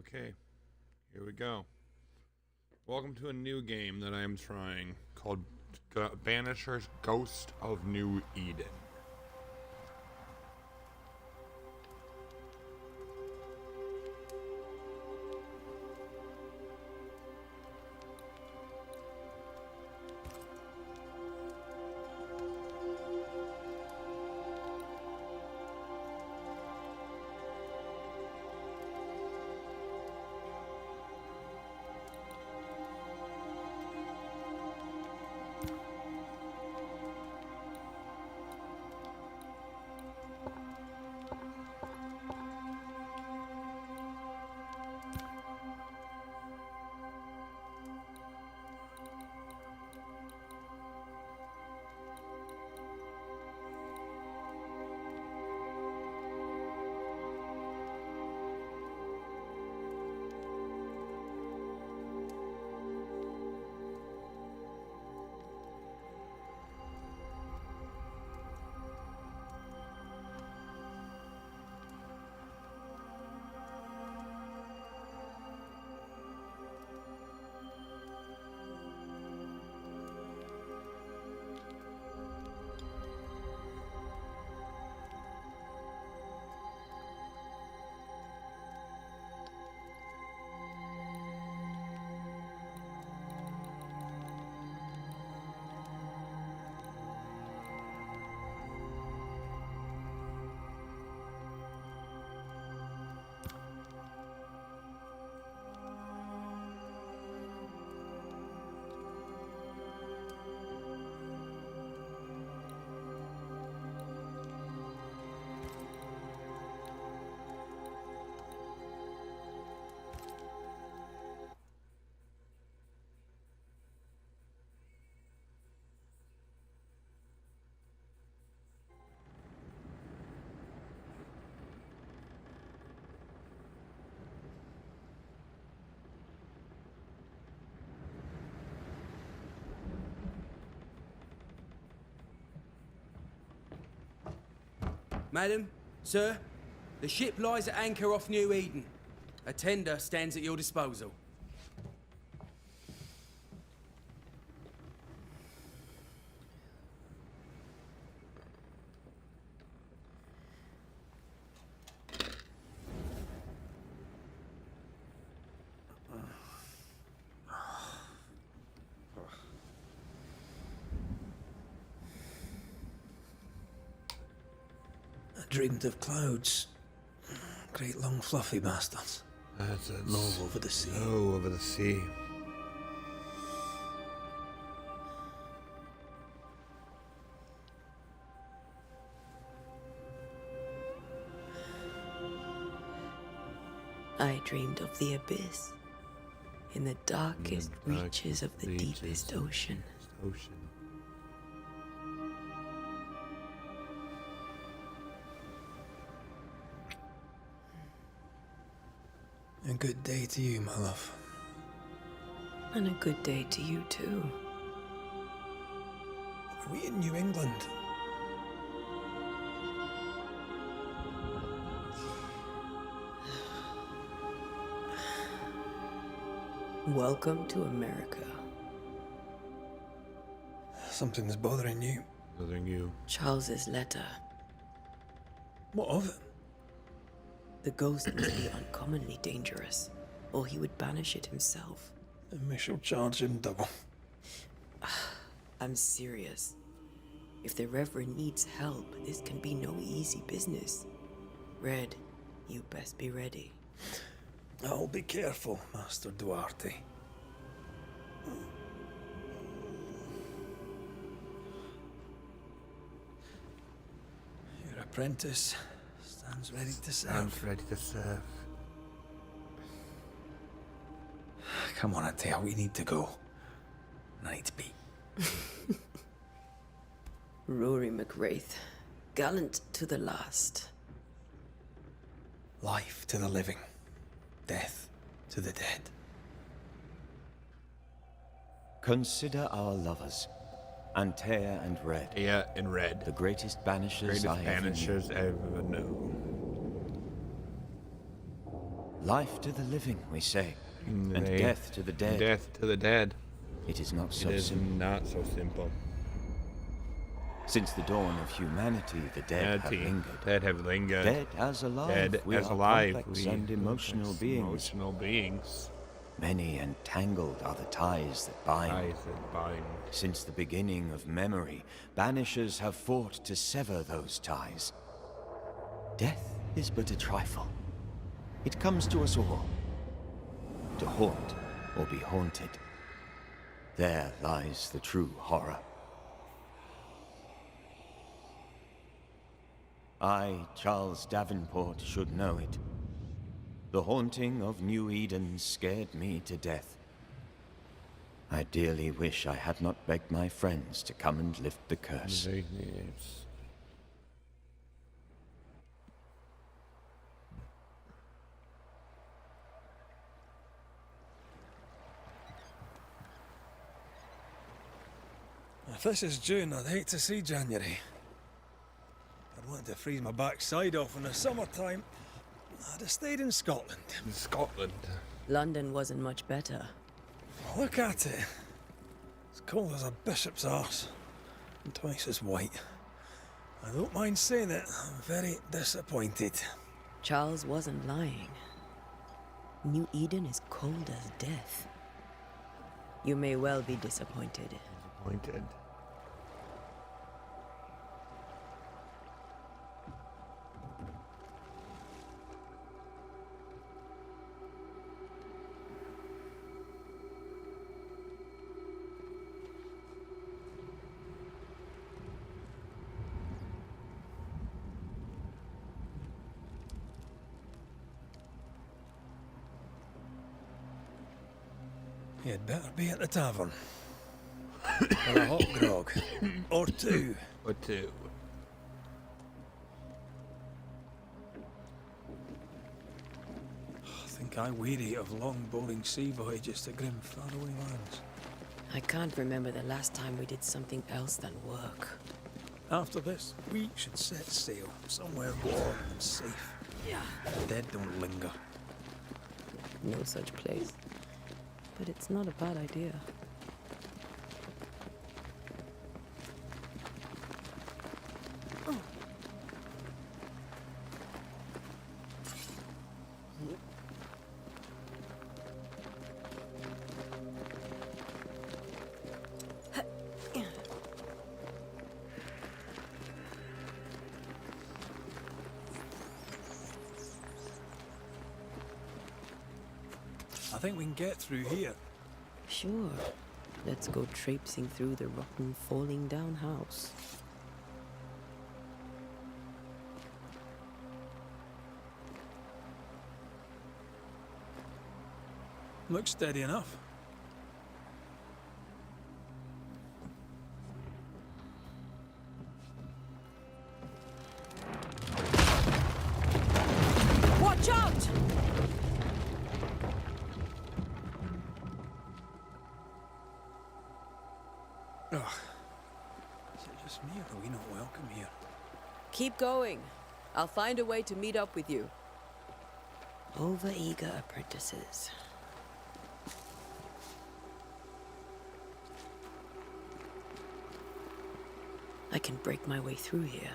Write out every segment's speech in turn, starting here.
Okay, here we go. Welcome to a new game that I am trying called Banishers Ghost of New Eden. Madam, sir, the ship lies at anchor off New Eden. A tender stands at your disposal. I dreamed of clouds. Great long fluffy bastards. That's Low over the sea. Low over the sea. I dreamed of the abyss, in the darkest reaches of the deepest ocean. A good day to you, my love. And a good day to you, too. Are we in New England? Welcome to America. Something's bothering you. Bothering you. Charles's letter. What of it? The ghost must be uncommonly dangerous, or he would banish it himself. And we shall charge him double. I'm serious. If the Reverend needs help, this can be no easy business. Red, you best be ready. I'll be careful, Master Duarte. Your apprentice stands ready to serve. Stands ready to serve. Come on, Atea, we need to go. Night beat. Rory McWraith, gallant to the last. Life to the living. Death to the dead. Consider our lovers, Antea and Red, Yeah, in red. the greatest banishers Greatest I ever knew. banishers ever knew. Life to the living, we say, and Nay. death to the dead. Death to the dead. It is not so It is simple. not so simple. Since the dawn of humanity, the dead have lingered. Dead have lingered. Dead as alive, Dead we as are alive. complex We and emotional beings. Emotional beings. Many and tangled are the ties that bind. Ties that bind. Since the beginning of memory, banishers have fought to sever those ties. Death is but a trifle. It comes to us all. To haunt or be haunted. There lies the true horror. I, Charles Davenport, should know it. The haunting of New Eden scared me to death. I dearly wish I had not begged my friends to come and lift the curse. Yes. If this is June, I'd hate to see January. I'd want to freeze my backside off in the summertime. I'd have stayed in Scotland. In Scotland. London wasn't much better. Look at it. It's cold as a bishop's arse. And twice as white. I don't mind saying it, I'm very disappointed. Charles wasn't lying. New Eden is cold as death. You may well be disappointed. Disappointed. You'd better be at the tavern. For a hot grog. Or two. Or two. I think I weary of long, boring sea voyages to grim, faraway lands. I can't remember the last time we did something else than work. After this, we should set sail somewhere warm and safe. Yeah. The dead don't linger. No such place. But it's not a bad idea. I think we can get through here. Sure. Let's go traipsing through the rotten, falling down house. Looks steady enough. Watch out! Ugh. Is it just me or are we not welcome here? Keep going. I'll find a way to meet up with you. Over-eager apprentices. I can break my way through here.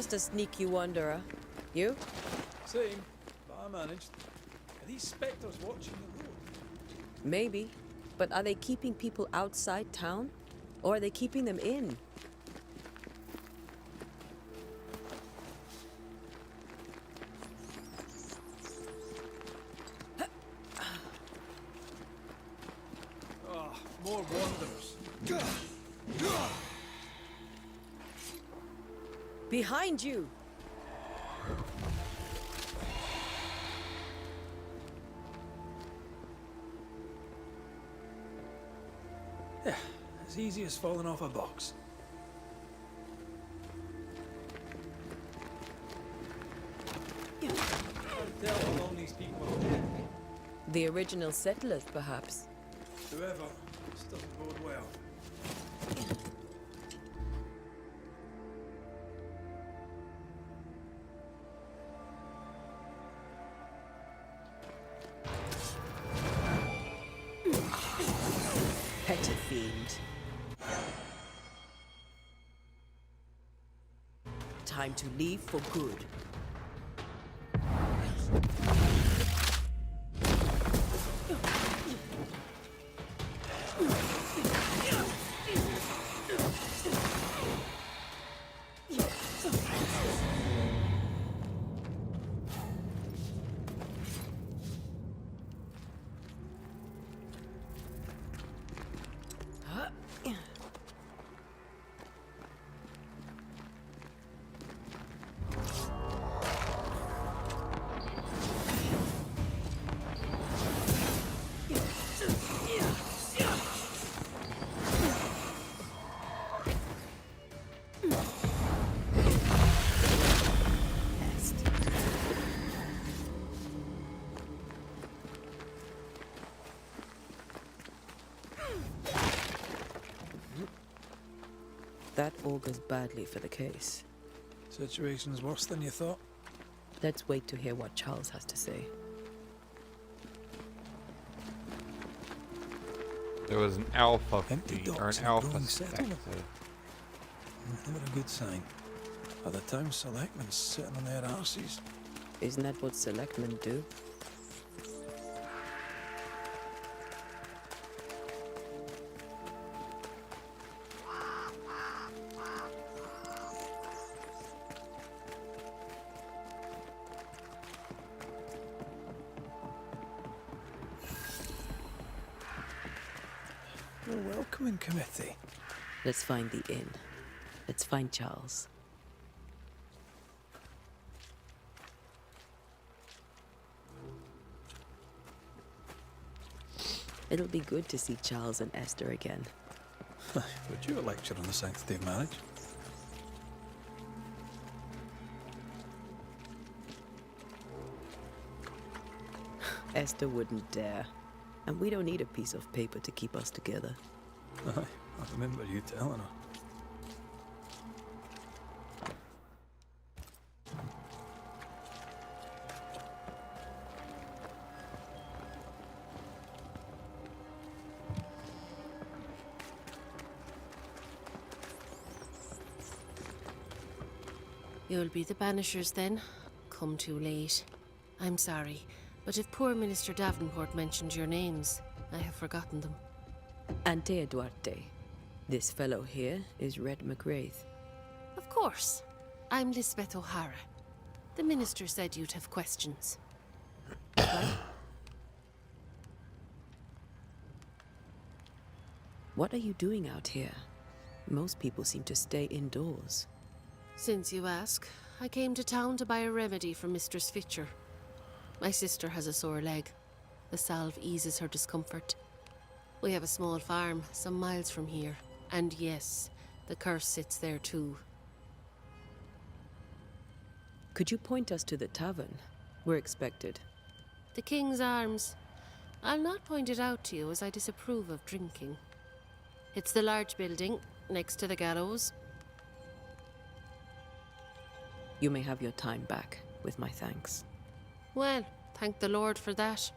Just a sneaky wanderer. You? Same, but I managed. Are these spectres watching the road? Maybe. But are they keeping people outside town? Or are they keeping them in? Ah, more wanderers. Behind you! Yeah, as easy as falling off a box. Can't tell how long these people have been. The original settlers, perhaps. Whoever, this doesn't bode well. Petty fiend. Time to leave for good. That augurs badly for the case. Situation's worse than you thought. Let's wait to hear what Charles has to say. There was an alpha Empty feed, or an docks and alpha growing spectre. settlement. Never a good sign. Are the town selectmen sitting on their arses? Isn't that what selectmen do? A welcoming committee. Let's find the inn. Let's find Charles. It'll be good to see Charles and Esther again. Would you a lecture on the sanctity of marriage? Esther wouldn't dare. And we don't need a piece of paper to keep us together. Aye, I remember you telling her. You'll be the banishers then? Come too late. I'm sorry, but if poor Minister Davenport mentioned your names, I have forgotten them. Ante Duarte. This fellow here is Red McWraith. Of course. I'm Lisbeth O'Hara. The minister said you'd have questions. What are you doing out here? Most people seem to stay indoors. Since you ask, I came to town to buy a remedy for Mistress Fitcher. My sister has a sore leg. The salve eases her discomfort. We have a small farm some miles from here. And yes, the curse sits there too. Could you point us to the tavern? We're expected. The King's Arms. I'll not point it out to you as I disapprove of drinking. It's the large building next to the gallows. You may have your time back, with my thanks. Well, thank the Lord for that.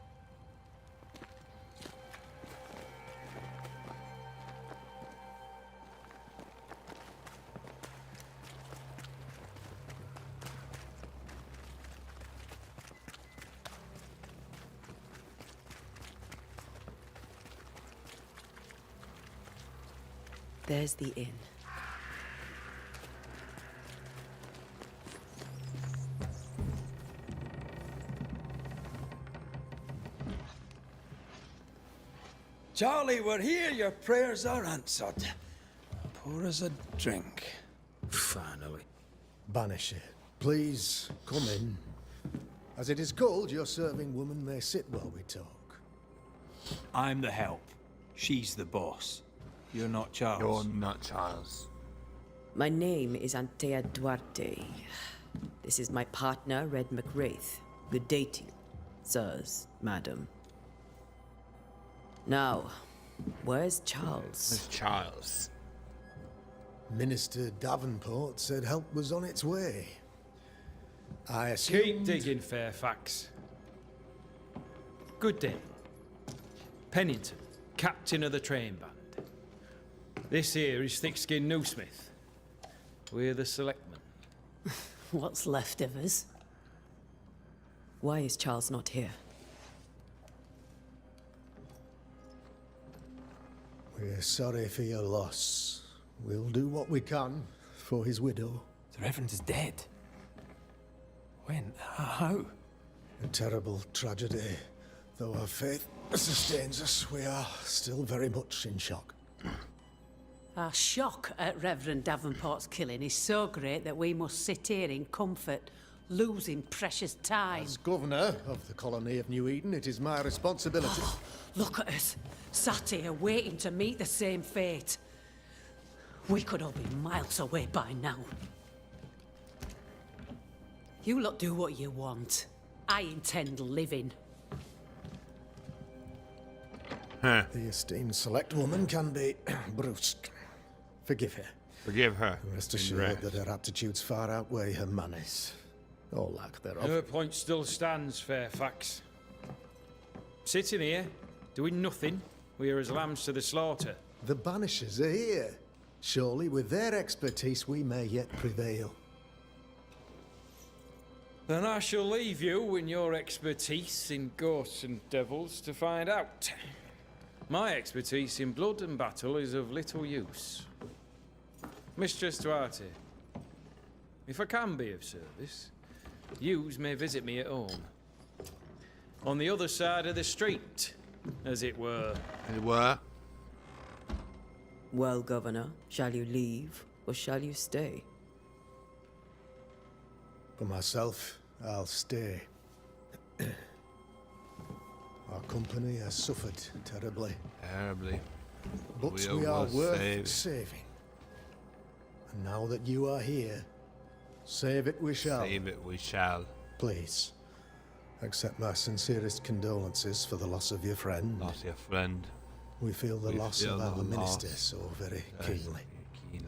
There's the inn. Charlie, we're here. Your prayers are answered. Pour us a drink. Finally. Banisher, please come in. As it is called, your serving woman may sit while we talk. I'm the help. She's the boss. You're not Charles. You're not Charles. My name is Antea Duarte. This is my partner, Red McWraith. Good day to you, sirs, madam. Now, where's Charles? It's Charles. Minister Davenport said help was on its way. I assumed... Keep digging, Fairfax. Good day. Pennington, captain of the train band. This here is Thick-Skinned Newsmith. We're the selectmen. What's left of us? Why is Charles not here? We're sorry for your loss. We'll do what we can for his widow. The Reverend is dead. When? How? A terrible tragedy. Though our faith sustains us, we are still very much in shock. Our shock at Reverend Davenport's killing is so great that we must sit here in comfort, losing precious time. As governor of the colony of New Eden, it is my responsibility. Look at us, sat here waiting to meet the same fate. We could all be miles away by now. You lot do what you want. I intend living. Huh. The esteemed select woman can be brusque. Forgive her. Forgive her. Rest assured that her attitudes far outweigh her manners. Or lack thereof. Her point still stands, Fairfax. Sitting here, doing nothing, we're as lambs to the slaughter. The banishers are here. Surely with their expertise we may yet prevail. Then I shall leave you in your expertise in ghosts and devils to find out. My expertise in blood and battle is of little use. Mistress Duarte, if I can be of service, yous may visit me at home. On the other side of the street, as it were. As it were. Well, Governor, shall you leave or shall you stay? For myself, I'll stay. Our company has suffered terribly. Terribly. But We we are almost worth saving. And now that you are here, save it we shall. Save it we shall. Please, accept my sincerest condolences for the loss of your friend. Lost your friend. We feel the loss feel of our the minister loss so very very keenly. keenly.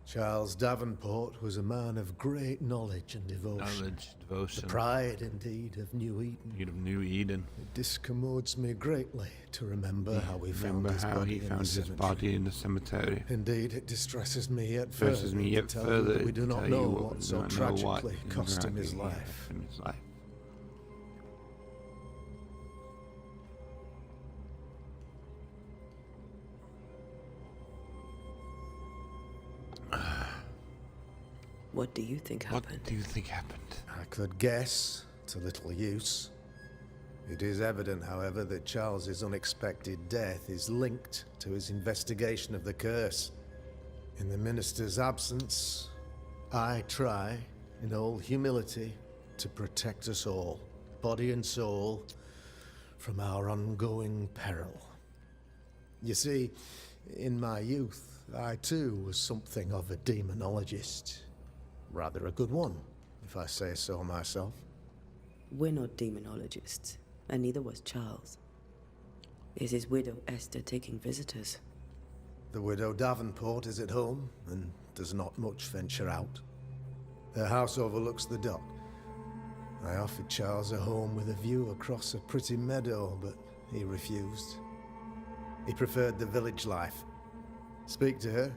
Charles Davenport was a man of great knowledge and devotion. Knowledge, devotion. The pride, indeed, of New Eden. You'd of New Eden. It discommodes me greatly to remember how we found Remember his how body he in found the his cemetery. body in the cemetery. Indeed, it distresses me yet further. Versus me yet to tell further. you that we do to not tell know you what we so do not know what tragically cost him his exactly life. cost him his life. What do you think happened? What do you think happened? I could guess, to little use. It is evident, however, that Charles's unexpected death is linked to his investigation of the curse. In the minister's absence, I try, in all humility, to protect us all, body and soul, from our ongoing peril. You see, in my youth, I too was something of a demonologist. Rather a good one, if I say so myself. We're not demonologists, and neither was Charles. Is his widow Esther taking visitors? The widow Davenport is at home, and does not much venture out. Her house overlooks the dock. I offered Charles a home with a view across a pretty meadow, but he refused. He preferred the village life. Speak to her,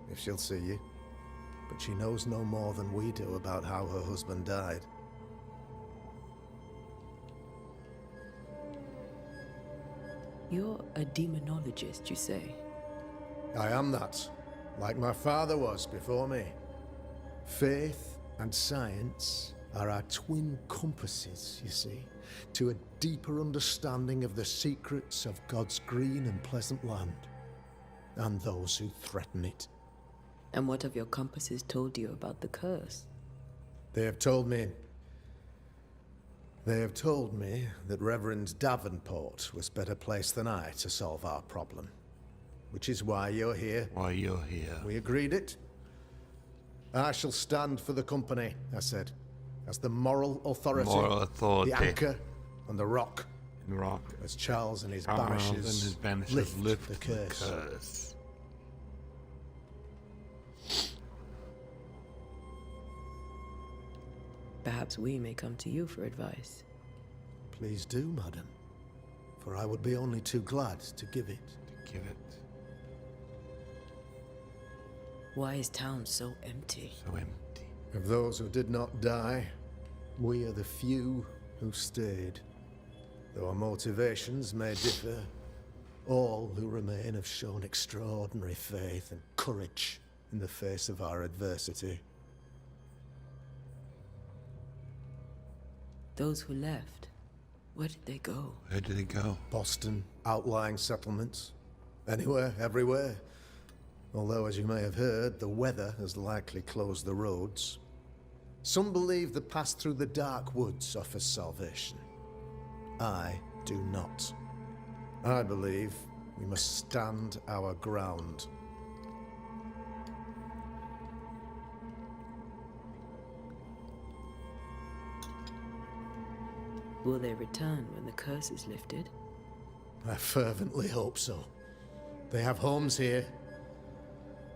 if she'll see you. But she knows no more than we do about how her husband died. You're a demonologist, you say? I am that, like my father was before me. Faith and science are our twin compasses, you see, to a deeper understanding of the secrets of God's green and pleasant land, and those who threaten it. And what have your compasses told you about the curse? They have told me that Reverend Davenport was better placed than I to solve our problem. Which is why you're here. Why you're here. We agreed it. I shall stand for the company, I said, as the moral authority, the anchor and the rock, as Charles and his banishers lift the curse. Perhaps we may come to you for advice. Please do, madam, for I would be only too glad to give it. Why is town so empty? Of those who did not die, we are the few who stayed. Though our motivations may differ, all who remain have shown extraordinary faith and courage in the face of our adversity. Those who left, where did they go? Where did they go? Boston, outlying settlements. Anywhere, everywhere. Although, as you may have heard, the weather has likely closed the roads. Some believe the path through the dark woods offers salvation. I do not. I believe we must stand our ground. Will they return when the curse is lifted? I fervently hope so. They have homes here.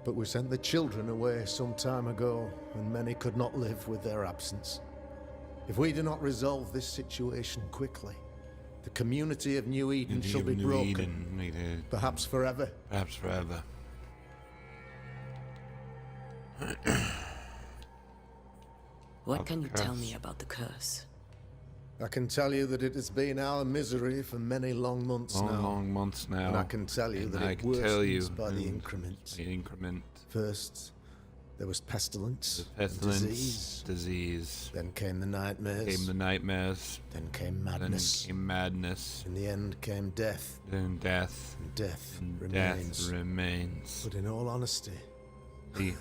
But we sent the children away some time ago, and many could not live with their absence. If we do not resolve this situation quickly, the community of New Eden shall be broken. Perhaps forever. Perhaps forever. What can you tell me about the curse? I can tell you that it has been our misery for many long months now. Long months now. And I can tell you that it worsens by the increment. First, there was pestilence, disease. Then came the nightmares. Then came madness. In the end came death. Then death. And death remains. But in all honesty, I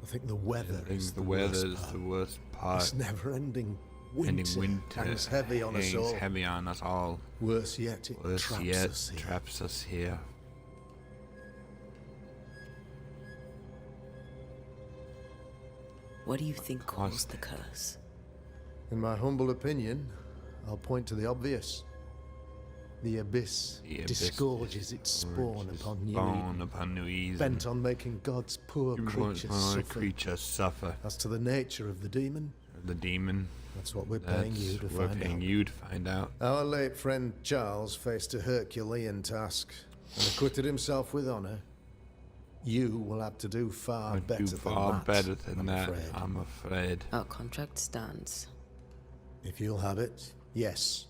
think the weather is the worst part. This never-ending winter hangs heavy on us all. Worse yet, it traps us here. What do you think caused the curse? In my humble opinion, I'll point to the obvious. The abyss disgorges its spawn upon New Eden, bent on making God's poor creatures suffer. As to the nature of the demon, that's what we're paying you to find out. Our late friend Charles faced a Herculean task and acquitted himself with honor. You will have to do far better than that, I'm afraid. Our contract stands. If you'll have it, yes.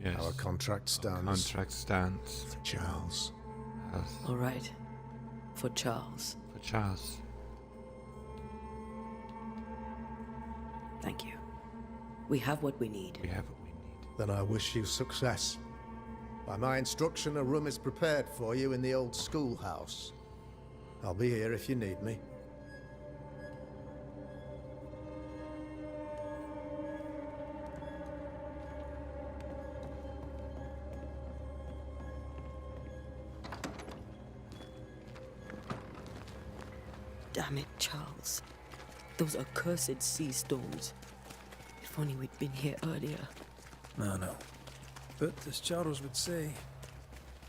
Yes. Our contract stands. For Charles. Yes. All right. For Charles. Thank you. We have what we need. Then I wish you success. By my instruction, a room is prepared for you in the old schoolhouse. I'll be here if you need me. Damn it, Charles. Those accursed sea storms. If only we'd been here earlier. No. But as Charles would say,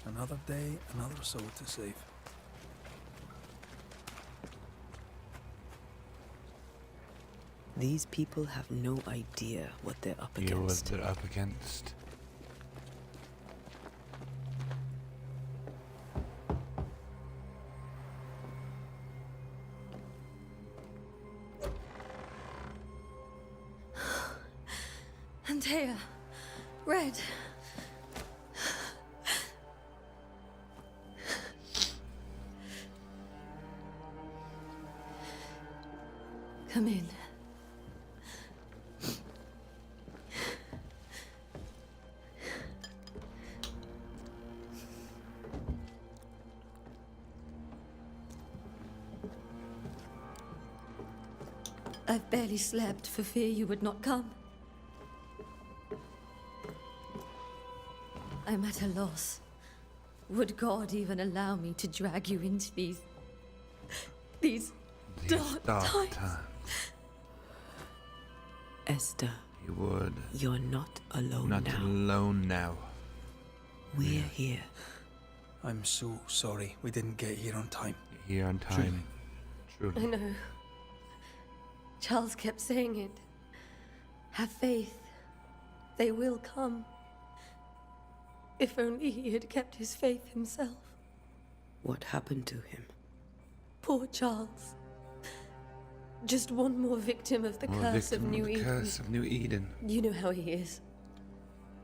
another day, another soul to save. These people have no idea what they're up against. Antea, Red. Come in. I've barely slept for fear you would not come. I'm at a loss. Would God even allow me to drag you into these dark times? Esther, He would. you're not alone Not now. alone now. We're here. I'm so sorry we didn't get here on time. Here on time. Truly. I know. Charles kept saying it. Have faith. They will come. If only he had kept his faith himself. What happened to him? Poor Charles. Just one more victim of the curse of New Eden. Curse of New Eden. You know how he is.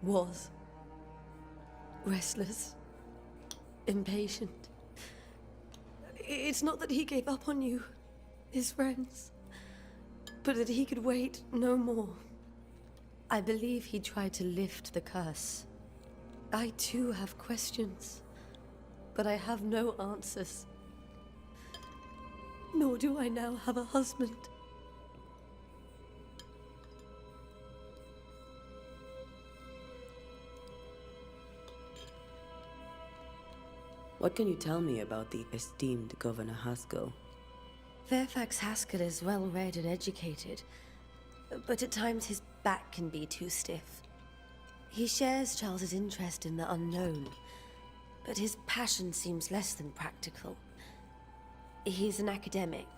Was. Restless. Impatient. It's not that he gave up on you, his friends, but that he could wait no more. I believe he tried to lift the curse. I too have questions, but I have no answers. Nor do I now have a husband. What can you tell me about the esteemed Governor Haskell? Fairfax Haskell is well read and educated, but at times his back can be too stiff. He shares Charles's interest in the unknown, but his passion seems less than practical. He's an academic.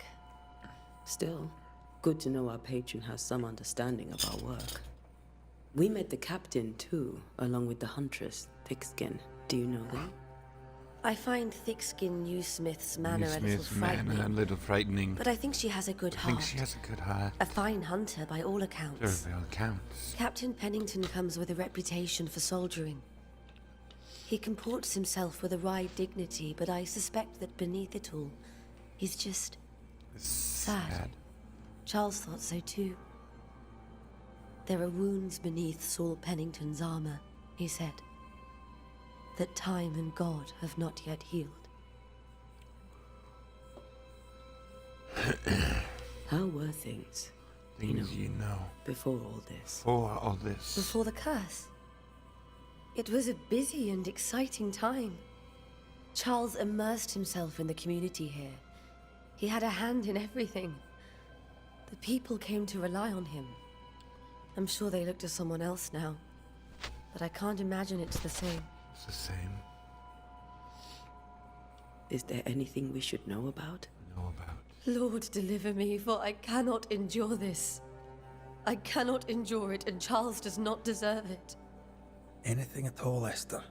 Still, good to know our patron has some understanding of our work. We met the captain too, along with the huntress, Thickskin. Do you know them? I find thick-skinned Newsmith's manner A little frightening. but I think she has a good I heart. think she has a good heart. A fine hunter by all accounts. Very well counts. Captain Pennington comes with a reputation for soldiering. He comports himself with a wry dignity, but I suspect that beneath it all, he's just sad. Charles thought so too. There are wounds beneath Saul Pennington's armor, he said, that time and God have not yet healed. How were things? Things you know. Before all this. For all this. Before the curse. It was a busy and exciting time. Charles immersed himself in the community here. He had a hand in everything. The people came to rely on him. I'm sure they look to someone else now, but I can't imagine it's the same. It's the same. Is there anything we should know about? Lord, deliver me, for I cannot endure this. I cannot endure it, and Charles does not deserve it. Anything at all, Esther?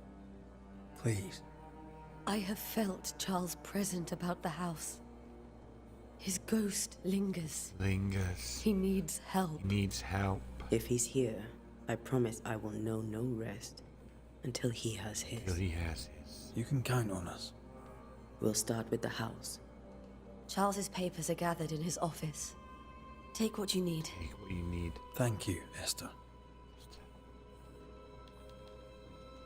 Please. I have felt Charles present about the house. His ghost lingers. He needs help. If he's here, I promise I will know no rest until he has his. You can count on us. We'll start with the house. Charles's papers are gathered in his office. Take what you need. Thank you, Esther.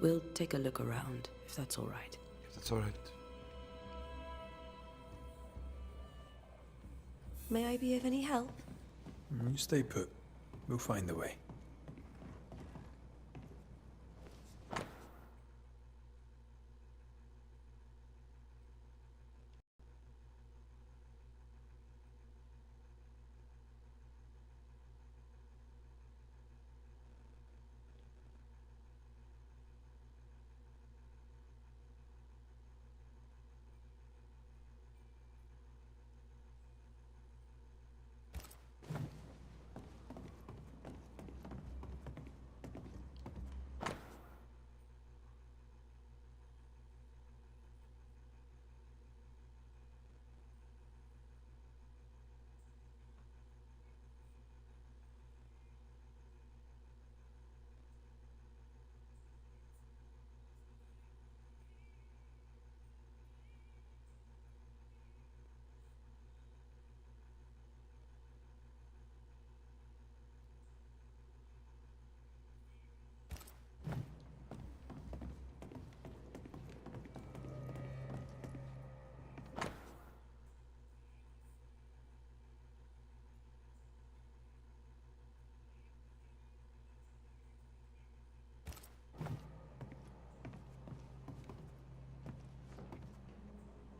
We'll take a look around, if that's all right. May I be of any help? You stay put. We'll find a way.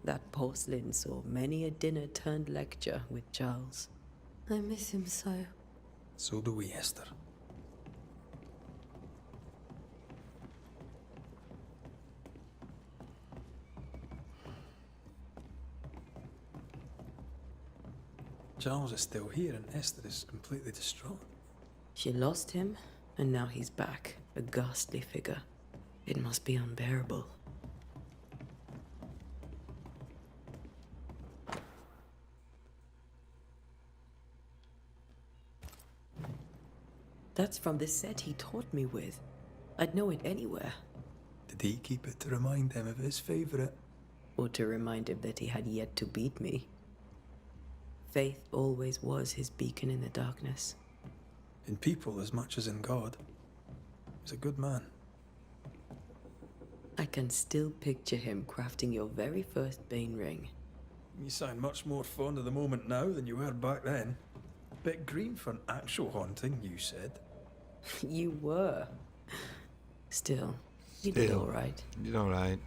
That porcelain saw many a dinner turned lecture with Charles. I miss him so. So do we, Esther. Charles is still here and Esther is completely distraught. She lost him, and now he's back, a ghastly figure. It must be unbearable. That's from the set he taught me with. I'd know it anywhere. Did he keep it to remind him of his favourite? Or to remind him that he had yet to beat me. Faith always was his beacon in the darkness. In people as much as in God. He's a good man. I can still picture him crafting your very first Bane ring. You sound much more fond of the moment now than you were back then. Bit green for an actual haunting, you said. You were. Still, you did all right. You did all right.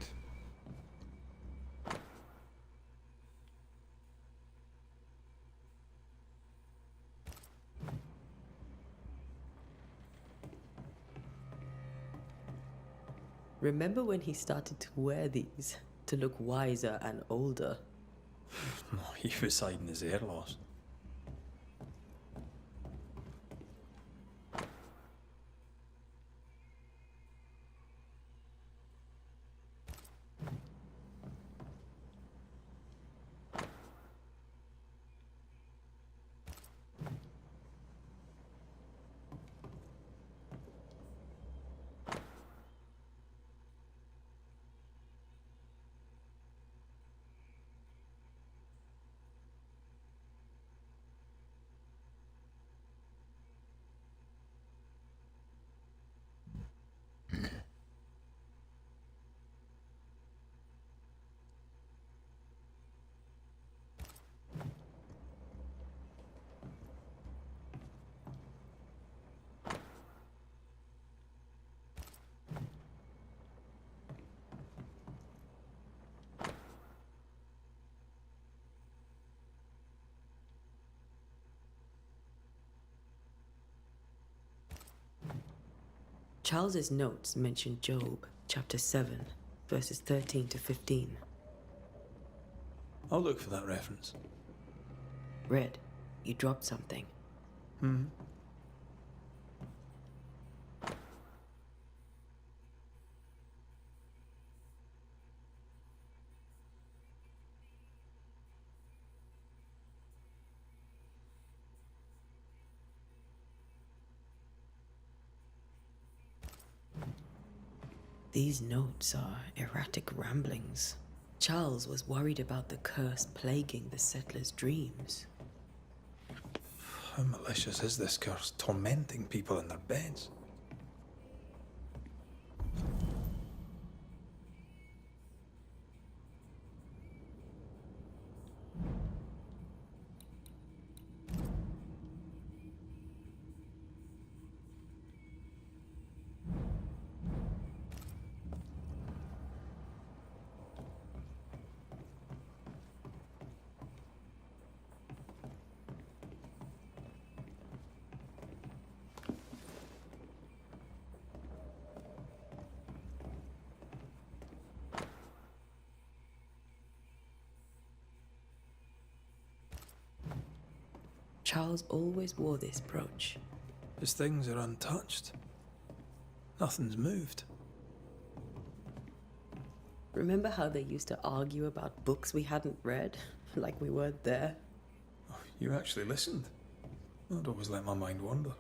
Remember when he started to wear these to look wiser and older? He was hiding his hair loss. Charles's notes mention Job, chapter 7, verses 13 to 15. I'll look for that reference. Red, you dropped something. These notes are erratic ramblings. Charles was worried about the curse plaguing the settlers' dreams. How malicious is this curse, tormenting people in their beds? Charles always wore this brooch. His things are untouched. Nothing's moved. Remember how they used to argue about books we hadn't read? Like we weren't there? Oh, you actually listened. I'd always let my mind wander.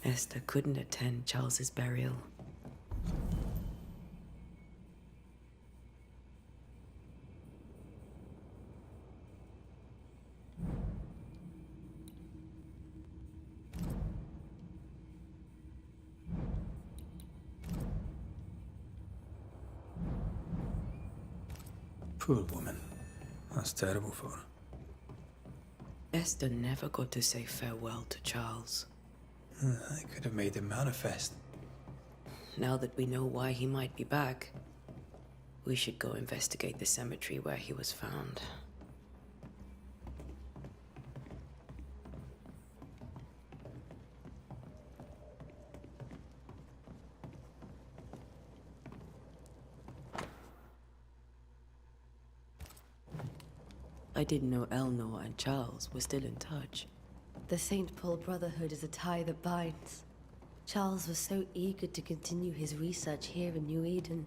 Esther couldn't attend Charles's burial. Poor woman. That's terrible for her. Esther never got to say farewell to Charles. I could have made him manifest. Now that we know why he might be back, we should go investigate the cemetery where he was found. I didn't know Eleanor and Charles were still in touch. The St. Paul Brotherhood is a tie that binds. Charles was so eager to continue his research here in New Eden.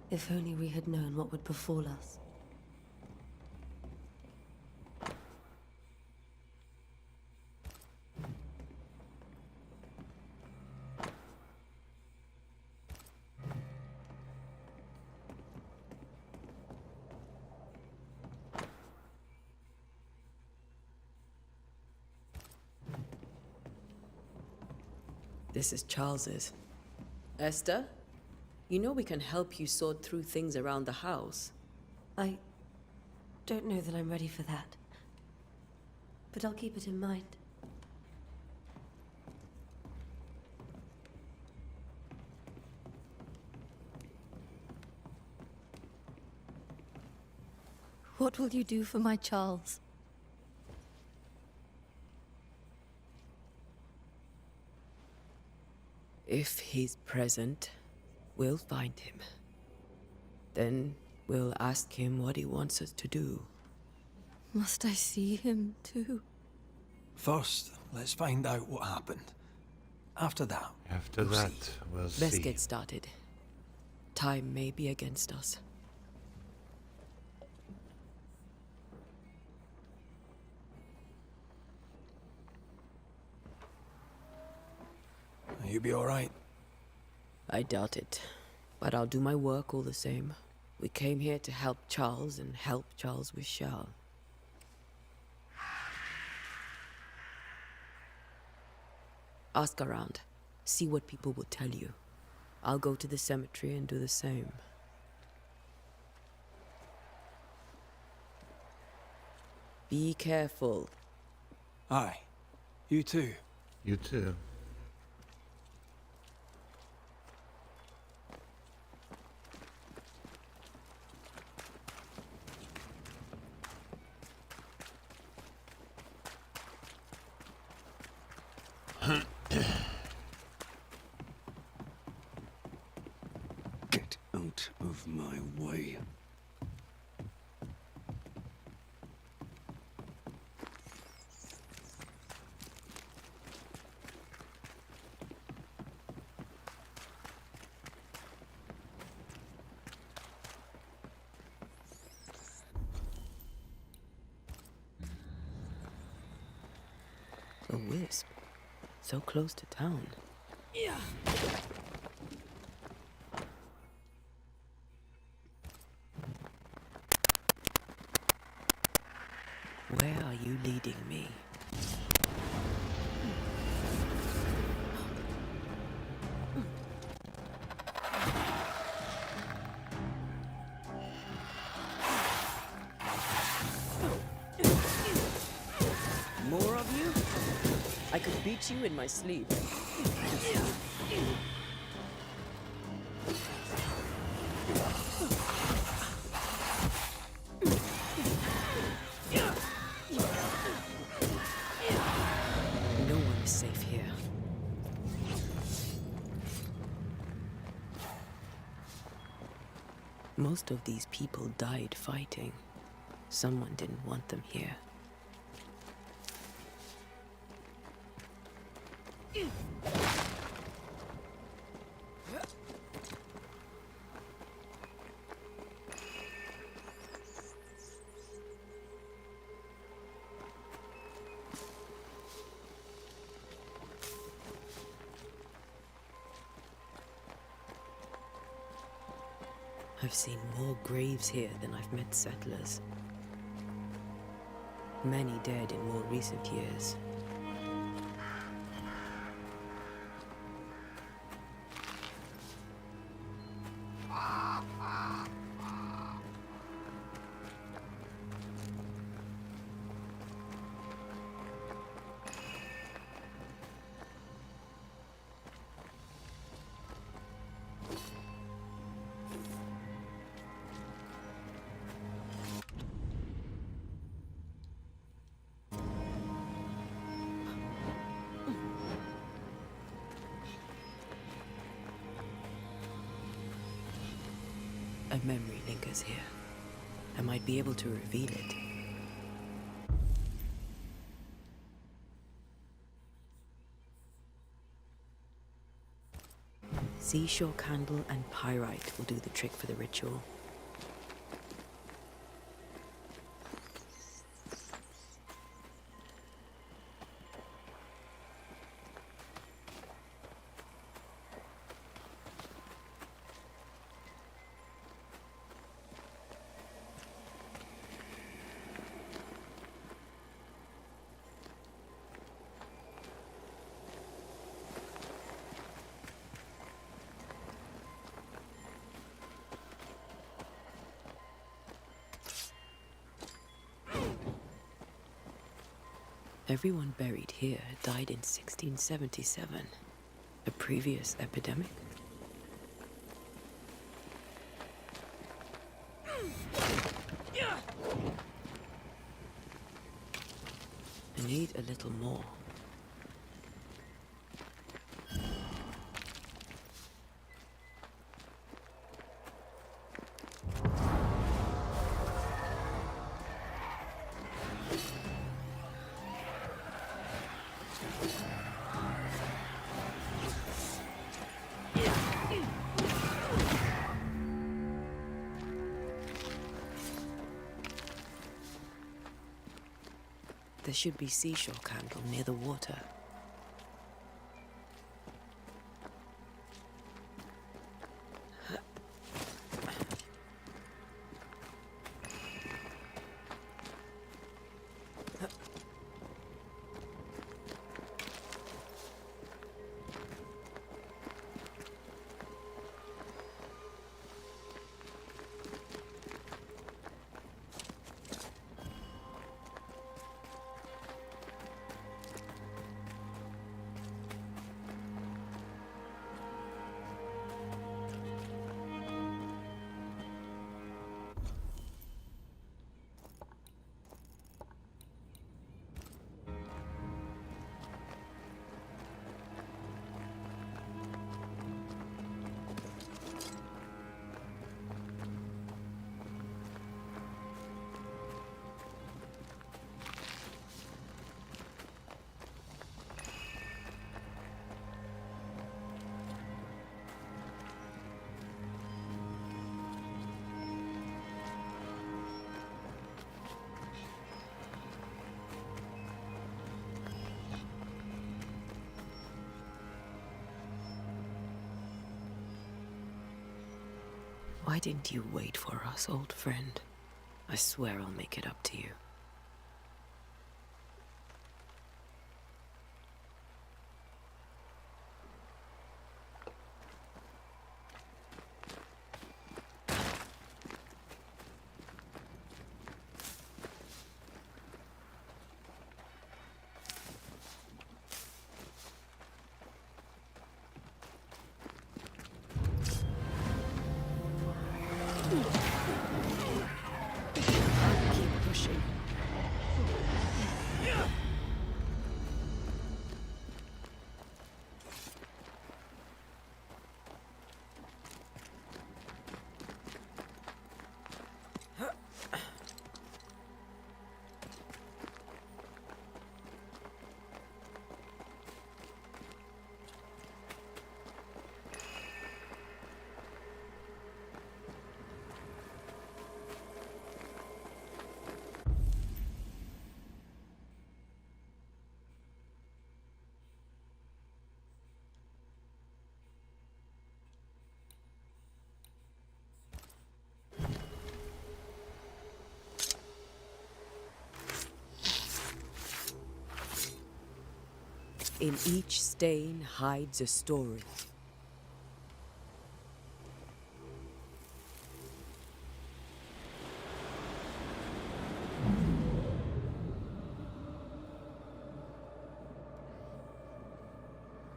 If only we had known what would befall us. This is Charles's. Esther, you know we can help you sort through things around the house. I don't know that I'm ready for that. But I'll keep it in mind. What will you do for my Charles? If he's present, we'll find him. Then we'll ask him what he wants us to do. Must I see him too? First, let's find out what happened. After that, After we'll that, see. we'll see. Let's get started. Time may be against us. You be all right? I doubt it, but I'll do my work all the same. We came here to help Charles and help Charles with Charles. Ask around. See what people will tell you. I'll go to the cemetery and do the same. Be careful. Aye. You too. You too. Get out of my way. A wisp. So close to town. Yeah. Where are you leading me? More of you? I could beat you in my sleep. No one is safe here. Most of these people died fighting. Someone didn't want them here. I've seen more graves here than I've met settlers. Many dead in more recent years. A memory lingers here. I might be able to reveal it. Seashore candle and pyrite will do the trick for the ritual. Everyone buried here died in 1677. A previous epidemic? I need a little more. There should be seashore candle near the water. Why didn't you wait for us, old friend? I swear I'll make it up to you. Keep pushing. In each stain hides a story.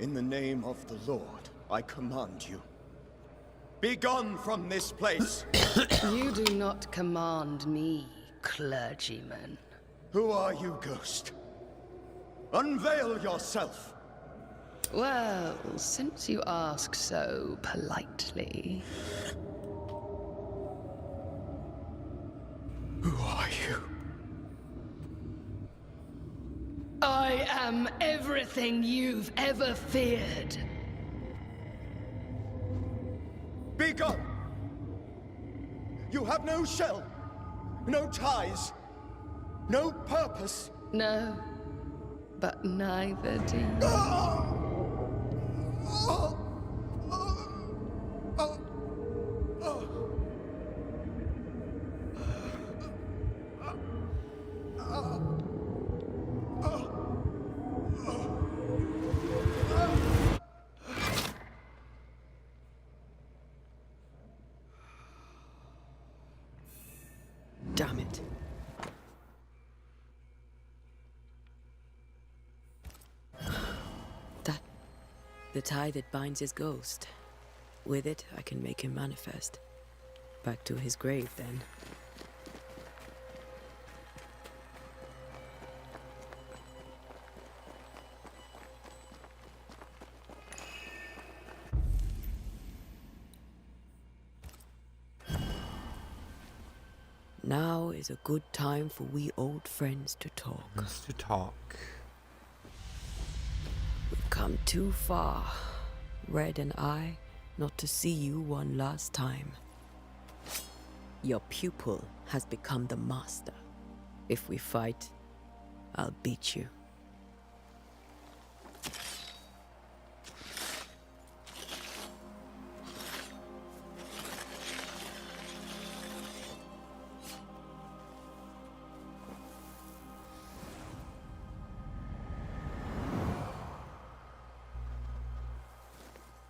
In the name of the Lord, I command you. Be gone from this place! You do not command me, clergyman. Who are you, ghost? Unveil yourself! Well, since you ask so politely... Who are you? I am everything you've ever feared. Be gone! You have no shell, no ties, no purpose. No, but neither do you. Damn it. That... the tie that binds his ghost. With it, I can make him manifest. Back to his grave, then. Now is a good time for we old friends to talk. Let's to talk. We've come too far, Red and I, not to see you one last time. Your pupil has become the master. If we fight, I'll beat you.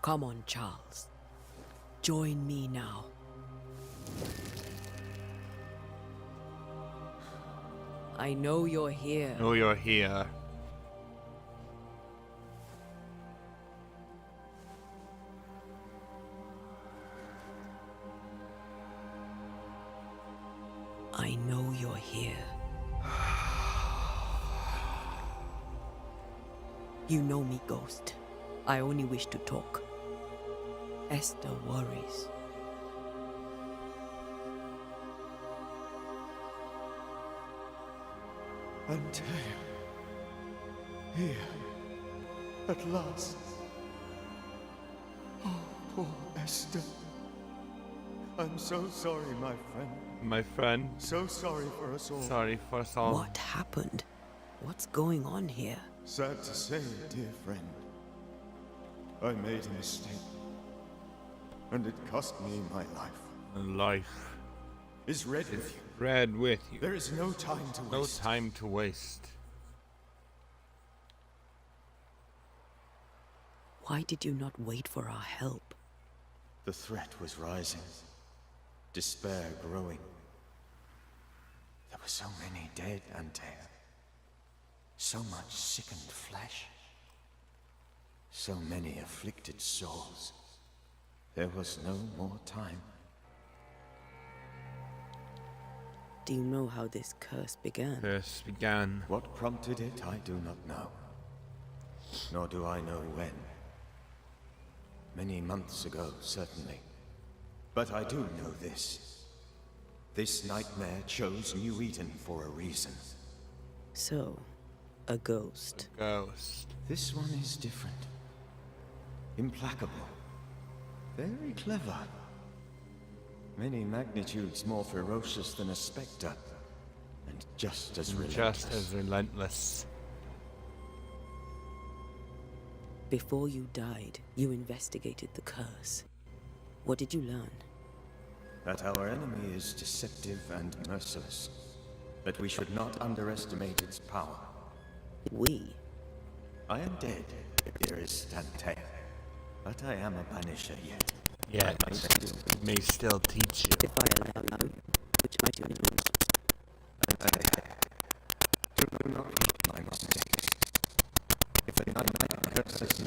Come on, Charles. Join me now. I know you're here. Oh, you're here. I know you're here. You know me, Ghost. I only wish to talk. Esther worries. Antea. Here. At last. Oh, poor Esther. I'm so sorry, my friend. My friend. So sorry for us all. Sorry for us all. What happened? What's going on here? Sad to say, dear friend. I made a mistake. And it cost me my life. Life. Is Red with you? Red with you. There is no time to waste. No time to waste. Why did you not wait for our help? The threat was rising. Despair growing. There were so many dead, Antea. So much sickened flesh. So many afflicted souls. There was no more time. Do you know how this curse began? Curse began. What prompted it, I do not know. Nor do I know when. Many months ago, certainly. But I do know this. This nightmare chose New Eden for a reason. So, a ghost. A ghost. This one is different. Implacable. Very clever. Many magnitudes more ferocious than a spectre. And just as relentless. Just as relentless. Before you died, you investigated the curse. What did you learn? That our enemy is deceptive and merciless. That we should not underestimate its power. We? I am dead, dearest Dante. But I am a banisher yet. Yet, it may still teach you. If I allow you, which might you want? Do not repeat my mistakes. If a nightmare curses you,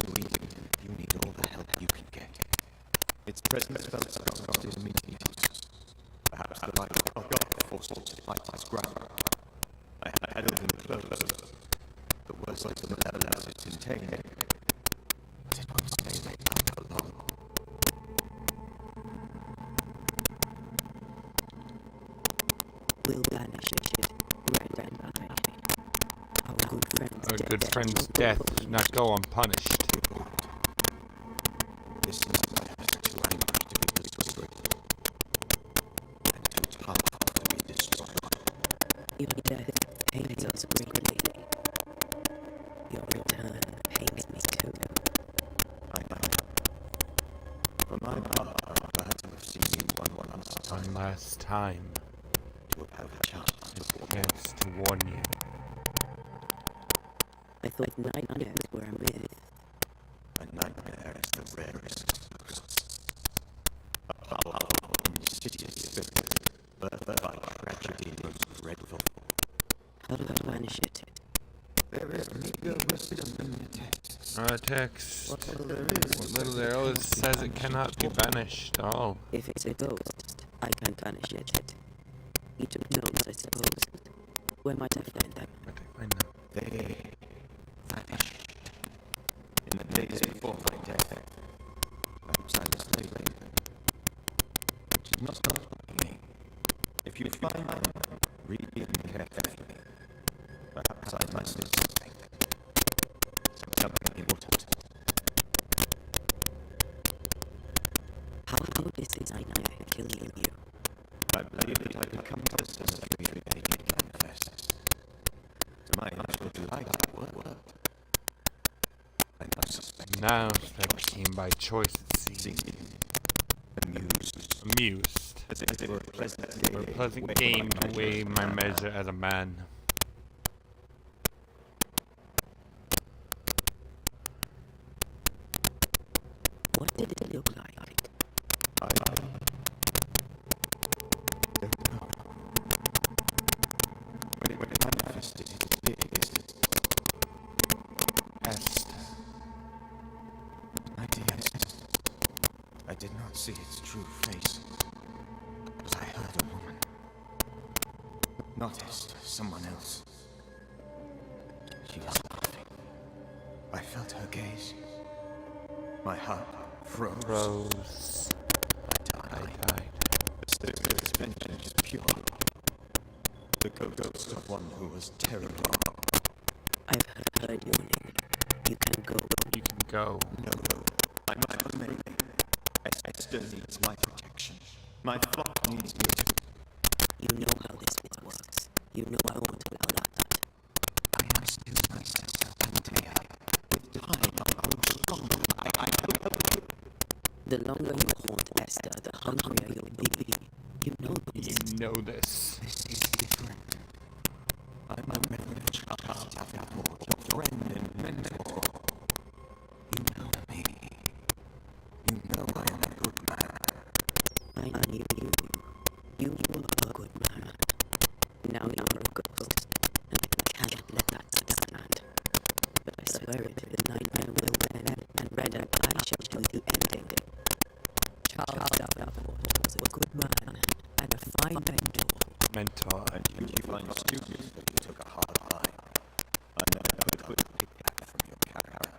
you need all the help you can get. Its presence felt strong in meeting us. Perhaps the light of God forced it to fight its ground. I had it in close. The worst of the levels it contained. But it won't stay like that for long. We'll banish it, right and I. Our good friend's death should not go unpunished. This is too angry to be destroyed. And too powerful to be destroyed. Your death pains us greatly. Your return pains me too. I know. For my part, I'm glad to have seen you one last time. To have had a chance to warn you. I thought nightmares were a myth. A nightmare is the rarest of ghosts. A powerful, insidious spirit, birthed by tragedy most dreadful. How do I banish it? There is meager wisdom in the text. Text. What little there is, It says it cannot be banished at all. If it's a ghost, I can banish it. You took notes, I suppose. Where might I find them? They vanished. In the days before my death, perhaps I was sleeping. Which is not stopping me. If you find them, read them carefully. Perhaps I must do something. Something important. How is this nightmare killing you? I believe that I could come to the cemetery and make it manifest. To my initial delight, it worked. I now suspect. Now that became by choice, it seems. Amused. As if it were a pleasant game to weigh my measure as a man. What did it look like? I don't know. When it manifested, it appeared Esther. My dear Esther. I did not see its true face, but I heard a woman. Not Esther, someone else. She was laughing. I felt her gaze. My heart froze. I died. The spirit's vengeance is pure. The ghost of one who was terrible. I've heard your name. You can go. You can go. No, I must remain. Esther needs my protection. My flock needs me too. You know how this bit works. You know I won't allow that. I am still myself, Antea. With time, I grow stronger. I will help you. The longer you haunt Esther, the hungrier you'll be. You know this. You know this. This is different. I'm a Reverend Charles Davenport, your friend and mentor. You know me. You know I am a good man. I knew you. You were a good man. Now you're a ghost. And I cannot let that stand. But I swear it, the nightmare will end, and Red and I shall do the ending. Charles Davenport was a good man, and a fine mentor. And you fine student, but you took a hard line. I never could pick that from your character.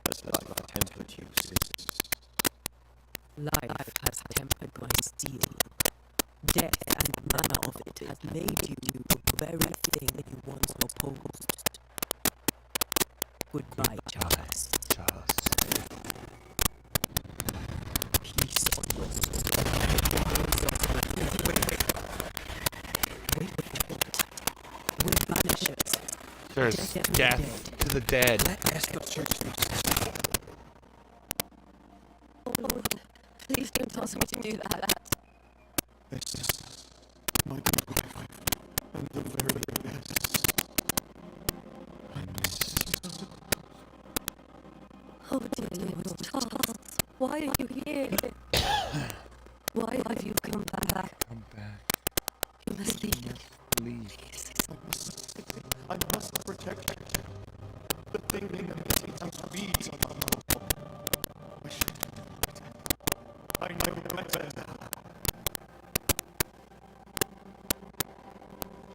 As life tempered you since. Life has tempered my steel. Death and manner of it has made you the very thing you once opposed. Goodbye, Charles. Peace on your soul. Wait. We're banishers. There's death to the dead. Oh Lord, please don't ask me to do that. Esther, my good wife, and the very best. I miss you. Why are you here? Why have you come back? Come back. You must leave. Leave. I must protect the thing that feeds on my wish. I know better now.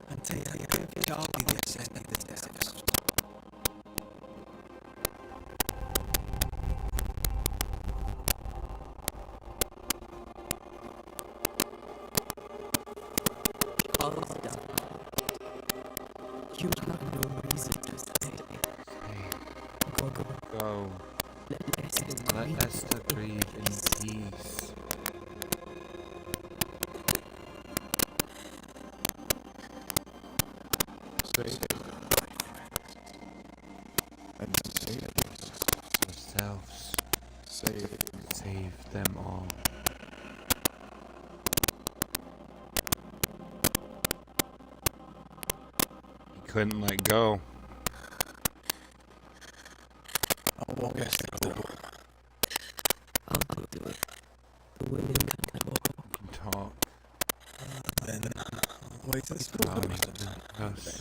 Until you give Charlie the assembly the devils. You have no reason to stay. Go. Let Let Esther breathe in peace. Save and save Yourselves. Save them all. He couldn't let go. I'll walk us through the door. I'll do it. The women can walk. You can talk. Then I'll wait to the school. House.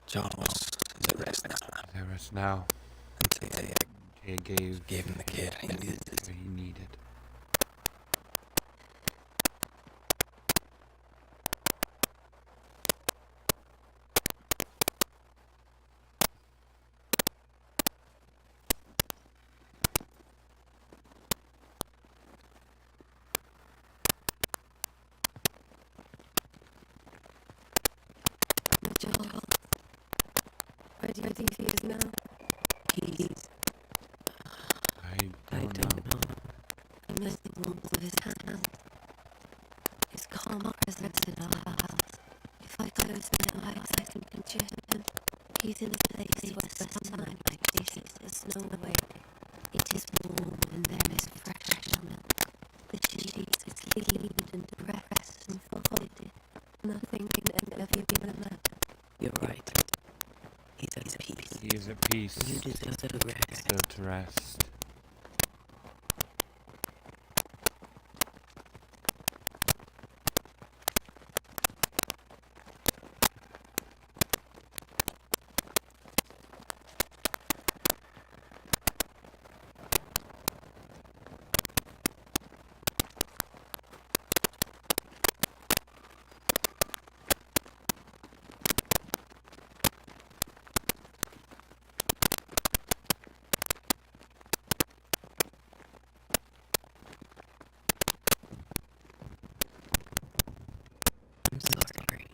Charles is at rest now. There is now. Until He gave him the care he needed. he needed. Joel, where do you think he is now? He's... I don't know. I miss the warmth of his hand. His calm presence in our house. If I close my eyes, I can picture him. He's in a place where sunlight chases the snow away. It is warm and there is fresh milk. The sheets is clean and pressed and folded. Nothing can ever be better. You're right. He's at peace. He is at peace. You deserve to rest. Deserve to rest. I'm sorry.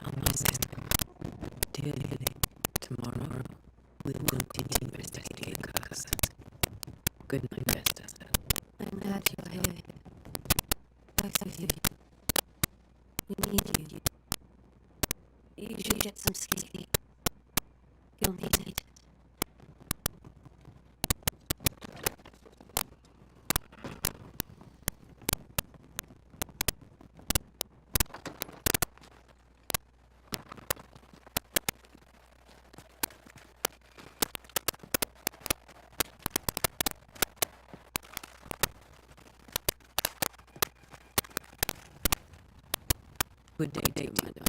I'll miss him. Dearly, tomorrow we'll continue investigating the curse. Good night, Esther. I'm glad you're here. Both of you. We need you. You should get some sleep. You'll need it. Good day to you, madam.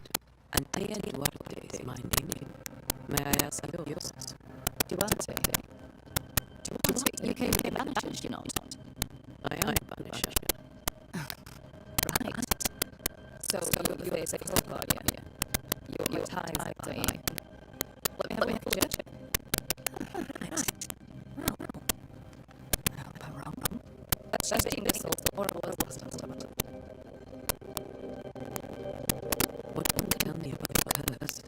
Antea Duarte is my name. May I ask yours? Duarte? You came here banishers, you not? I am banisher. Right. So you're the face of Hobart, yeah? Your ties, I Let me have a picture. Right. Well. I hope I'm wrong. That's just being missiles or all those lost and stuff. What can you tell me about the curse?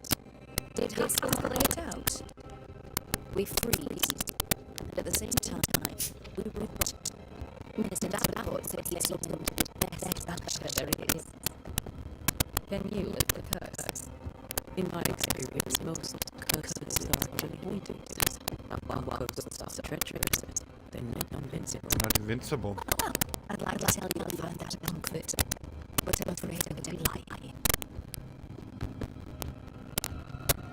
Did Haskell lay it out? We freeze, and at the same time, we rot. Minister Davenport said he summoned the best banisher there is. Then you live the curse. In my experience, most curses are actually haunted. While curses are treacherous, they're not invincible. Not invincible. Well, I'd like to tell you I find that a comfort, but I'm afraid I would be lying.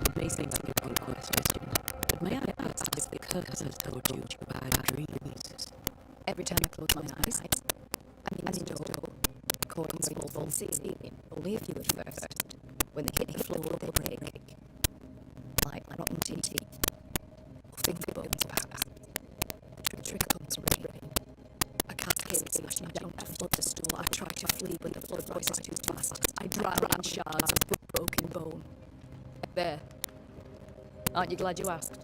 It may seem like a good question, but may I ask if the curse has told you bad dreams. Every time I close my eyes, I'm in the door, according to the full ceiling, only a few at first. When they hit the floor, they break. Like rotten teeth, or finger bones perhaps. Trickle comes rain. A cascade smashing down to flood the store. I try to flee, but the flood rises too fast. I drown in shards of broken bone. There. Aren't you glad you asked?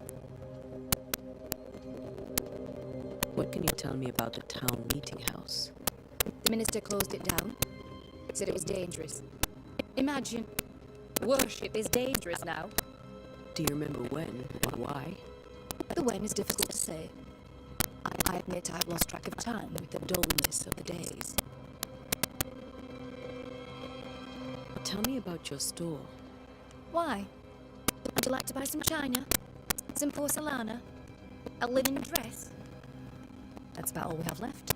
What can you tell me about the town meeting house? The minister closed it down. Said it was dangerous. Imagine. Worship is dangerous now. Do you remember when or why? The when is difficult to say. I admit I've lost track of time with the dullness of the days. Tell me about your store. Why? Would you like to buy some china? Some porcelana? A linen dress? That's about all we have left.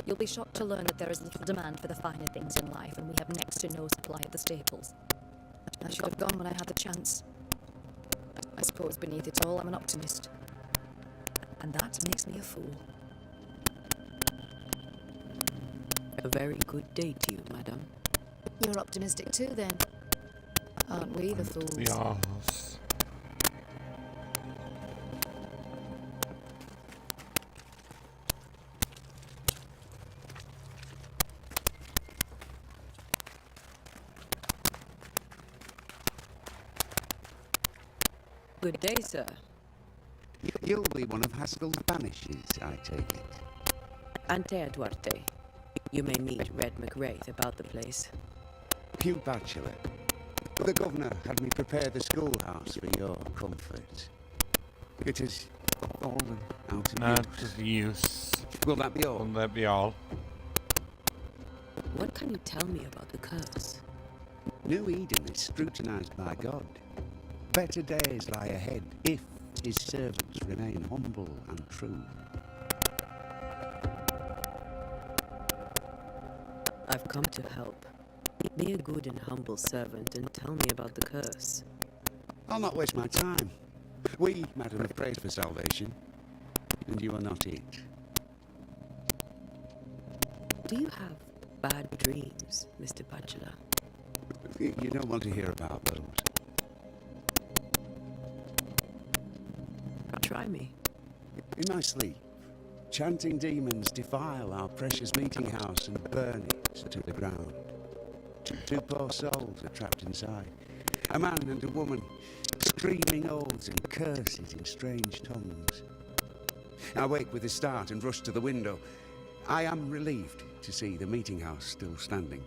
You'll be shocked to learn that there is little demand for the finer things in life, and we have next to no supply of the staples. I should have gone when I had the chance. I suppose beneath it all, I'm an optimist. And that makes me a fool. A very good day to you, madam. You're optimistic too, then. Aren't we the fools? Yes. Good day, sir. You'll be one of Haskell's banishers, I take it. Antea Duarte. You may meet Red McWraith about the place. Hugh Bachelor. The governor had me prepare the schoolhouse for your comfort. It is fallen out of Not use. of use. Will that be all? Will that be all? What can you tell me about the curse? New Eden is scrutinized by God. Better days lie ahead if his servants remain humble and true. I've come to help. Be a good and humble servant and tell me about the curse. I'll not waste my time. We, madam, have prayed for salvation, and you are not it. Do you have bad dreams, Mr. Bachelor? You don't want to hear about those. Try me. In my sleep, chanting demons defile our precious meeting house and burn it to the ground. Two poor souls are trapped inside. A man and a woman, screaming oaths and curses in strange tongues. I wake with a start and rush to the window. I am relieved to see the meeting house still standing.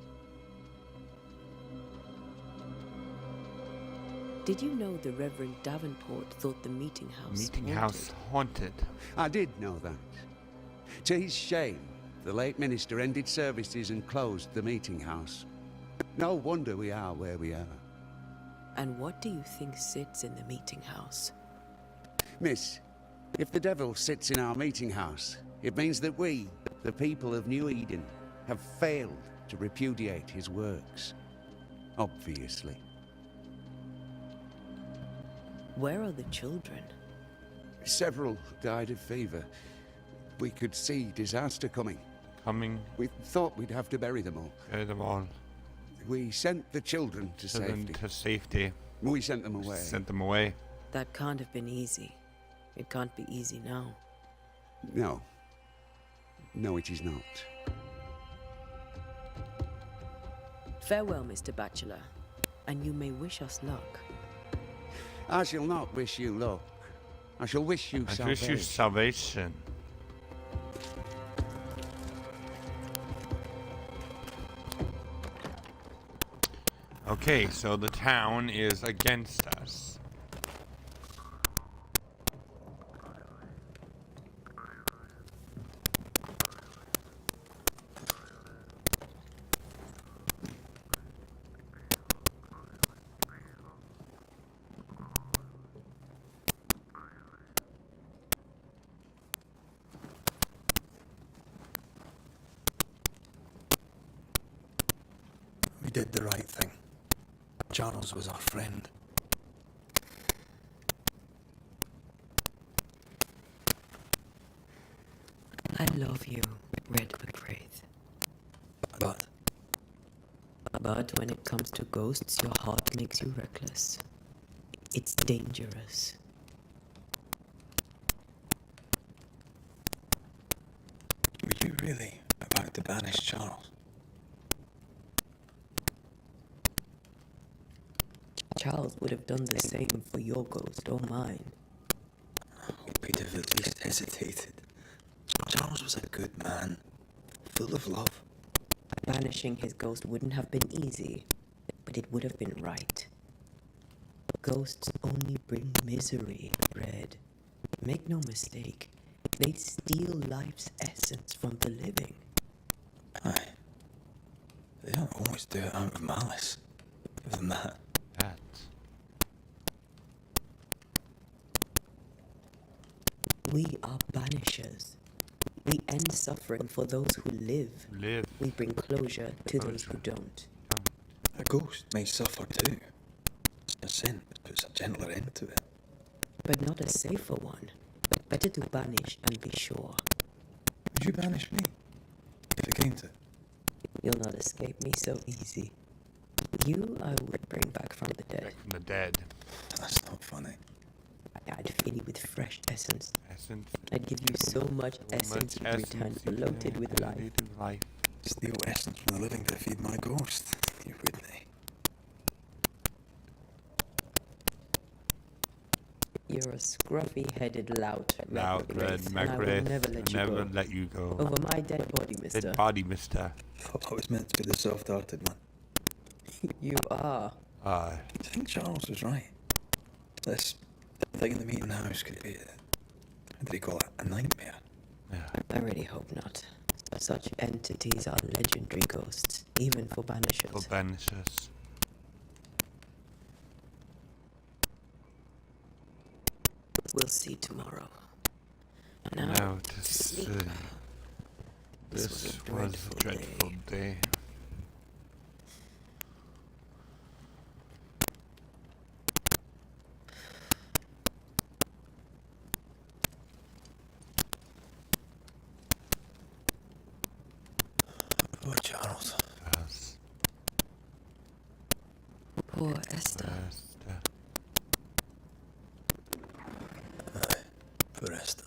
Did you know the Reverend Davenport thought the meeting house haunted? I did know that. To his shame, the late minister ended services and closed the meeting house. No wonder we are where we are. And what do you think sits in the meeting house? Miss, if the devil sits in our meeting house, it means that we, the people of New Eden, have failed to repudiate his works. Obviously. Where are the children? Several died of fever. We could see disaster coming. We thought we'd have to bury them all. Bury them all. We sent the children to safety. We sent them away. Sent them away. That can't have been easy. It can't be easy now. No. No, it is not. Farewell, Mr. Bachelor, and you may wish us luck. I shall not wish you luck. I shall wish you salvation. I wish you salvation. Okay, so the town is against us. We did the right thing. Charles was our friend. I love you, Red McWraith. But when it comes to ghosts, your heart makes you reckless. It's dangerous. Were you really about to banish Charles? Charles would have done the same for your ghost or mine. I hope he'd have at least hesitated. Charles was a good man, full of love. Banishing his ghost wouldn't have been easy, but it would have been right. Ghosts only bring misery, Red. Make no mistake, they steal life's essence from the living. Aye. They don't always do it out of malice. Other than that. We are banishers. We end suffering for those who live. We bring closure to those who don't. A ghost may suffer too. A sin puts a gentler end to it. But not a safer one. Better to banish and be sure. Would you banish me? If it came to it? You'll not escape me so easy. You I would bring back from the dead. From the dead. That's not funny. I'd fill you with fresh essence. I'd give you so much essence you'd return bloated with life. Steal essence from the living to feed my ghost. You wouldn't. You're a scruffy-headed lout, Red and I will never let you go. Over my dead body, mister. Dead body, mister. I was meant to be the soft-hearted one. You are. I think Charles was right. This thing in the meeting house could be, what did he call it, a nightmare? Yeah. I really hope not. Such entities are legendary ghosts, even for banishers. We'll see tomorrow. Now to see. This was a dreadful day. Poor Charles. Yes. Poor Esther. Poor Esther.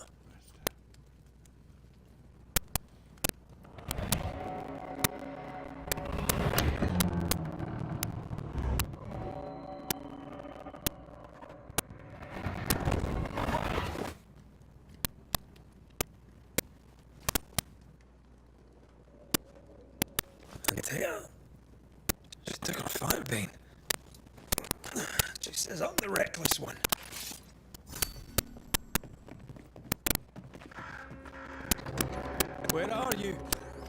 Antea. She took on a fire bean. She says I'm the reckless one. Where are you?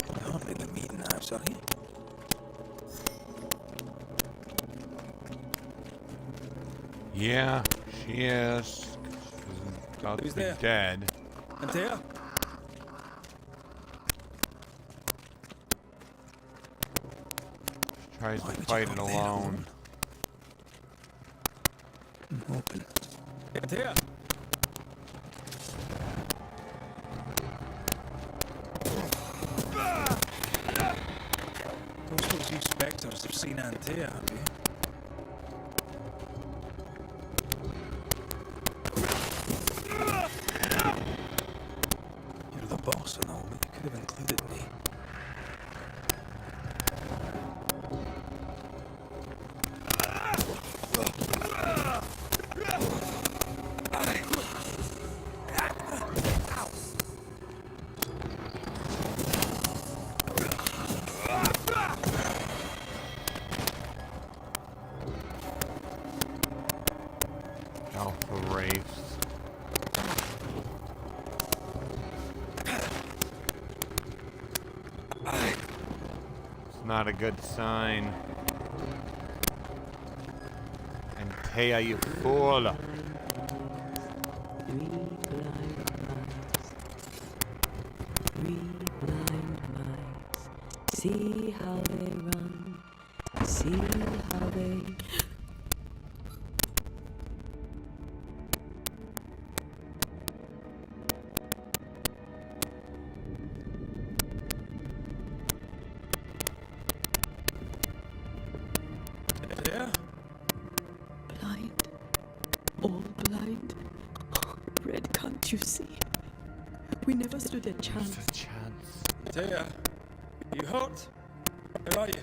You're not in the meeting house, are you? Yeah, she is. She's about to be dead. Antea? She tries to fight it alone. I'm hoping. Antea? Those two spectres have seen Antea, have you? You're the boss and all, but you could have included me. Alpha Wraiths. It's not a good sign. Antea, you fool! See how they run. See how they... You see, we never stood a chance. Taya, you hurt? Where are you?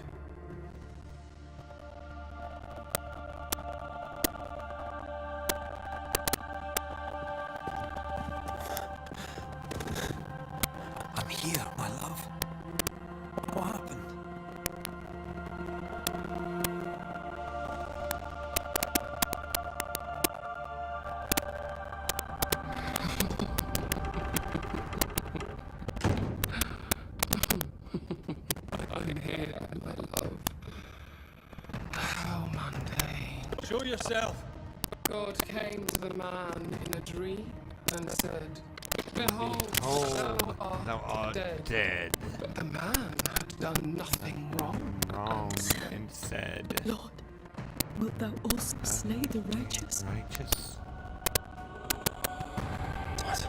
I'm here, my love. What happened? I'm here, my love. How mundane. Show yourself. God came to the man in a dream and said, Behold, thou art dead. But the man had done nothing wrong. And said, Lord, wilt thou also slay the righteous? Righteous? What?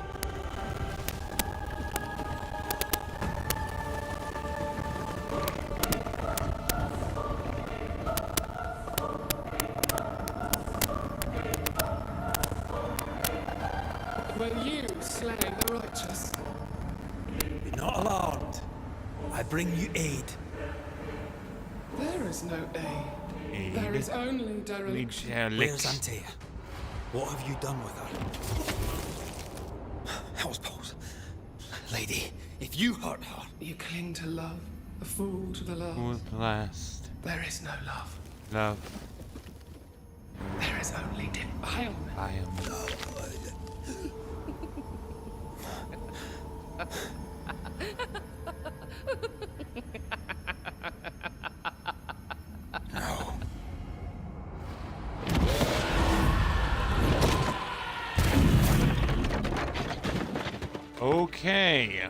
Will you slay the righteous? Be not alarmed. I bring you aid. There is no aid. There is only dereliction. Where's Antea? What have you done with her? Hell's pose. Lady, if you hurt her... You cling to love, a fool to the last. Who's last? There is no love. Love. There is only defilement. I am. No. Okay.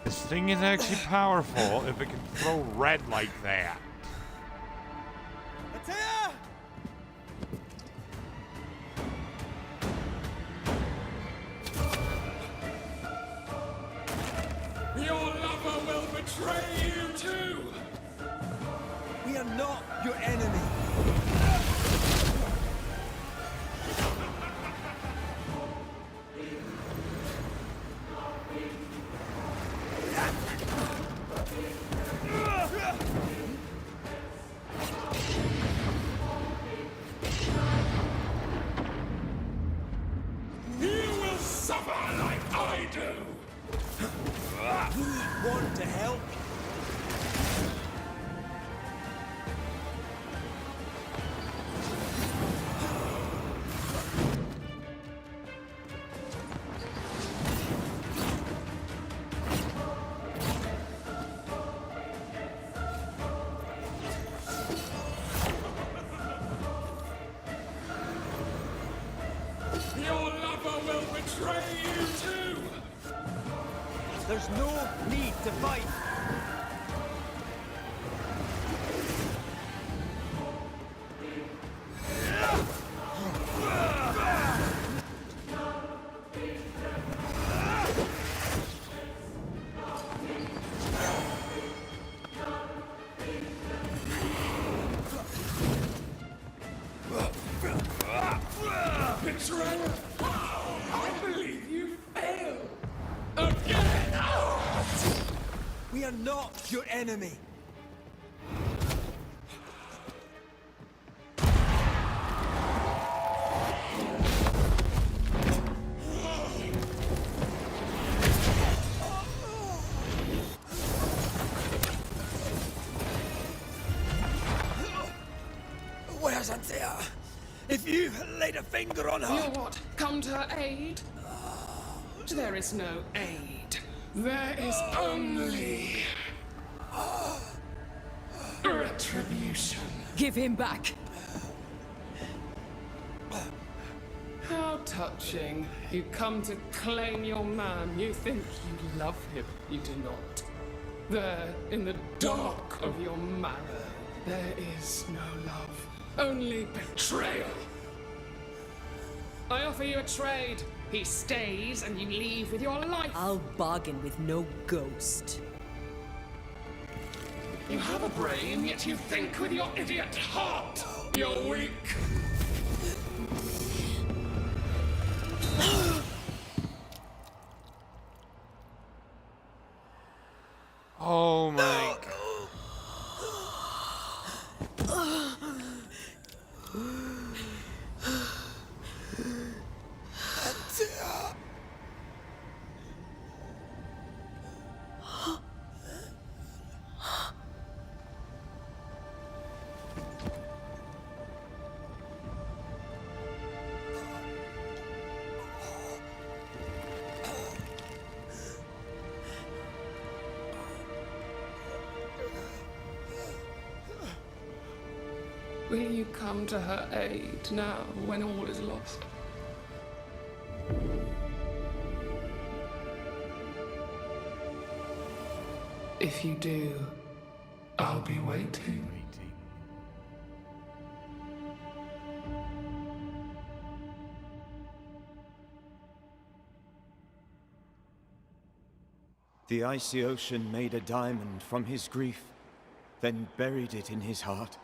This thing is actually powerful if it can throw red like that. Atea! Your lover will betray you too! We are not your enemy. You will suffer like I do! Want to help? Your lover will betray you too! There's no need to fight. Betrayer! I believe you failed! Again! We are not your enemy. Where's Antea? If you laid a finger on her... You what? Come to her aid? There is no aid. There is only... retribution. Give him back. How touching. You come to claim your man. You think you love him. You do not. There, in the dark of your marrow, there is no love. Only betrayal. I offer you a trade. He stays and you leave with your life. I'll bargain with no ghost. You have a brain, yet you think with your idiot heart. You're weak. Will you come to her aid now, when all is lost? If you do, I'll be waiting. The icy ocean made a diamond from his grief, then buried it in his heart.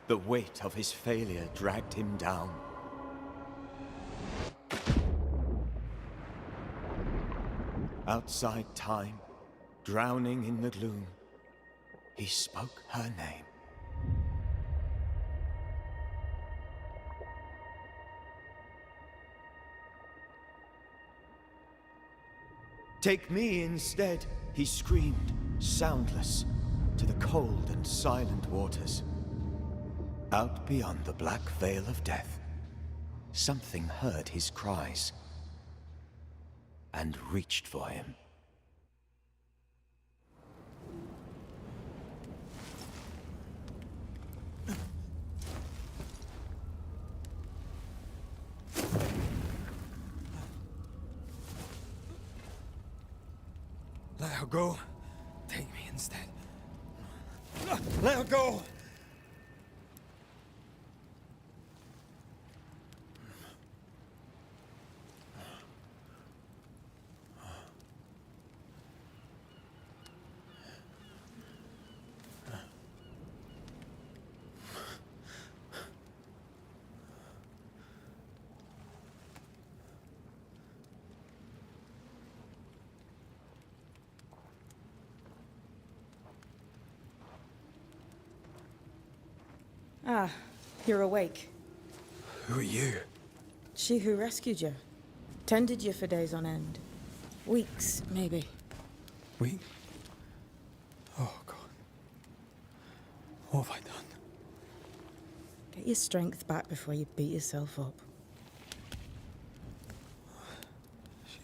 The weight of his failure dragged him down. Outside time, drowning in the gloom, he spoke her name. Take me instead, he screamed, soundless, to the cold and silent waters. Out beyond the black veil of death, something heard his cries and reached for him. Let her go. Take me instead. Let her go! Ah, you're awake. Who are you? She who rescued you. Tended you for days on end. Weeks, maybe. We? Oh, God. What have I done? Get your strength back before you beat yourself up.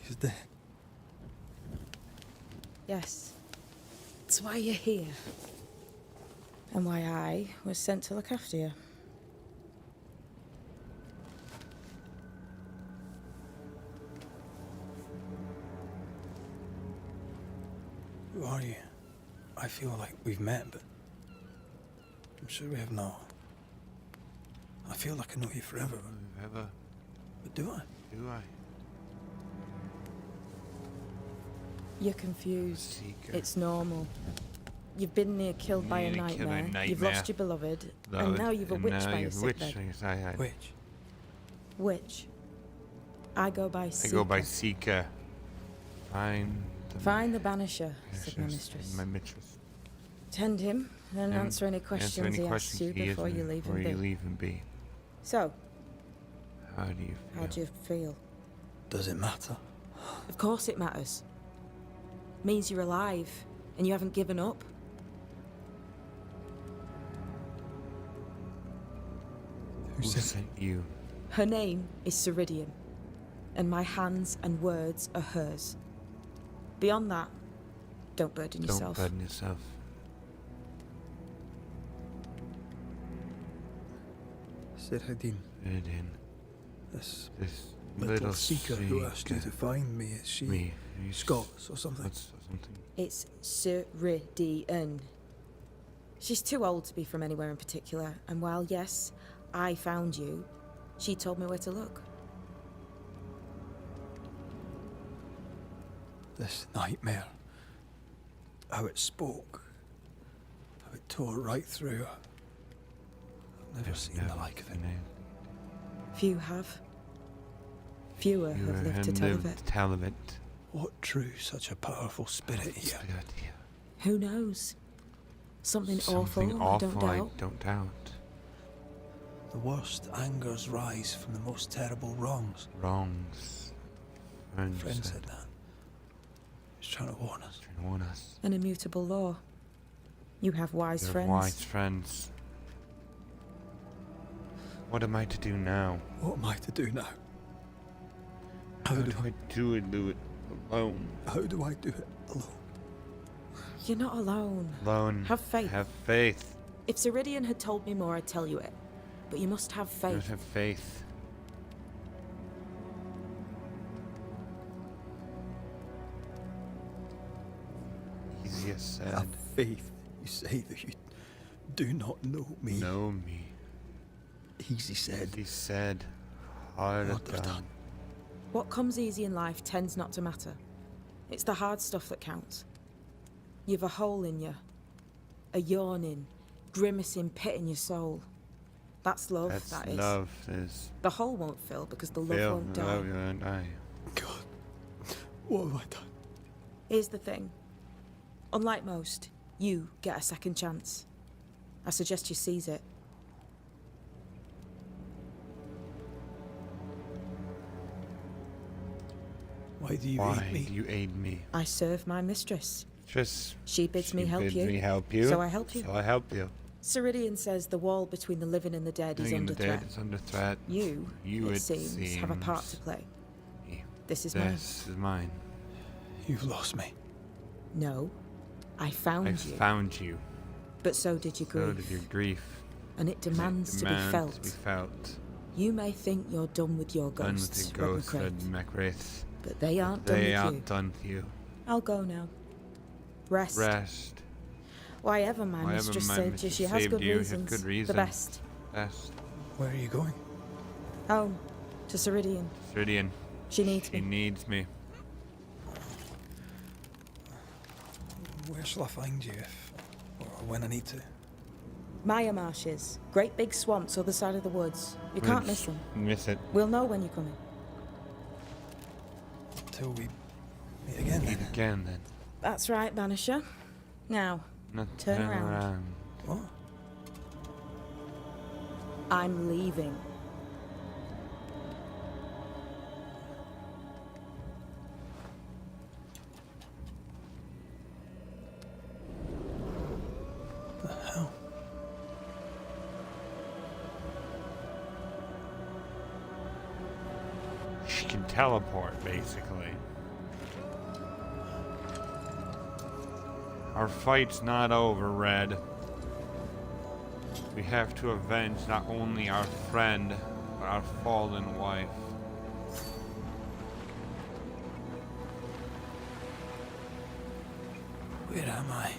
She's dead. Yes. That's why you're here. And why I was sent to look after you. Who are you? I feel like we've met, but I'm sure we have not. I feel like I know you forever. Ever? But do I? Do I? You're confused. Seeker. It's normal. You've been near killed by a nightmare. You've lost your beloved. And now you've a witch by your sickbed. Witch? Witch. I go by Seeker. I go by Seeker. Find the banisher, said my mistress. My mistress. Tend him, and answer any questions he asks you before you leave him be. So, how do you feel? How do you feel? Does it matter? Of course it matters. Means you're alive, and you haven't given up. Who sent you? Her name is Ceridian, and my hands and words are hers. Beyond that, don't burden yourself. Don't burden yourself. Ceridian. Ceridian. This little seeker who asked you to find me, is she Scots or something? It's Ceridian. She's too old to be from anywhere in particular, and while yes, I found you, she told me where to look. This nightmare. How it spoke. How it tore right through her. I've never seen the like of it. Few have. Fewer have lived to tell of it. What drew such a powerful spirit here? Who knows? Something awful, I don't doubt. The worst angers rise from the most terrible wrongs. Wrongs. Friend said that. He's trying to warn us. An immutable law. You have wise friends. Wise friends. What am I to do now? What am I to do now? How do I do it alone? How do I do it alone? You're not alone. Alone. Have faith. Have faith. If Ceridian had told me more, I'd tell you it. But you must have faith. You must have faith. Easier said. Have faith. You say that you do not know me. Know me. Easy said. Easy said. Harder done. What comes easy in life tends not to matter. It's the hard stuff that counts. You've a hole in you. A yawning, grimacing pit in your soul. That's love, that is. Love is. The hole won't fill because the love won't die. Love won't die. God, what have I done? Here's the thing. Unlike most, you get a second chance. I suggest you seize it. Why do you aid me? Why do you aid me? I serve my mistress. Just. She bids me help you. Me help you. So I help you. So I help you. Ceridian says the wall between the living and the dead is under threat. Is under threat. You, it seems, have a part to play. This is mine. This is mine. You've lost me. No, I found you. I found you. But so did your grief. So did your grief. And it demands to be felt. To be felt. You may think you're done with your ghosts, done with your ghosts, McWraith. But they aren't done with you. I'll go now. Rest. Rest. Why ever my mistress saved you? She has good reasons. The best. Best. Where are you going? Home. To Ceridian. Ceridian. She needs me. She needs me. Where shall I find you if or when I need to? Maya Marshes. Great big swamps other side of the woods. You can't miss them. Miss it. We'll know when you're coming. Until we meet again then. Meet again then. That's right, Banisher. Now, turn around. What? I'm leaving. The hell? She can teleport, basically. Our fight's not over, Red. We have to avenge not only our friend, but our fallen wife. Where am I?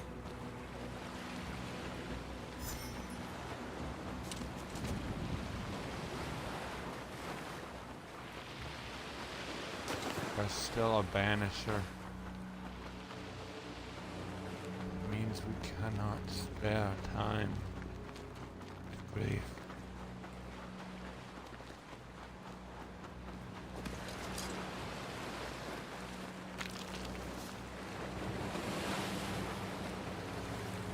We're still a banisher. Means we cannot spare time. Grief.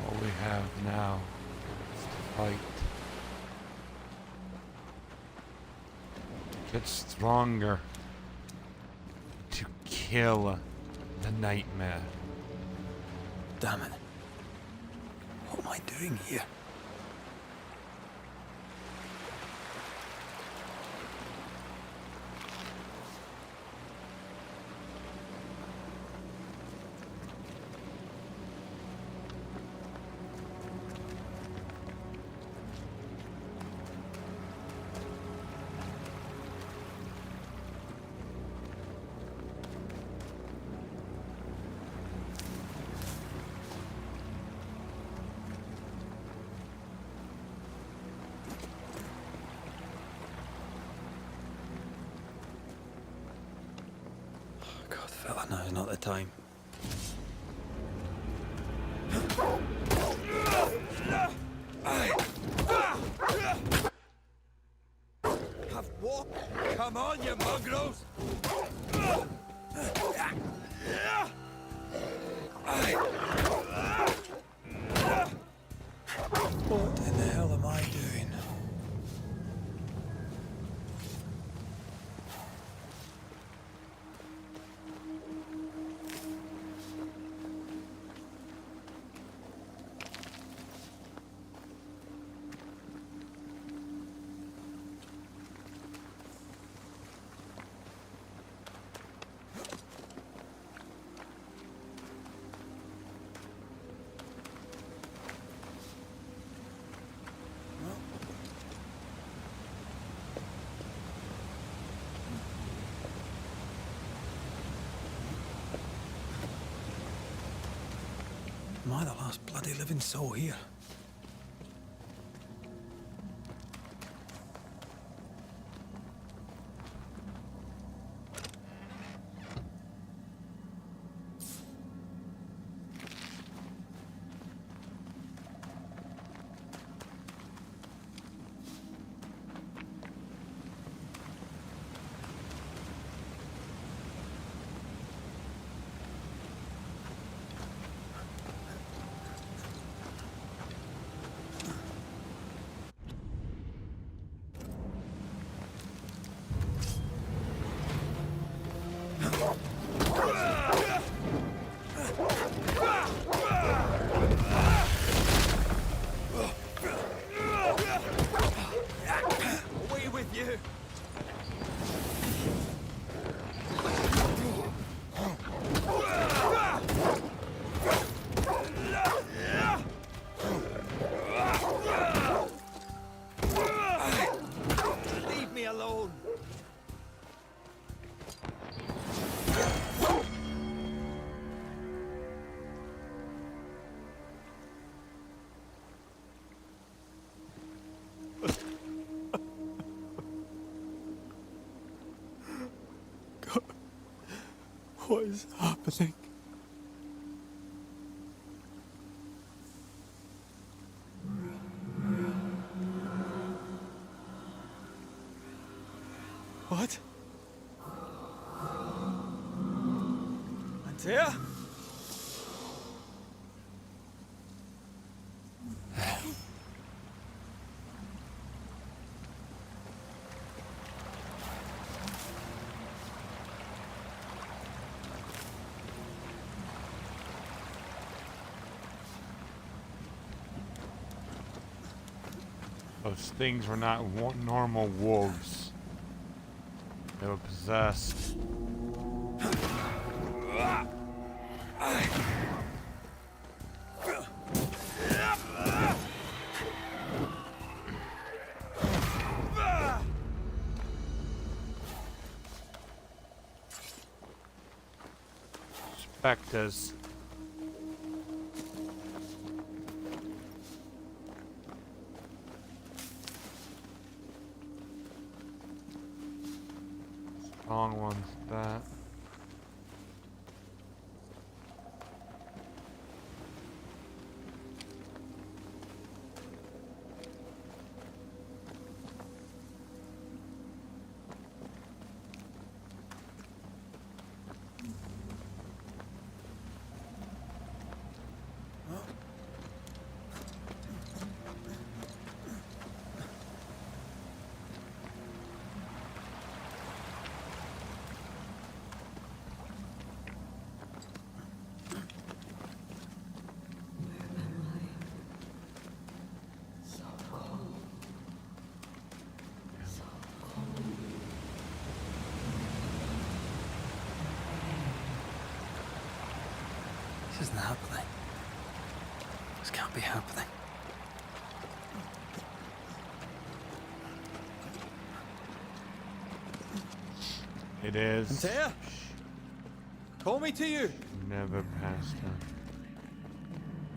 All we have now is to fight. To get stronger. To kill the nightmare. Damn it. What am I doing here? Fella, now's not the time. Have what? Come on, you mongrels! What in the hell am I doing? Am I the last bloody living soul here? Away with you! Leave me alone! What is happening? What? Antea? Those things were not normal wolves. They were possessed. Spectres. Strong ones, that. This isn't happening. This can't be happening. It is. Antea? Call me to you! Never past her.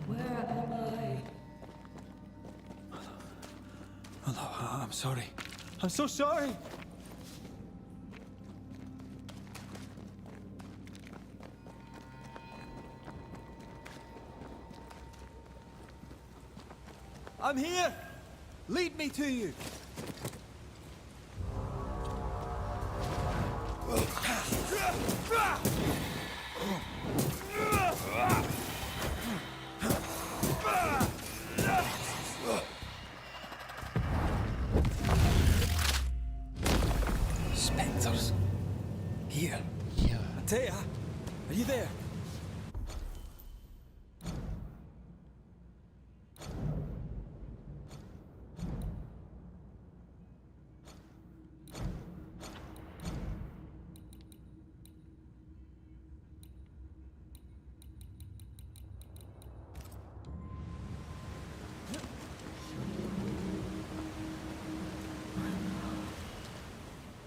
Where am I? Hello, I'm sorry. I'm so sorry! I'm here! Lead me to you! Spectres. Here. Antea, are you there?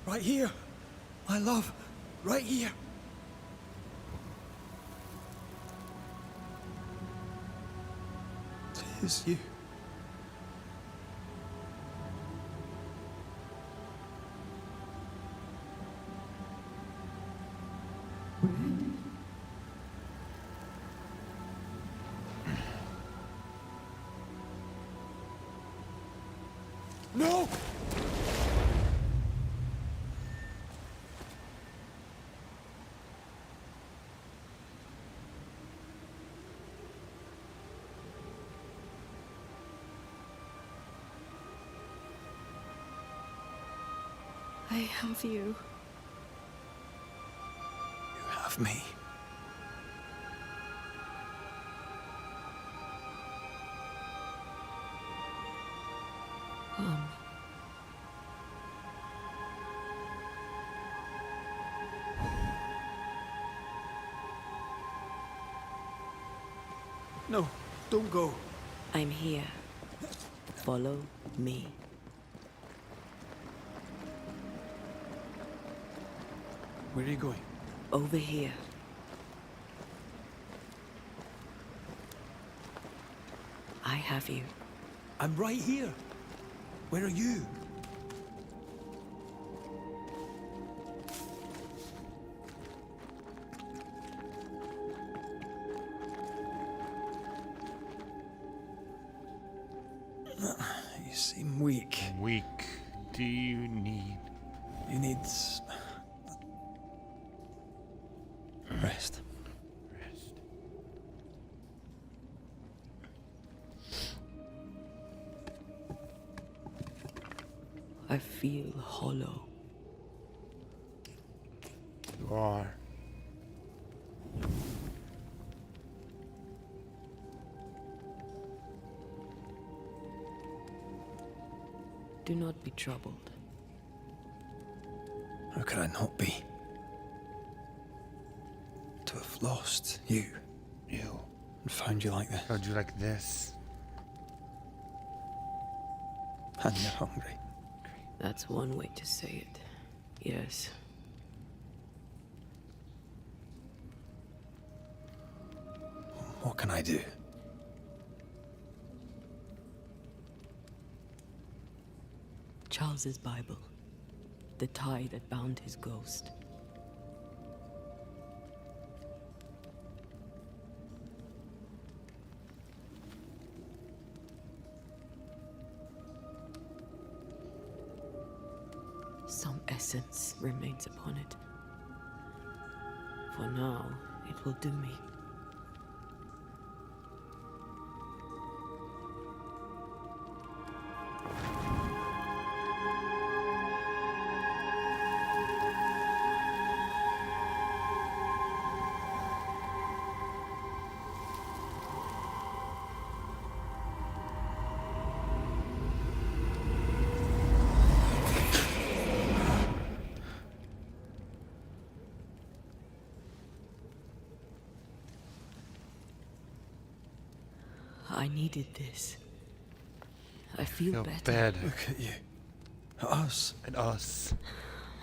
Right here. My love. Right here. is you. No! I have you. You have me. No, don't go. I'm here. Follow me. Where are you going? Over here. I have you. I'm right here. Where are you? You seem weak. Weak. Do you need? You need rest. Rest. I feel hollow. You are. Do not be troubled. How could I not be? To have lost you You. and found you like this. How'd you like this? And you're hungry. That's one way to say it. Yes. What can I do? Charles's Bible. The tie that bound his ghost. Some essence remains upon it. For now, it will do me. I needed this. I feel better. Bad. Look at you. At us. And us.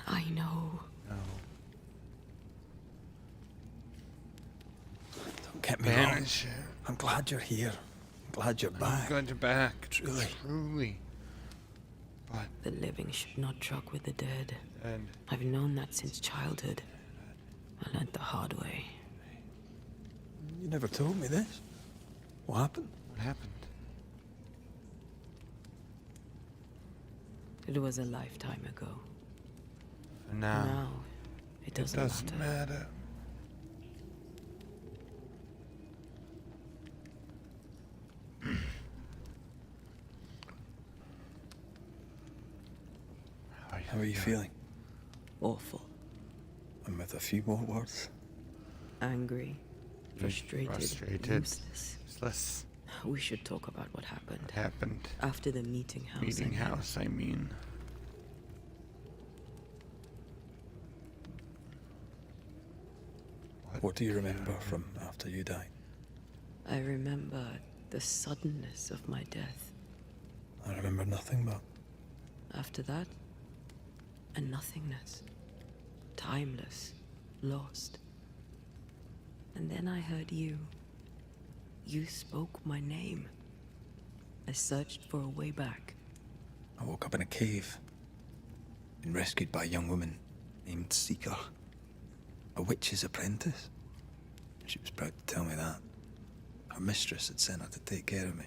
I know. No. Don't get me wrong. Banisher. I'm glad you're here. I'm glad you're I'm back. glad you're back. Truly. Truly. But. The living should not truck with the dead. And. I've known that since childhood. I learned the hard way. You never told me this. What happened? What happened? It was a lifetime ago. For now. Now, it doesn't matter. How are you feeling? Awful. And with a few more words? Angry. Frustrated. Useless. Useless. We should talk about what happened. What happened? After the meeting house. Meeting house, I mean. What do you remember from after you died? I remember the suddenness of my death. I remember nothing but... After that, a nothingness. Timeless. Lost. And then I heard you. You spoke my name. I searched for a way back. I woke up in a cave. Been rescued by a young woman named Seeker. A witch's apprentice. She was proud to tell me that. Her mistress had sent her to take care of me.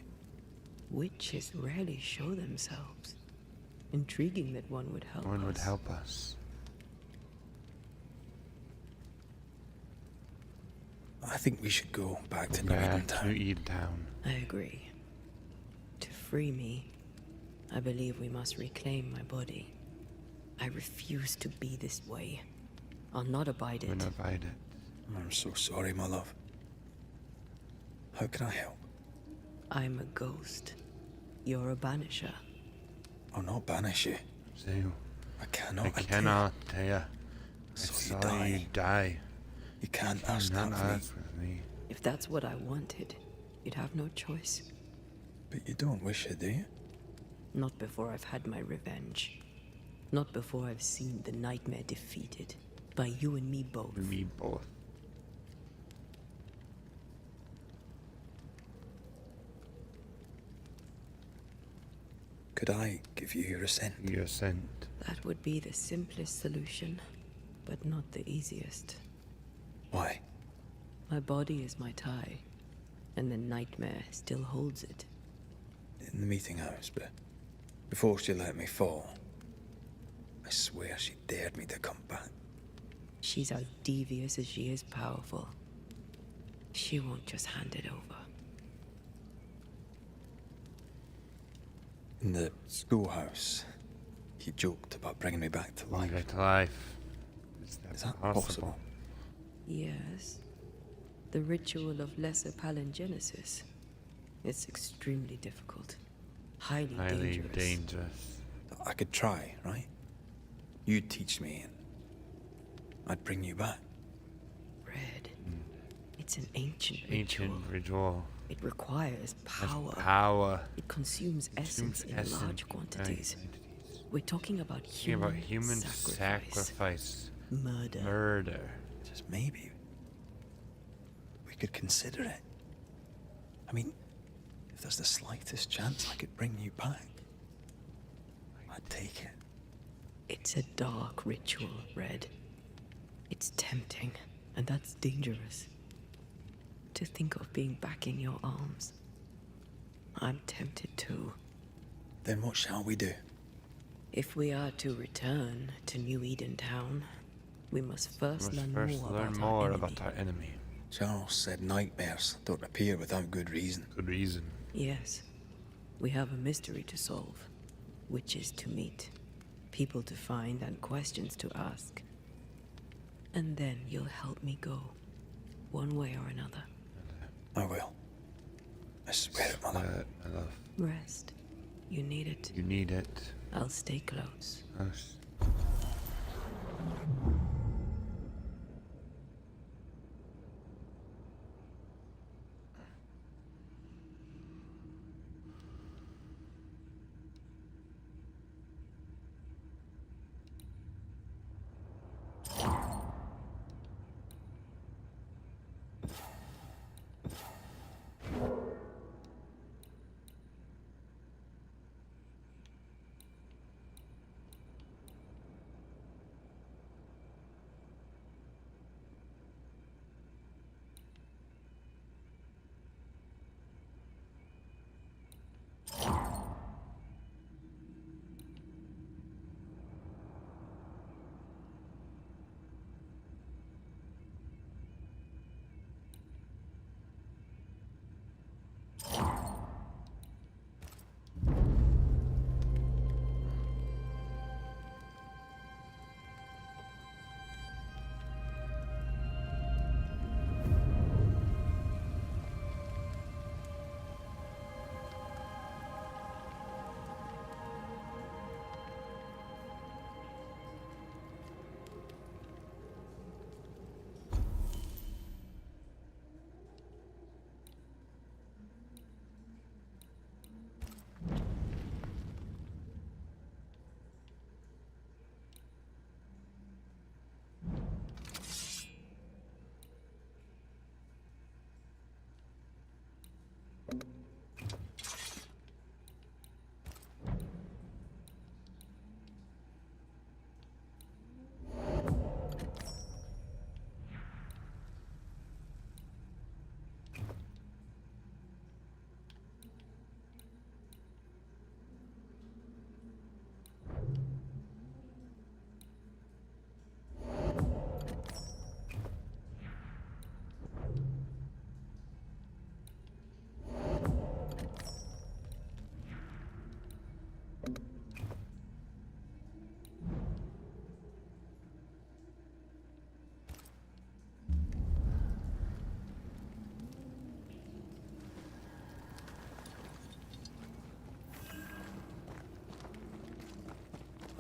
Witches rarely show themselves. Intriguing that one would help us. One would help us. I think we should go back to New Edentown. I agree. To free me, I believe we must reclaim my body. I refuse to be this way. I'll not abide it. We'll not abide it. I'm so sorry, my love. How can I help? I'm a ghost. You're a banisher. I'll not banish you. So, I cannot. I cannot tell you. I So saw you die. You can't ask Not that of me. ask with me. If that's what I wanted, you'd have no choice. But you don't wish it, do you? Not before I've had my revenge. Not before I've seen the nightmare defeated. By you and me both. Me both. Could I give you your assent? Your assent. That would be the simplest solution, but not the easiest. Why? My body is my tie, and the nightmare still holds it. In the meeting house, but before she let me fall, I swear she dared me to come back. She's as devious as she is powerful. She won't just hand it over. In the schoolhouse, he joked about bringing me back to life. Back to life. Is that possible? Yes. The ritual of lesser palingenesis. It's extremely difficult. Highly dangerous. I could try, right? You'd teach me and I'd bring you back. Red. It's an ancient ritual. It requires power. Power. It consumes essence in large quantities. We're talking about human sacrifice. Murder. Just maybe we could consider it. I mean, if there's the slightest chance I could bring you back, I'd take it. It's a dark ritual, Red. It's tempting, and that's dangerous. To think of being back in your arms. I'm tempted too. Then what shall we do? If we are to return to New Edentown, we must first learn more about our enemy. Charles said nightmares don't appear without good reason. Good reason. Yes. We have a mystery to solve. Witches to meet. People to find and questions to ask. And then you'll help me go. One way or another. I will. I swear it, my love. Rest. You need it. You need it. I'll stay close. Us.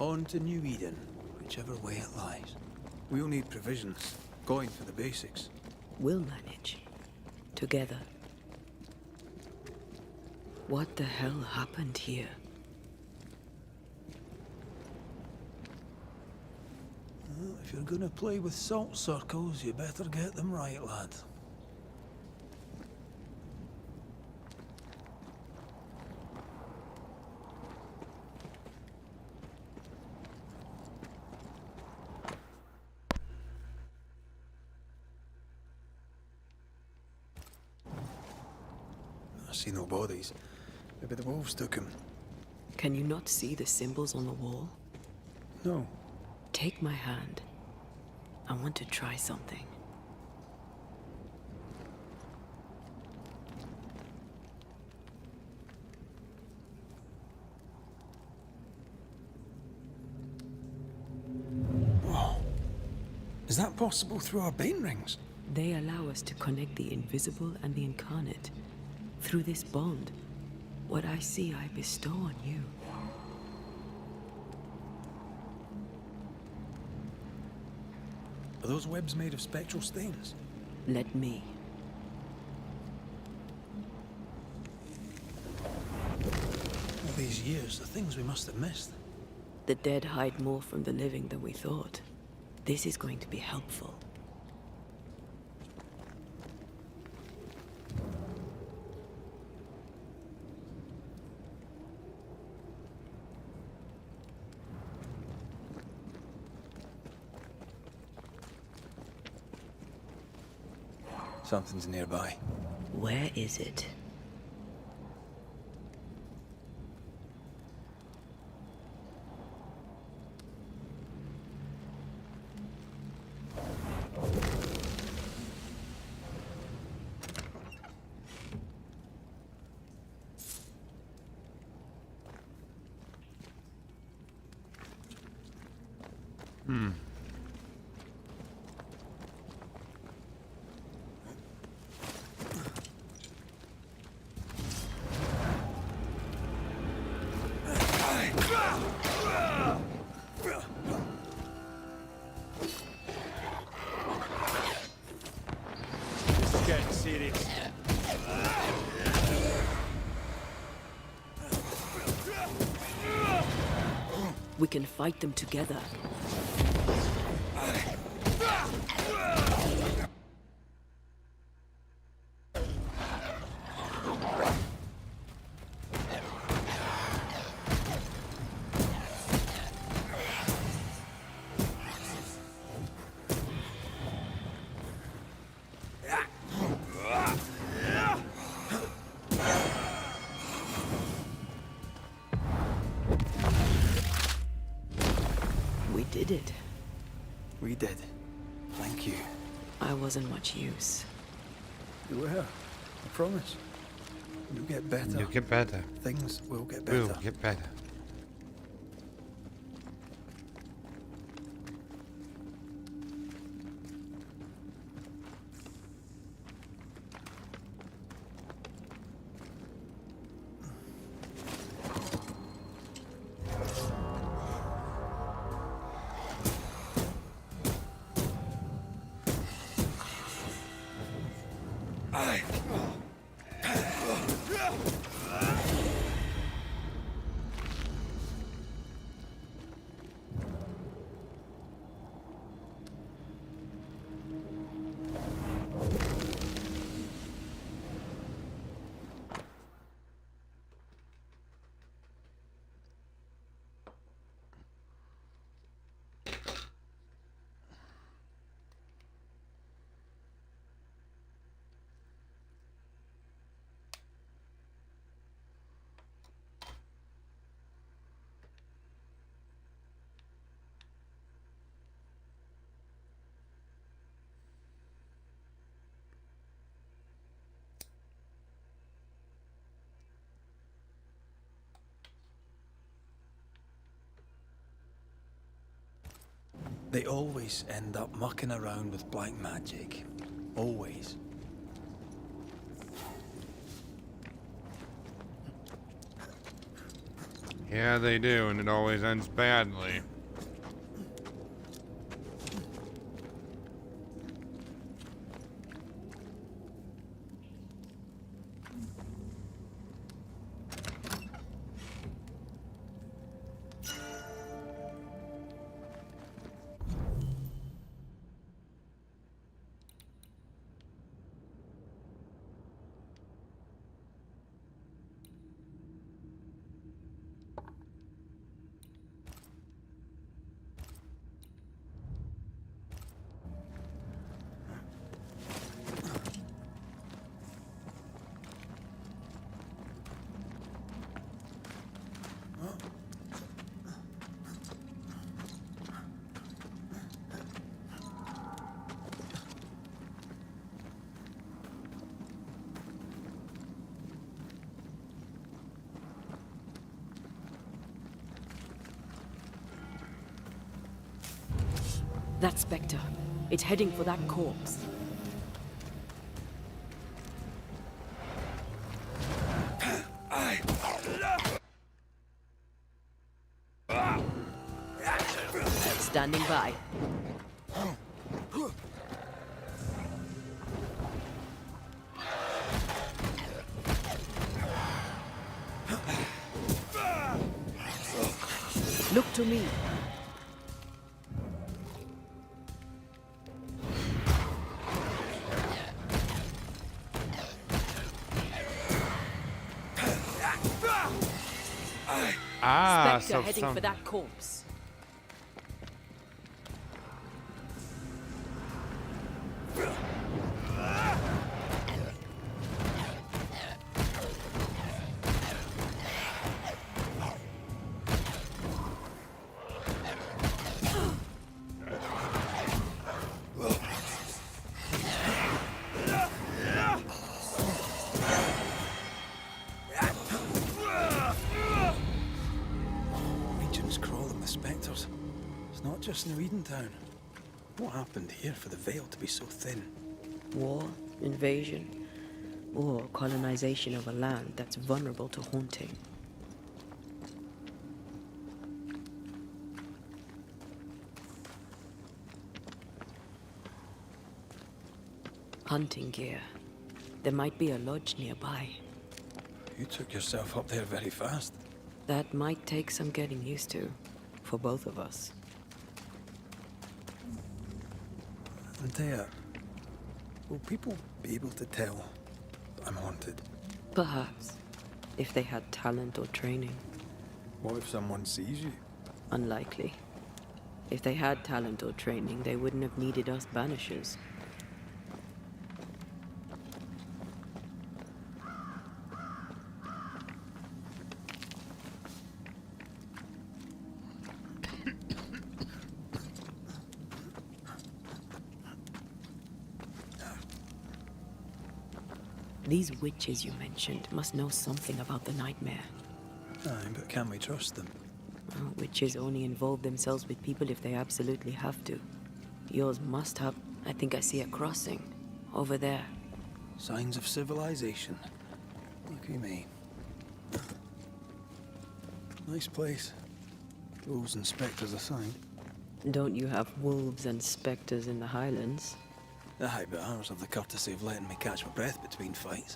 On to New Eden, whichever way it lies. We'll need provisions. Going for the basics. We'll manage. Together. What the hell happened here? Well, if you're gonna play with salt circles, you better get them right, lad. I see no bodies. Maybe the wolves took him. Can you not see the symbols on the wall? No. Take my hand. I want to try something. Whoa. Is that possible through our bane rings? They allow us to connect the invisible and the incarnate. Through this bond, what I see I bestow on you. Are those webs made of spectral stains? Let me. All these years, the things we must have missed. The dead hide more from the living than we thought. This is going to be helpful. Something's nearby. Where is it? This is getting serious. We can fight them together. We did it. We did. Thank you. I wasn't much use. You were. I promise. You'll get better. You'll get better. Things will get better. We'll get better. They always end up mucking around with black magic. Always. Yeah, they do, and it always ends badly. That spectre. It's heading for that corpse. Standing by. Look to me. Spectre heading for that corpse. Spectres. It's not just New Edentown. What happened here for the veil to be so thin? War, invasion, or colonization of a land that's vulnerable to haunting. Hunting gear. There might be a lodge nearby. You took yourself up there very fast. That might take some getting used to. For both of us. Antea, will people be able to tell that I'm haunted? Perhaps, if they had talent or training. What if someone sees you? Unlikely. If they had talent or training, they wouldn't have needed us banishers. These witches you mentioned must know something about the nightmare. Aye, but can we trust them? Well, witches only involve themselves with people if they absolutely have to. Yours must have. I think I see a crossing. Over there. Signs of civilization. Lucky me. Nice place. Wolves and spectres aside. Don't you have wolves and spectres in the Highlands? Aye, but ours have the courtesy of letting me catch my breath between fights.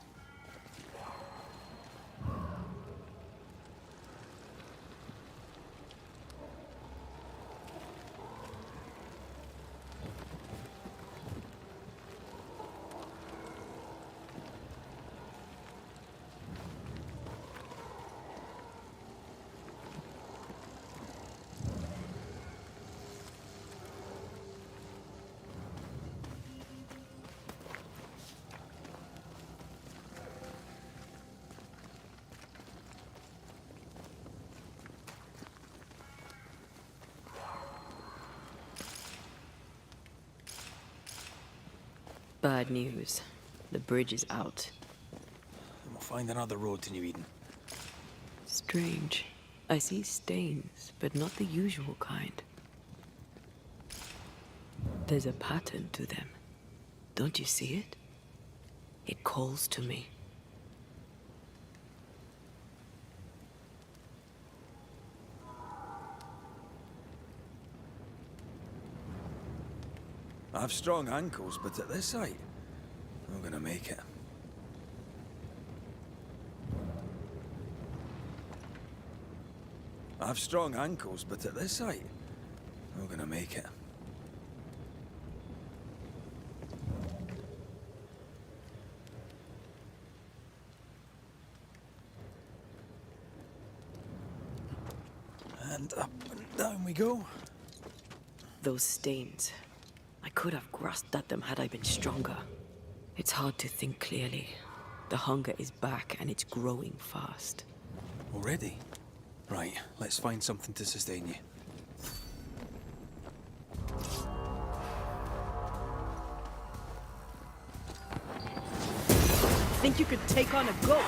Bad news. The bridge is out. And we'll find another road to New Eden. Strange. I see stains, but not the usual kind. There's a pattern to them. Don't you see it? It calls to me. I've strong ankles, but at this height, I'm gonna make it. I've strong ankles, but at this height, I'm gonna make it. And up and down we go. Those stains. I could have grasped at them had I been stronger. It's hard to think clearly. The hunger is back and it's growing fast. Already? Right, let's find something to sustain you. Think you could take on a ghost?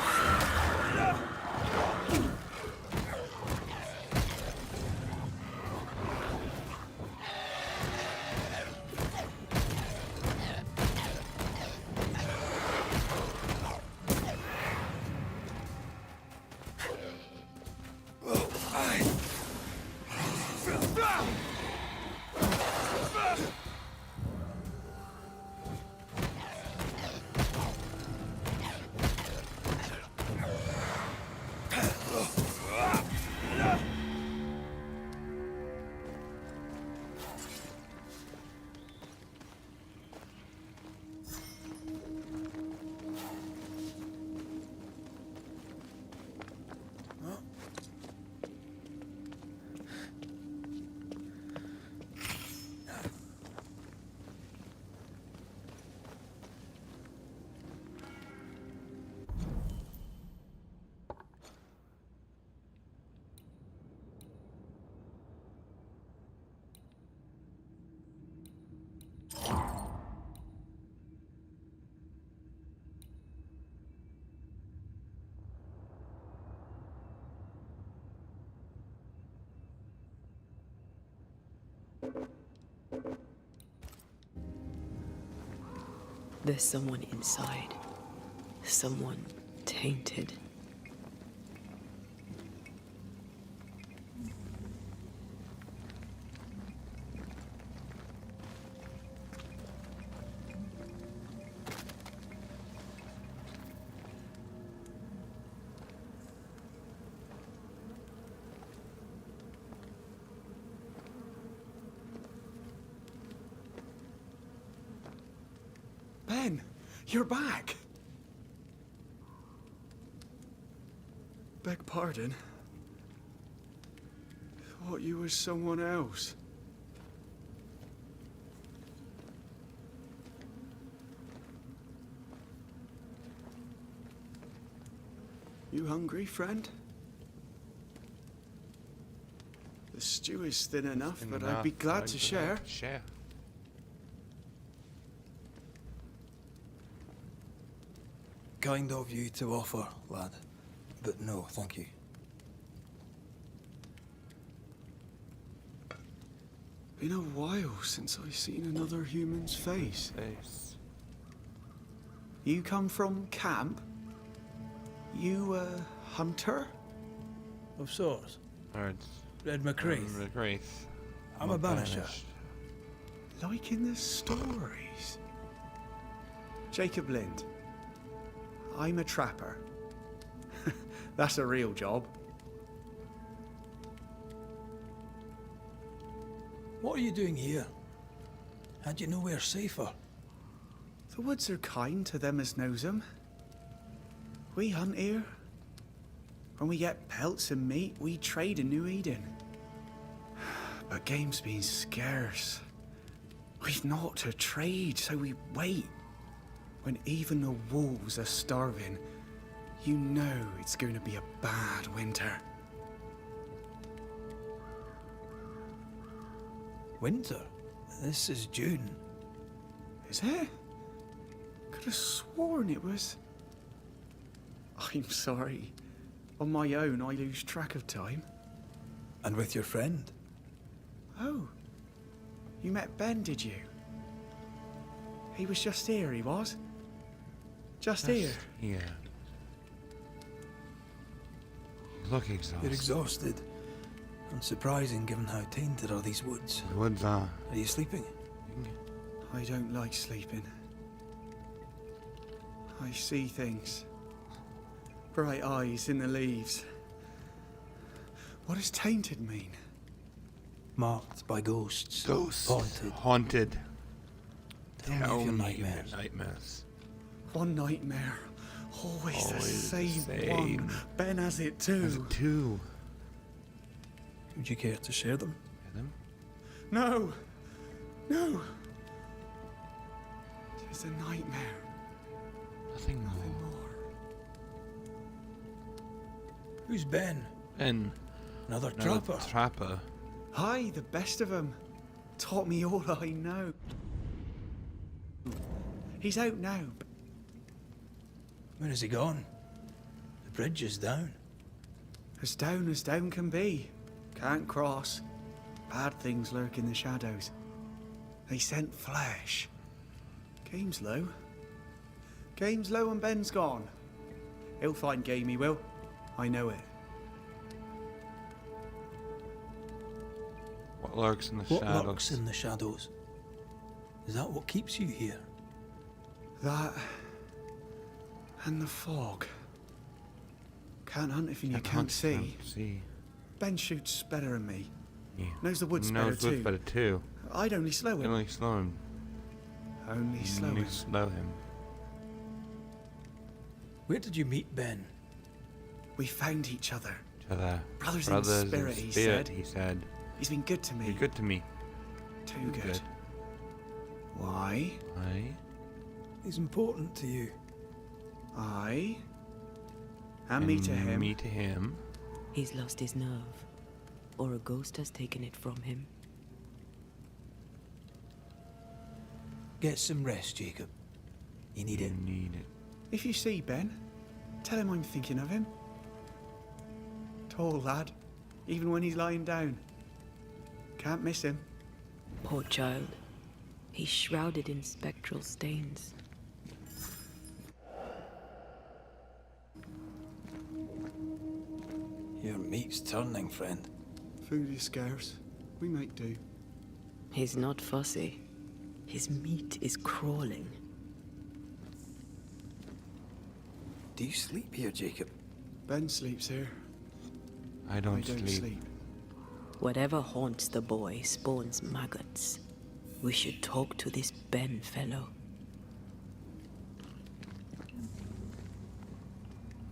There's someone inside. Someone tainted. Ben, you're back. Beg pardon. Thought you was someone else. You hungry, friend? The stew is thin enough, but I'd be glad to share. Kind of you to offer, lad. But no, thank you. Been a while since I've seen another human's face. You come from camp? You a hunter? Of sorts. Birds. Red McCreath. McCreath. I'm a banisher. Like in the stories. Jacob Lind. I'm a trapper. That's a real job. What are you doing here? Had you nowhere safer? The woods are kind to them as knows 'em. We hunt here. When we get pelts and meat, we trade in New Eden. But game's been scarce. We've naught to trade, so we wait. When even the wolves are starving, you know it's going to be a bad winter. Winter? This is June. Is it? Could have sworn it was... I'm sorry. On my own, I lose track of time. And with your friend? Oh. You met Ben, did you? He was just here, he was. Just here. Yeah. Look exhausted. You're exhausted. Unsurprising given how tainted are these woods. The woods are. Are you sleeping? I I don't like sleeping. I see things. Bright eyes in the leaves. What does tainted mean? Marked by ghosts. Ghosts. Haunted. Haunted. Tell me of your nightmares. Nightmares. One nightmare. Always the Always the same one. same. Ben has it too. Has it too. Would you care to share them? Them? No! No! It's a nightmare. Nothing more. Who's Ben? Ben. Another Another trapper? Trapper. Aye, the best of them. Taught me all I know. He's out now. Where has he gone? The bridge is down. As down can be. Can't cross. Bad things lurk in the shadows. They scent flesh. Game's low. Game's low and Ben's gone. He'll find game, he will. I know it. What lurks in the What shadows? lurks in the shadows? Is that what keeps you here? That and the fog. Can't hunt if you can't see. Ben shoots better than me. Yeah. Knows the woods Knows better too. better too. I'd only slow him. Only slow him. Only slow Only him. slow him. Where did you meet Ben? We found each other. Brothers in spirit, in he spirit, said. he said. He's been good to me. You're good to me. Too good. Why? Why? He's important to you. I. And me to him. Me to him. He's lost his nerve, or a ghost has taken it from him. Get some rest, Jacob. You need it. Need it. If you see Ben, tell him I'm thinking of him. Tall lad, even when he's lying down. Can't miss him. Poor child. He's shrouded in spectral stains. Your meat's turning, friend. Food is scarce. We make do. He's not fussy. His meat is crawling. Do you sleep here, Jacob? Ben sleeps here. I don't sleep. Whatever haunts the boy spawns maggots. We should talk to this Ben fellow.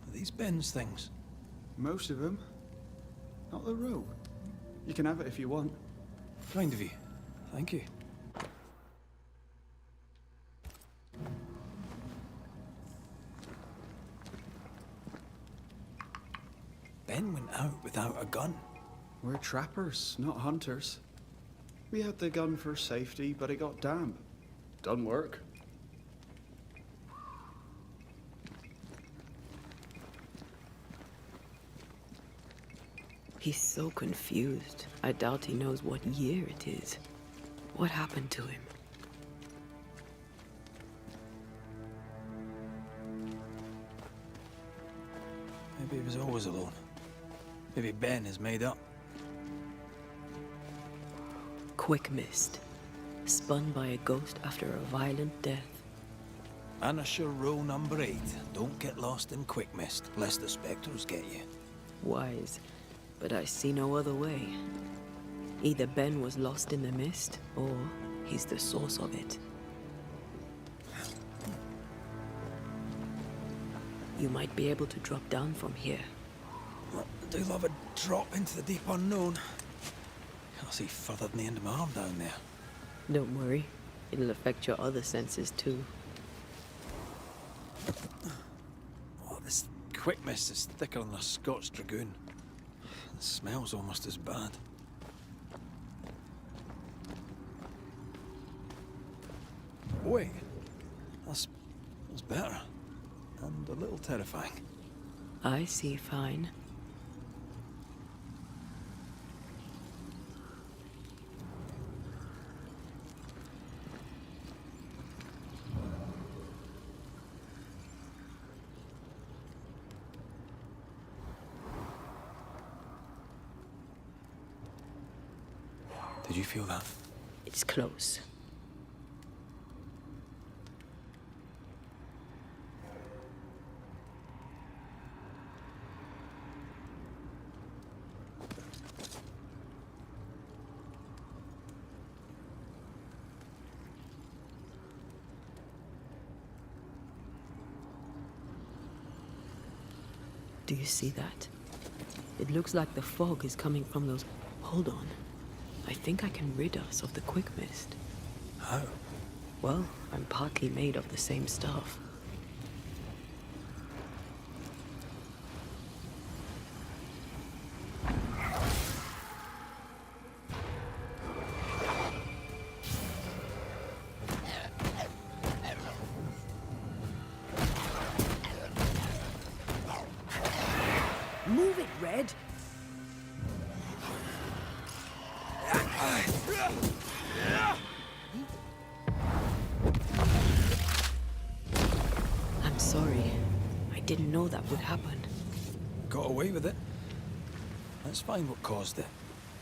Are these Ben's things? Most of them. Not the rope. You can have it if you want. Kind of you. Thank you. Ben went out without a gun. We're trappers, not hunters. We had the gun for safety, but it got damp. Done work. He's so confused. I doubt he knows what year it is. What happened to him? Maybe he was always alone. Maybe Ben is made up. Quick mist. Spun by a ghost after a violent death. Banisher rule number 8. Don't get lost in quick mist, lest the spectres get you. Wise, but I see no other way. Either Ben was lost in the mist, or he's the source of it. You might be able to drop down from here. I do love a drop into the deep unknown. Can't see further than the end of my arm down there. Don't worry, it'll affect your other senses too. Oh, this quick mist is thicker than a Scotch dragoon. The smell's almost as bad. Wait, that's better. And a little terrifying. I see fine. Did you feel that? It's close. Do you see that? It looks like the fog is coming from those... Hold on. I think I can rid us of the quick mist. How? Well, I'm partly made of the same stuff. Move it, Red! I'm sorry. I didn't know that would happen. Got away with it. Let's find what caused it.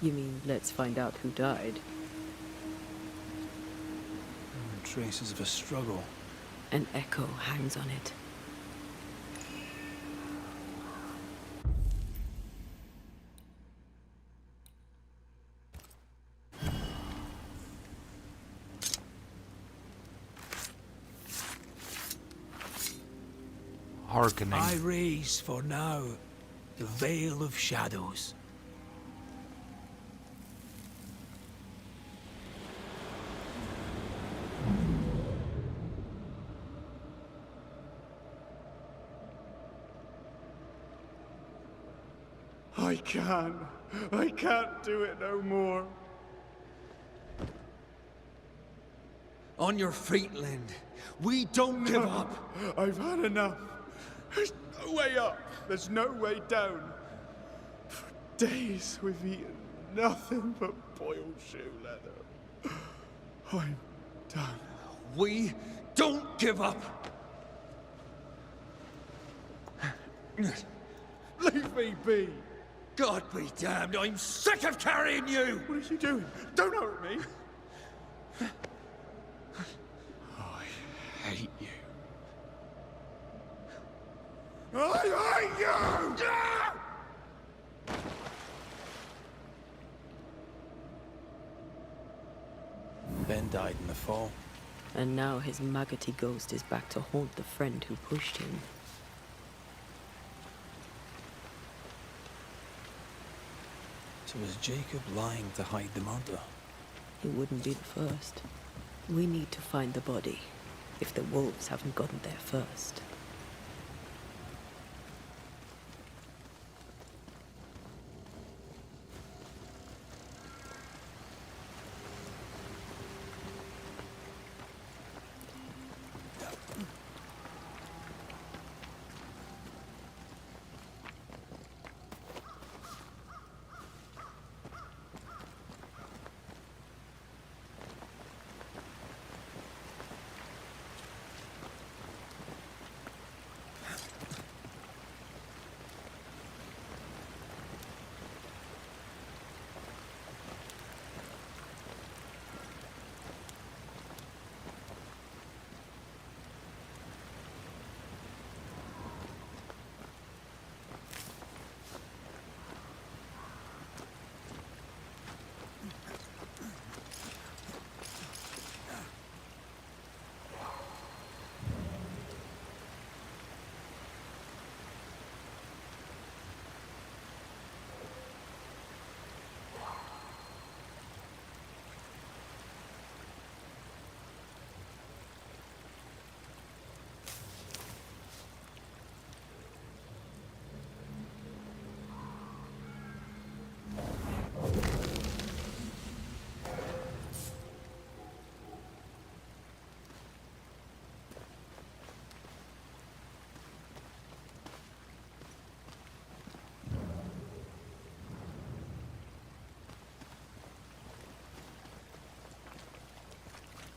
You mean, let's find out who died? Traces of a struggle. An echo hangs on it. Hearkening. I raise for now the Veil of Shadows. I can't do it no more. On your feet, Lind. We don't give up. I've had enough. There's no way up. There's no way down. For days we've eaten nothing but boiled shoe leather. I'm done. We don't give up. Leave me be. God be damned, I'm sick of carrying you! What are you doing? Don't hurt me. I hate you. I hate you! Ben died in the fall. And now his maggoty ghost is back to haunt the friend who pushed him. So was Jacob lying to hide the murder? He wouldn't be the first. We need to find the body, if the wolves haven't gotten there first.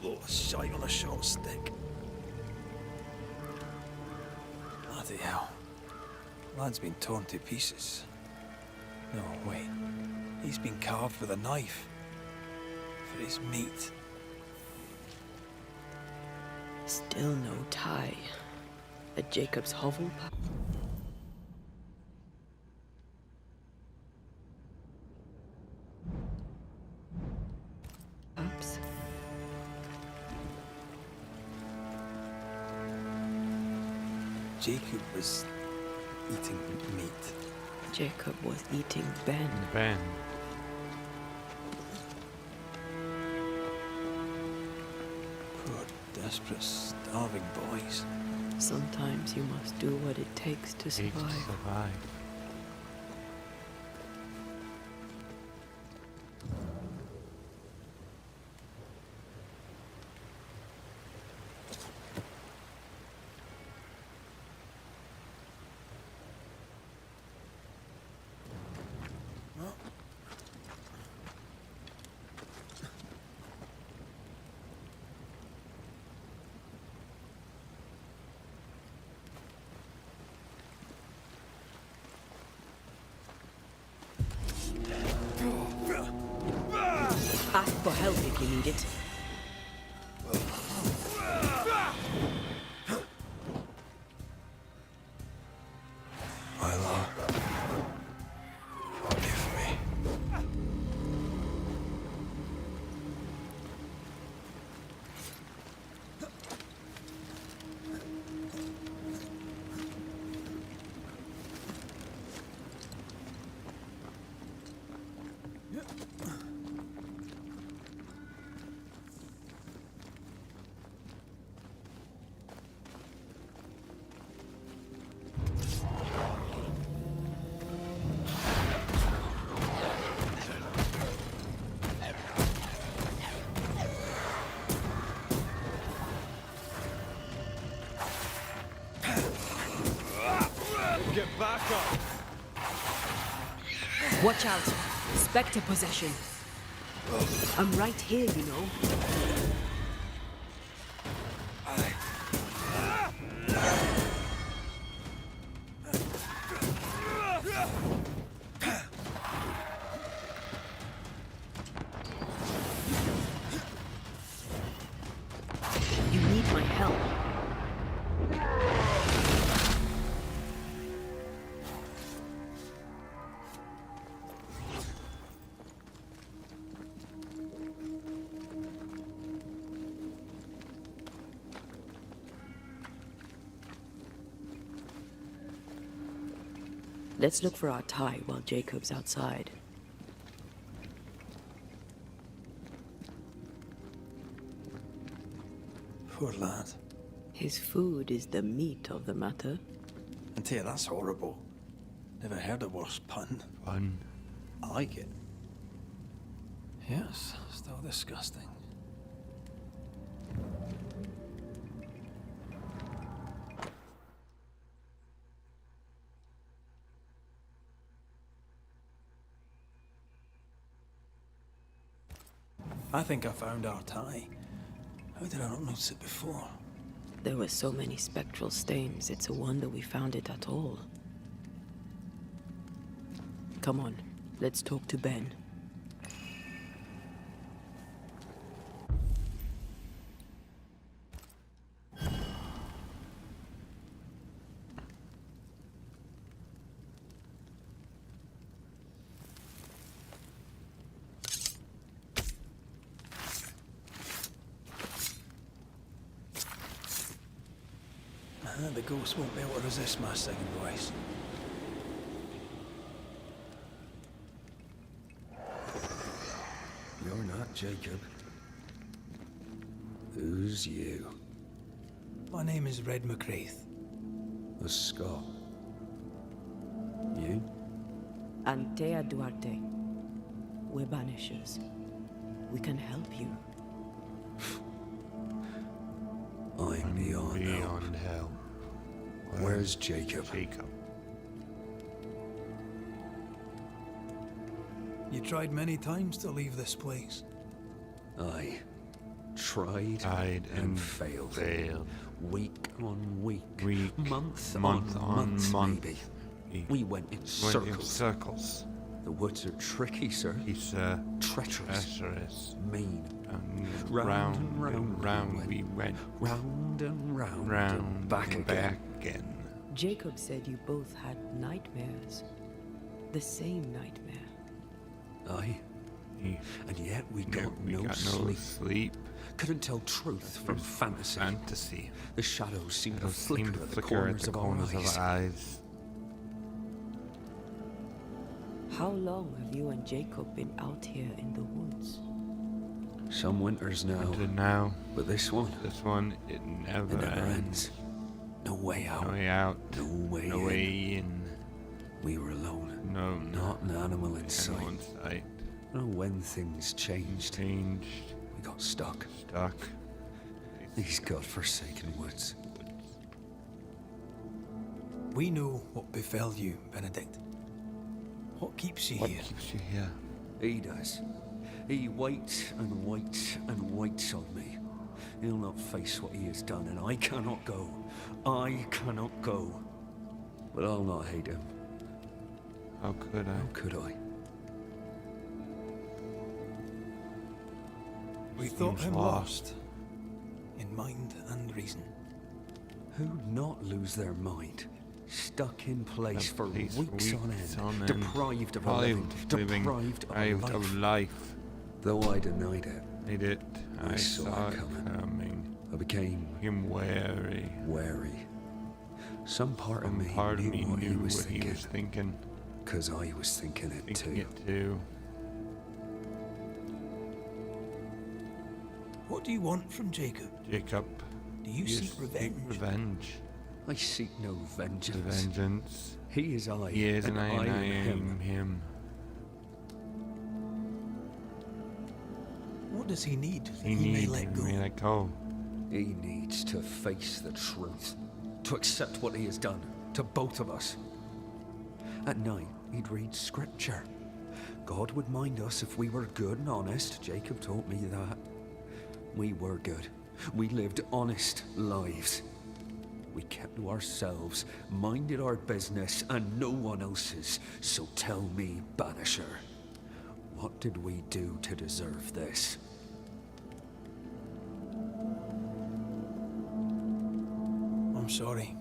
Oh, a shite on a short stick. Bloody hell. Lad's been torn to pieces. No, wait. He's been carved with a knife. For his meat. Still no tie. At Jacob's hovel? Perhaps. Jacob was eating meat. Jacob was eating Ben. Ben. Poor, desperate, starving boys. Sometimes you must do what it takes to survive. Ask for help if you need it. My Lord, forgive me. Get back up! Watch out! Spectre possession. I'm right here, you know. You need my help. Let's look for our tie while Jacob's outside. Poor lad. His food is the meat of the matter. And tell you, that's horrible. Never heard a worse pun. Pun. I like it. Yes, still disgusting. I think I found our tie. How did I not notice it before? There were so many spectral stains, it's a wonder we found it at all. Come on, let's talk to Ben. The ghost won't be able to resist my second voice. You're not Jacob. Who's you? My name is Red McCraith. A Scot. You? Antea Duarte. We're banishers. We can help you. I'm beyond hell. Where's Jacob? You tried many times to leave this place. I tried and failed. Week on week. Month on month. Maybe. We went in circles. The woods are tricky, sir. He's treacherous, mean. Round and round we went. Round and round, back again. Jacob said you both had nightmares. The same nightmare. Aye. And yet we got no sleep. Couldn't tell truth from fantasy. The shadows seemed to flicker at the corners of our eyes. How long have you and Jacob been out here in the woods? Some winters now. Winter now. But this one, it never ends. No way out. No way out. No way No in. way in. We were alone. No. Not an animal in sight. Animal in sight. Oh, when things changed. We got stuck. These godforsaken woods. We know what befell you, Benedict. What keeps you here? What keeps you here? He does. He waits and waits and waits on me. He'll not face what he has done, and I cannot go. I cannot go. But I'll not hate him. How could I? How could I? We thought him lost. In mind and reason. Who'd not lose their mind? Stuck in place for weeks on end. Deprived of a living. Deprived of life. Though I denied it. He did. I saw it coming. I became wary. Some part of me knew what he was thinking. Because I was thinking it too. What do you want from Jacob? Jacob. Do you seek revenge? I seek no vengeance. Vengeance. He is I. He is, and I am him. What does he need that He may needs let go? me let go. He needs to face the truth. To accept what he has done. To both of us. At night, he'd read scripture. God would mind us if we were good and honest. Jacob taught me that. We were good. We lived honest lives. We kept to ourselves, minded our business and no one else's. So tell me, Banisher, what did we do to deserve this? I'm sorry.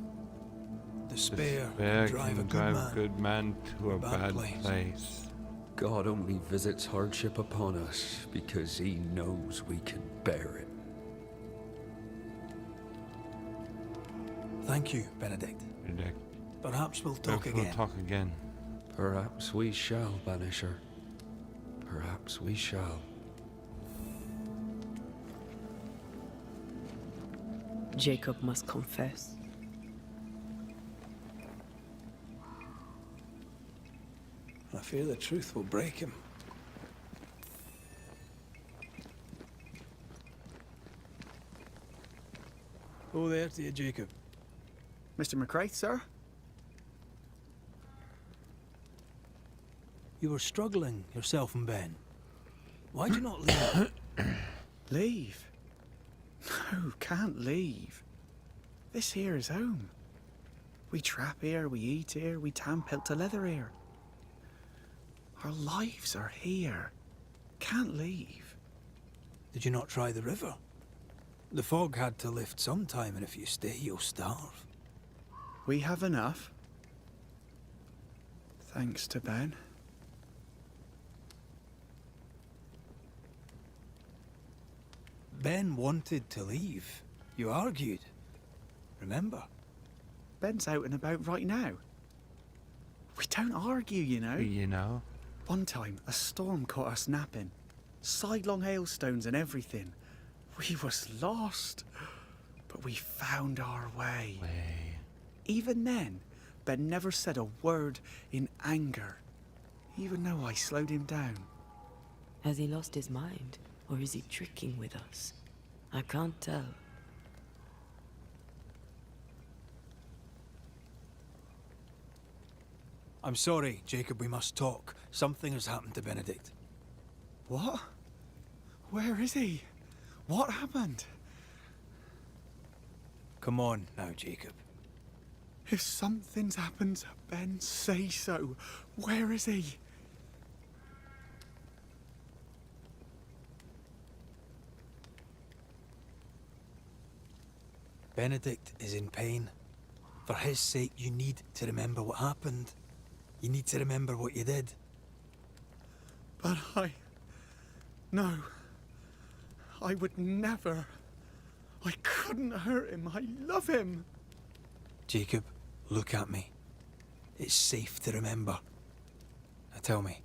Despair Can drive a good man to a bad place. God only visits hardship upon us because he knows we can bear it. Thank you, Benedict. Perhaps we'll talk again. Perhaps we shall, Banisher. Perhaps we shall. Jacob must confess. I fear the truth will break him. Oh, there to you, Jacob. Mr. McCraith, sir? You were struggling, yourself and Ben. Why'd you not leave? Leave? No, can't leave. This here is home. We trap here, we eat here, we tan pelt to leather here. Our lives are here. Can't leave. Did you not try the river? The fog had to lift sometime, and if you stay, you'll starve. We have enough. Thanks to Ben. Ben wanted to leave. You argued. Remember? Ben's out and about right now. We don't argue, you know. You know? One time, a storm caught us napping. Sidelong hailstones and everything. We was lost. But we found our way. Even then, Ben never said a word in anger. Even though I slowed him down. Has he lost his mind? Or is he tricking with us? I can't tell. I'm sorry, Jacob, we must talk. Something has happened to Benedict. What? Where is he? What happened? Come on now, Jacob. If something's happened to Ben, say so. Where is he? Benedict is in pain. For his sake, you need to remember what happened. You need to remember what you did. But No. I would never. I couldn't hurt him. I love him. Jacob, look at me. It's safe to remember. Now tell me,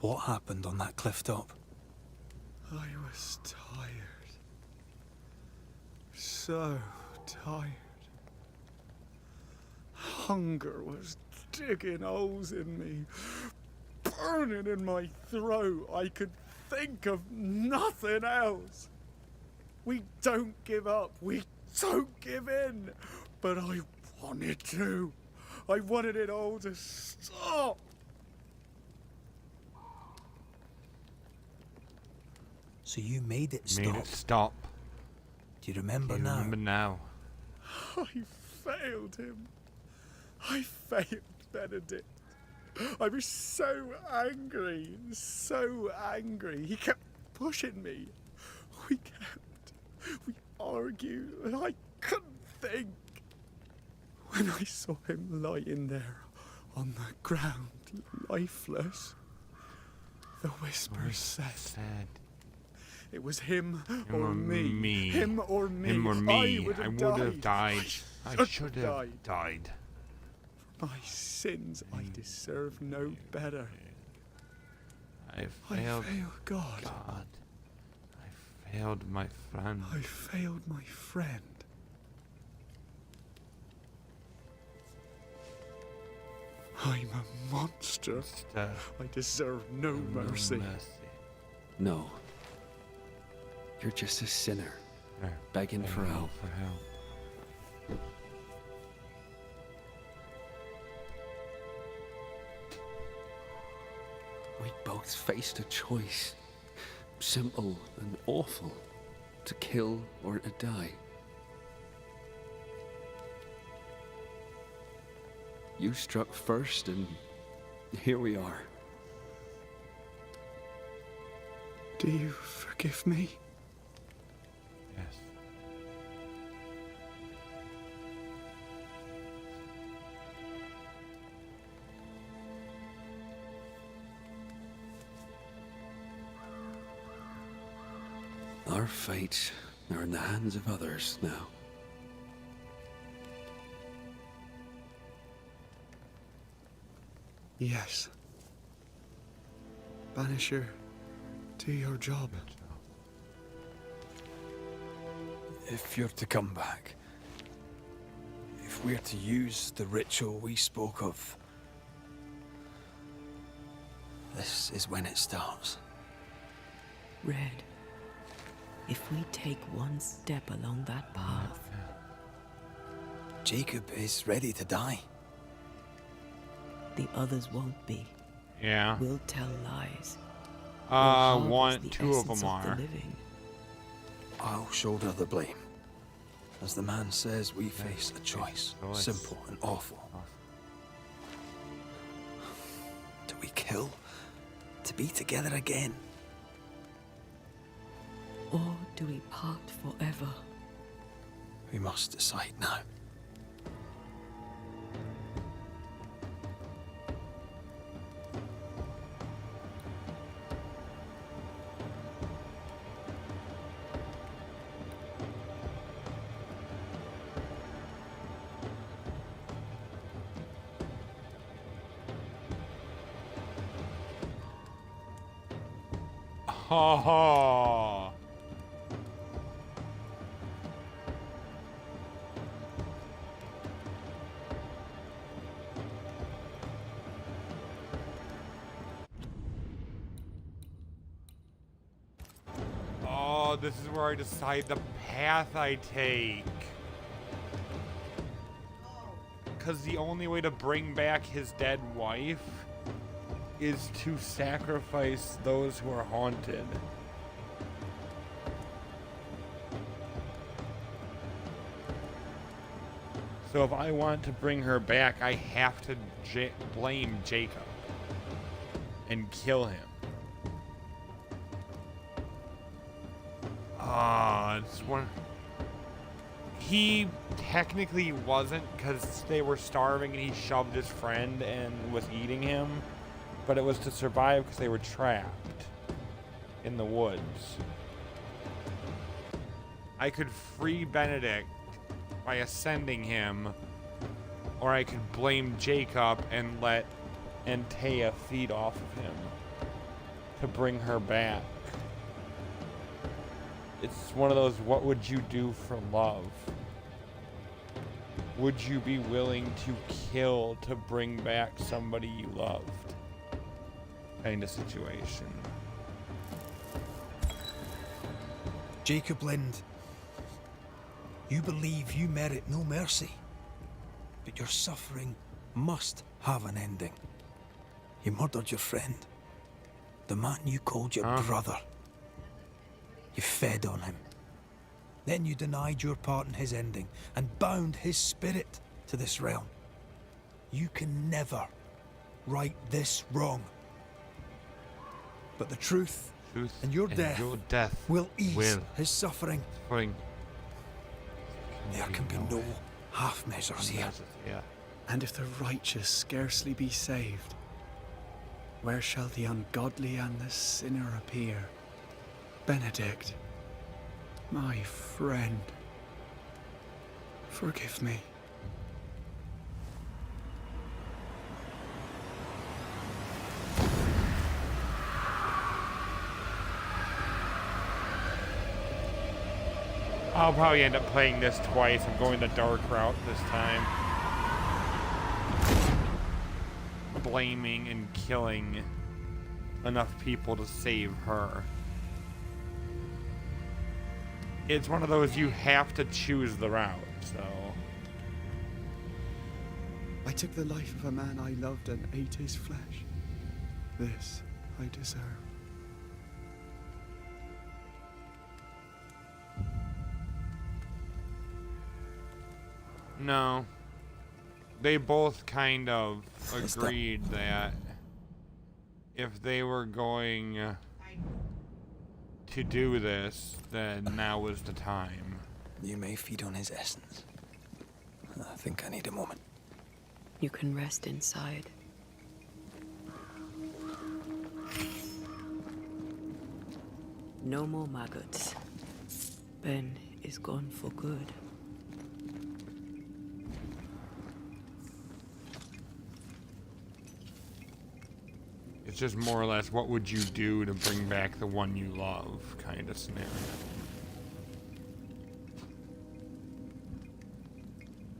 what happened on that cliff top? I was tired. So tired. Hunger was digging holes in me, burning in my throat. I could think of nothing else. We don't give up. We don't give in. But I wanted to. I wanted it all to stop. So you made it stop? Made it stop. Do you remember Do you now? remember now? I failed him. I failed Benedict. I was so angry, so angry. He kept pushing me. We argued, and I couldn't think. When I saw him lying there on the ground, lifeless, the whispers said, it was him or me. Him or me. Him or me. I would I have would have died. I should should have died. For my sins, I deserve no better. I failed God. I failed my friend. I failed my friend. I'm a monster. I deserve no mercy. No. You're just a sinner, begging for help. We both faced a choice, simple and awful, to kill or to die. You struck first, and here we are. Do you forgive me? Yes. Our fates are in the hands of others now. Yes. Banisher, do your job. If you're to come back, if we're to use the ritual we spoke of, this is when it starts. Red, if we take one step along that path, Jacob is ready to die. the others won't be. Yeah. We'll tell lies. We'll harvest the two of essence them are. the living. I'll shoulder the blame. As the man says, we face a choice. Simple and awful. Do we kill to be together again? Or do we part forever? We must decide now. Ha ha. Oh, this is where I decide the path I take. Because the only way to bring back his dead wife is to sacrifice those who are haunted. So if I want to bring her back, I have to blame Jacob and kill him. It's one. He technically wasn't, because they were starving and he shoved his friend and was eating him. But it was to survive because they were trapped in the woods. I could free Benedict by ascending him, or I could blame Jacob and let and Taya feed off of him to bring her back. It's one of those, what would you do for love? Would you be willing to kill to bring back somebody you loved? Kind of situation. Jacob Lind, you believe you merit no mercy, but your suffering must have an ending. You murdered your friend, the man you called your brother. You fed on him. Then you denied your part in his ending and bound his spirit to this realm. You can never right this wrong. But the truth and your death will ease his suffering. There can be no half measures here. And if the righteous scarcely be saved, where shall the ungodly and the sinner appear? Benedict, my friend, forgive me. I'll probably end up playing this twice. I'm going the dark route this time. Blaming and killing enough people to save her. It's one of those you have to choose the route, so. I took the life of a man I loved and ate his flesh. This I deserve. No. They both kind of agreed that if they were going to do this, then now was the time. You may feed on his essence. I think I need a moment. You can rest inside. No more maggots. Ben is gone for good. It's just more or less, what would you do to bring back the one you love kind of scenario.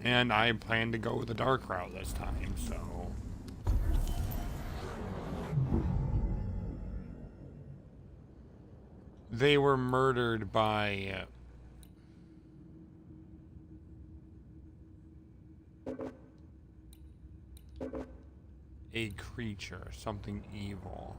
And I plan to go with the dark route this time, so. They were murdered by a creature, something evil.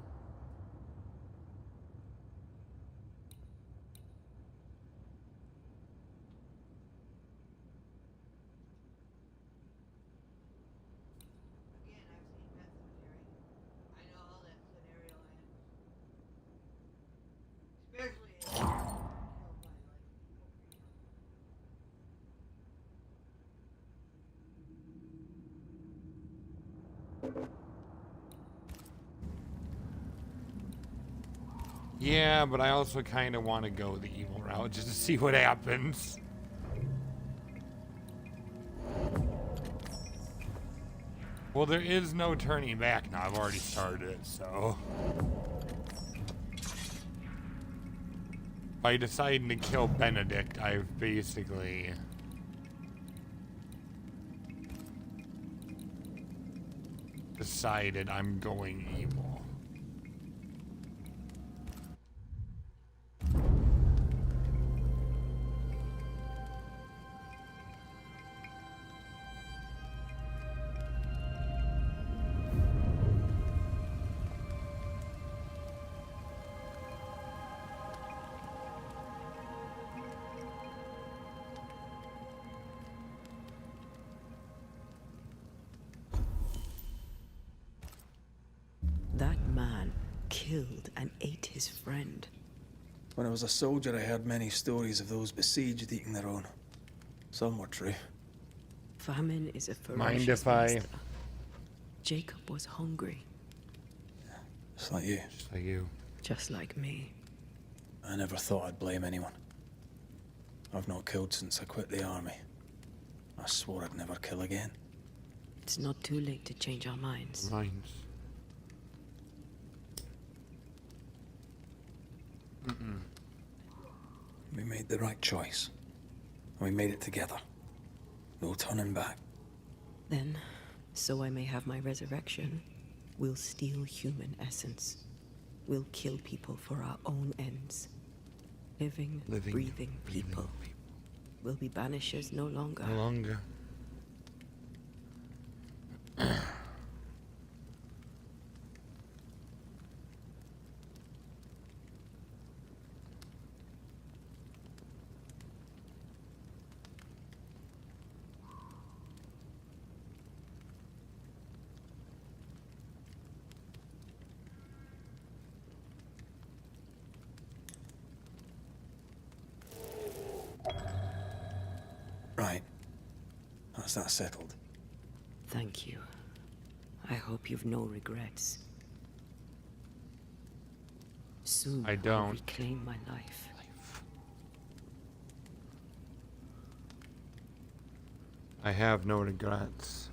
Yeah, but I also kind of want to go the evil route just to see what happens. Well, there is no turning back now. I've already started it, so. By deciding to kill Benedict, I've basically decided I'm going evil. That man killed and ate his friend. When I was a soldier, I heard many stories of those besieged eating their own. Some were true. Famine is a ferocious Mind if I... master. Jacob was hungry. Just like you. Just like you. Just like me. I never thought I'd blame anyone. I've not killed since I quit the army. I swore I'd never kill again. It's not too late to change our minds. We made the right choice. And we made it together. No turning back. Then, so I may have my resurrection, we'll steal human essence. We'll kill people for our own ends. Living, breathing people. We'll be banishers no longer. No longer. Right. That's that settled. Thank you. I hope you've no regrets. Soon I don't. I'll reclaim my life. I have no regrets.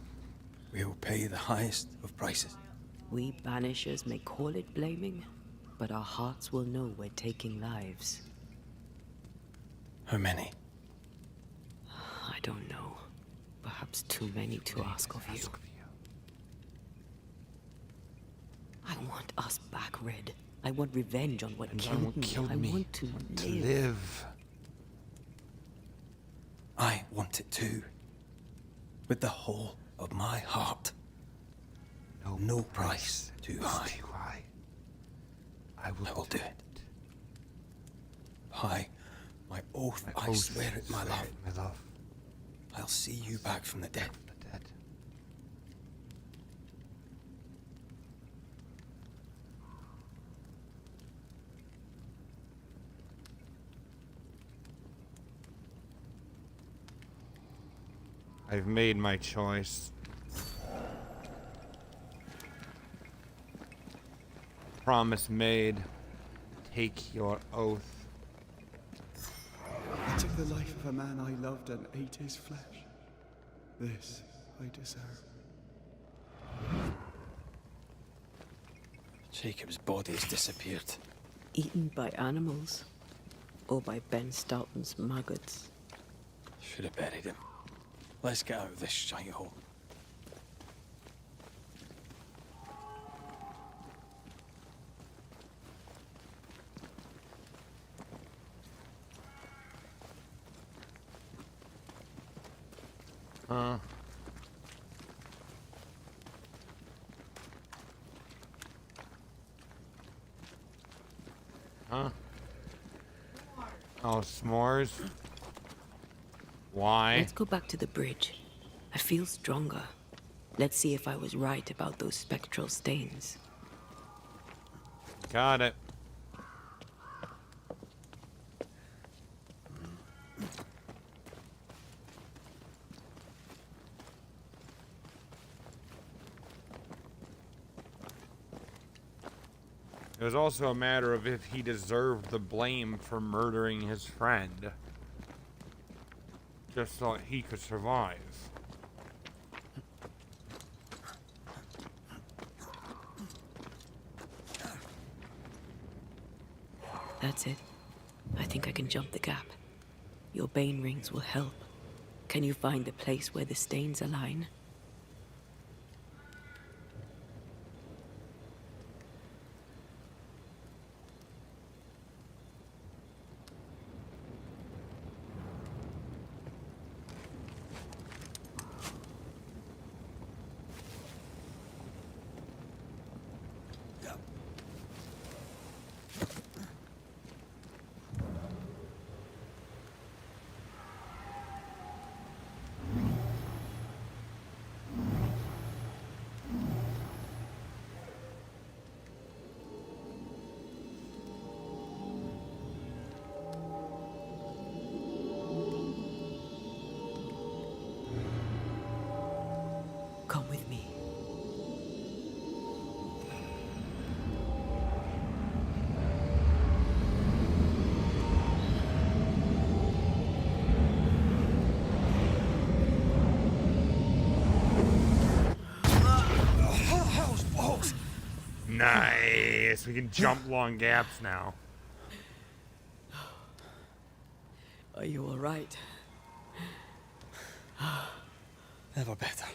We'll pay the highest of prices. We banishers may call it blaming, but our hearts will know we're taking lives. How many? I don't know. Perhaps too many to ask of you. I want us back, Red. I want revenge on what killed me. I want to live. I want it too. With the whole of my heart. No price too high. I will do it. By my oath, I swear it, my love. I'll see you back from the dead. I've made my choice. Promise made. Take your oath. I took the life of a man I loved and ate his flesh. This I deserve. Jacob's body has disappeared. Eaten by animals? Or by Ben Stoughton's maggots? Should have buried him. Let's get out of this shithole. Oh, s'mores? Why? Let's go back to the bridge. I feel stronger. Let's see if I was right about those spectral stains. Got it. It was also a matter of if he deserved the blame for murdering his friend. Just so he could survive. That's it. I think I can jump the gap. Your bane rings will help. Can you find the place where the stains align? Come with me. Nice. We can jump long gaps now. Are you all right? Never better.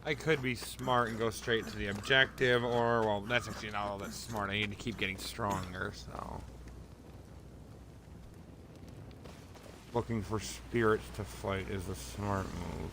I could be smart and go straight to the objective, or, well, that's actually not all that smart. I need to keep getting stronger, so. Looking for spirits to fight is a smart move.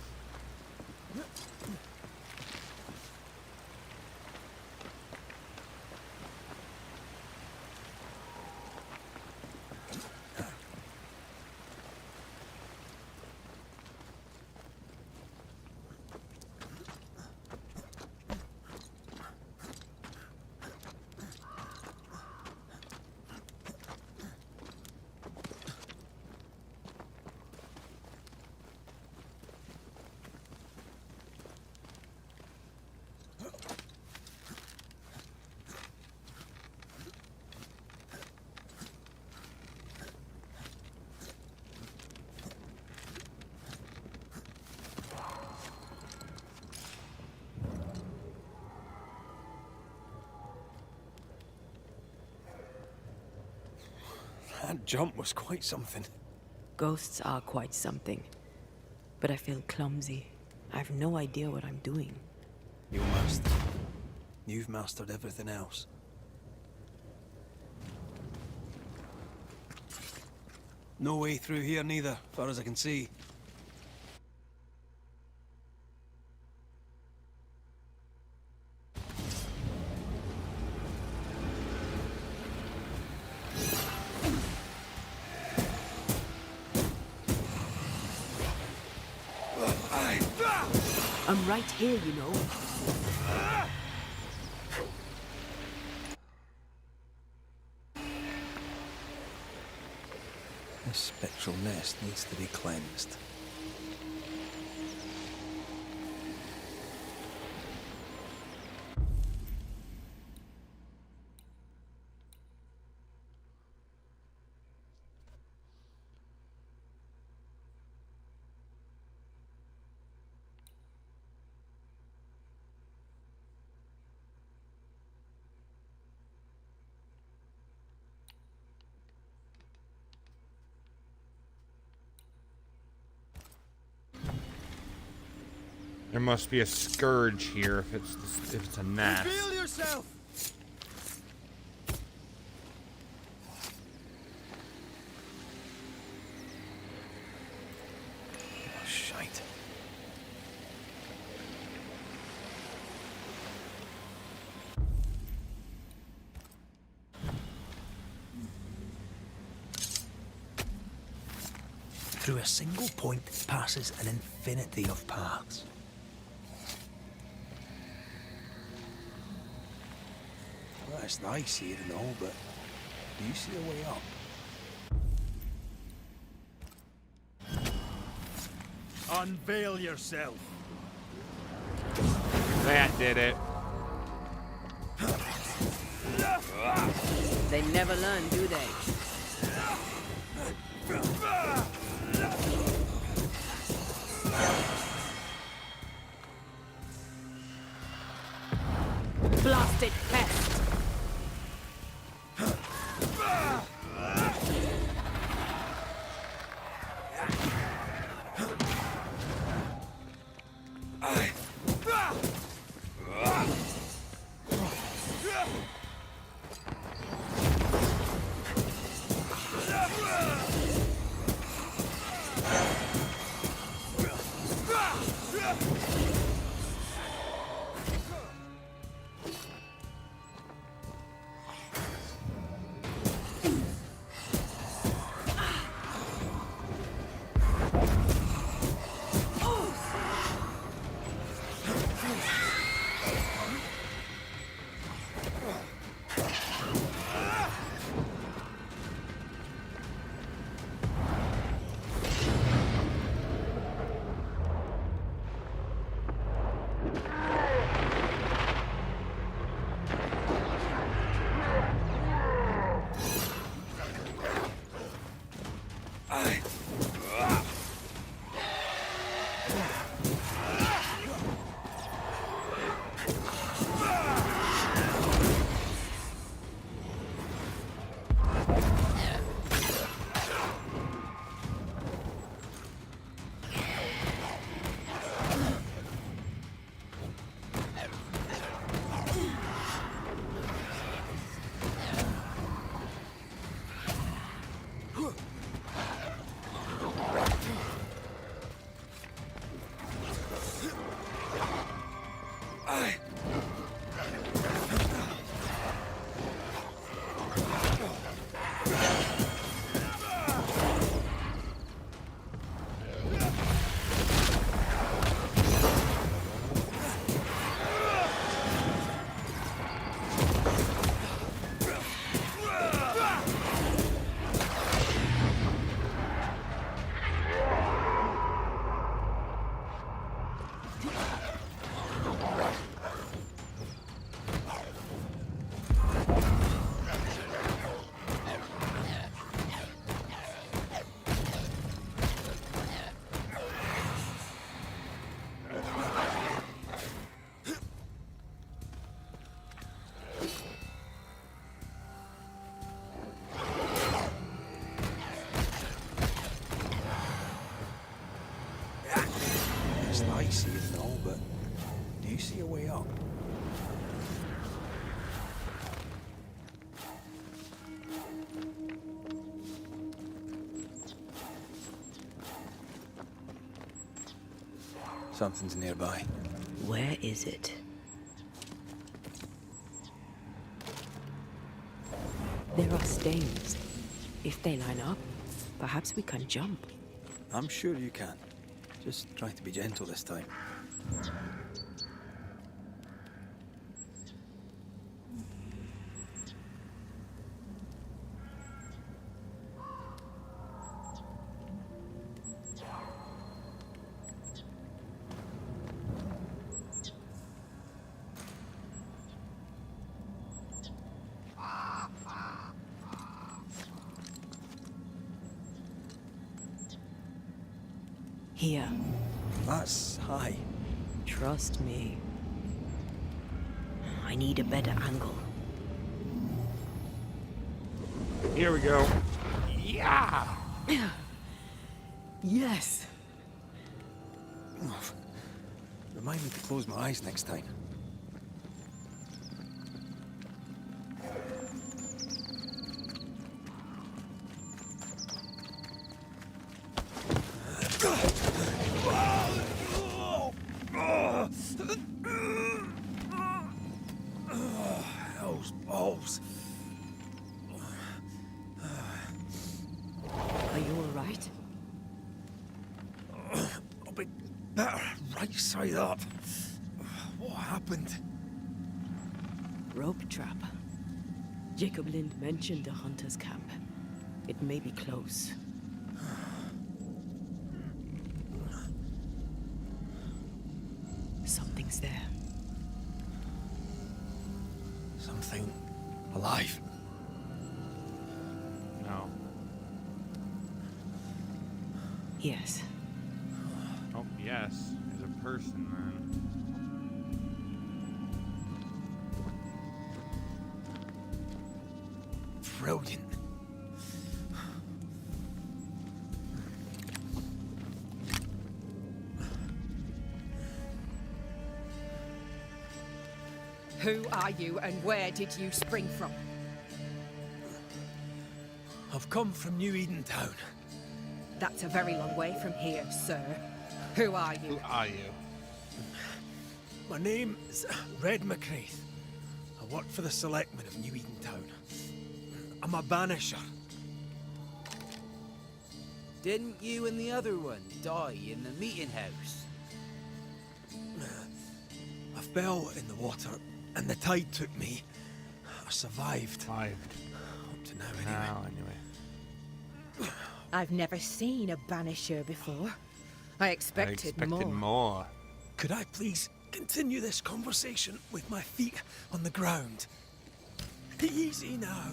That jump was quite something. Ghosts are quite something. But I feel clumsy. I have no idea what I'm doing. You'll master. You've mastered everything else. No way through here neither, far as I can see. I'm right here, you know. This spectral nest needs to be cleansed. There must be a scourge here if it's a nest. Reveal yourself! Oh, shite. Through a single point passes an infinity of paths. Well, it's nice here and all, but do you see a way up? Unveil yourself. That did it. They never learn, do they? Blasted pest! It's icy and all, but do you see a way up? Something's nearby. Where is it? There are stains. If they line up, perhaps we can jump. I'm sure you can. Just try to be gentle this time. Here. That's high. Trust me. I need a better angle. Here we go. Yeah! Yes! Remind me to close my eyes next time. Those balls. Are you alright? I'll be better right side up. What happened? Rope trap. Jacob Lind mentioned the hunter's camp. It may be close. Something's there. Something alive. No. Yes. Oh, yes. There's a person then. Brilliant. Who are you and where did you spring from? I've come from New Eden Town. That's a very long way from here, sir. Who are you? Who are you? My name is Red McCraith. I work for the selectmen of New Eden Town. I'm a banisher. Didn't you and the other one die in the meeting house? I fell in the water and the tide took me. I survived. Up to now, anyway. I've never seen a banisher before. I expected more. Could I please continue this conversation with my feet on the ground. Easy now.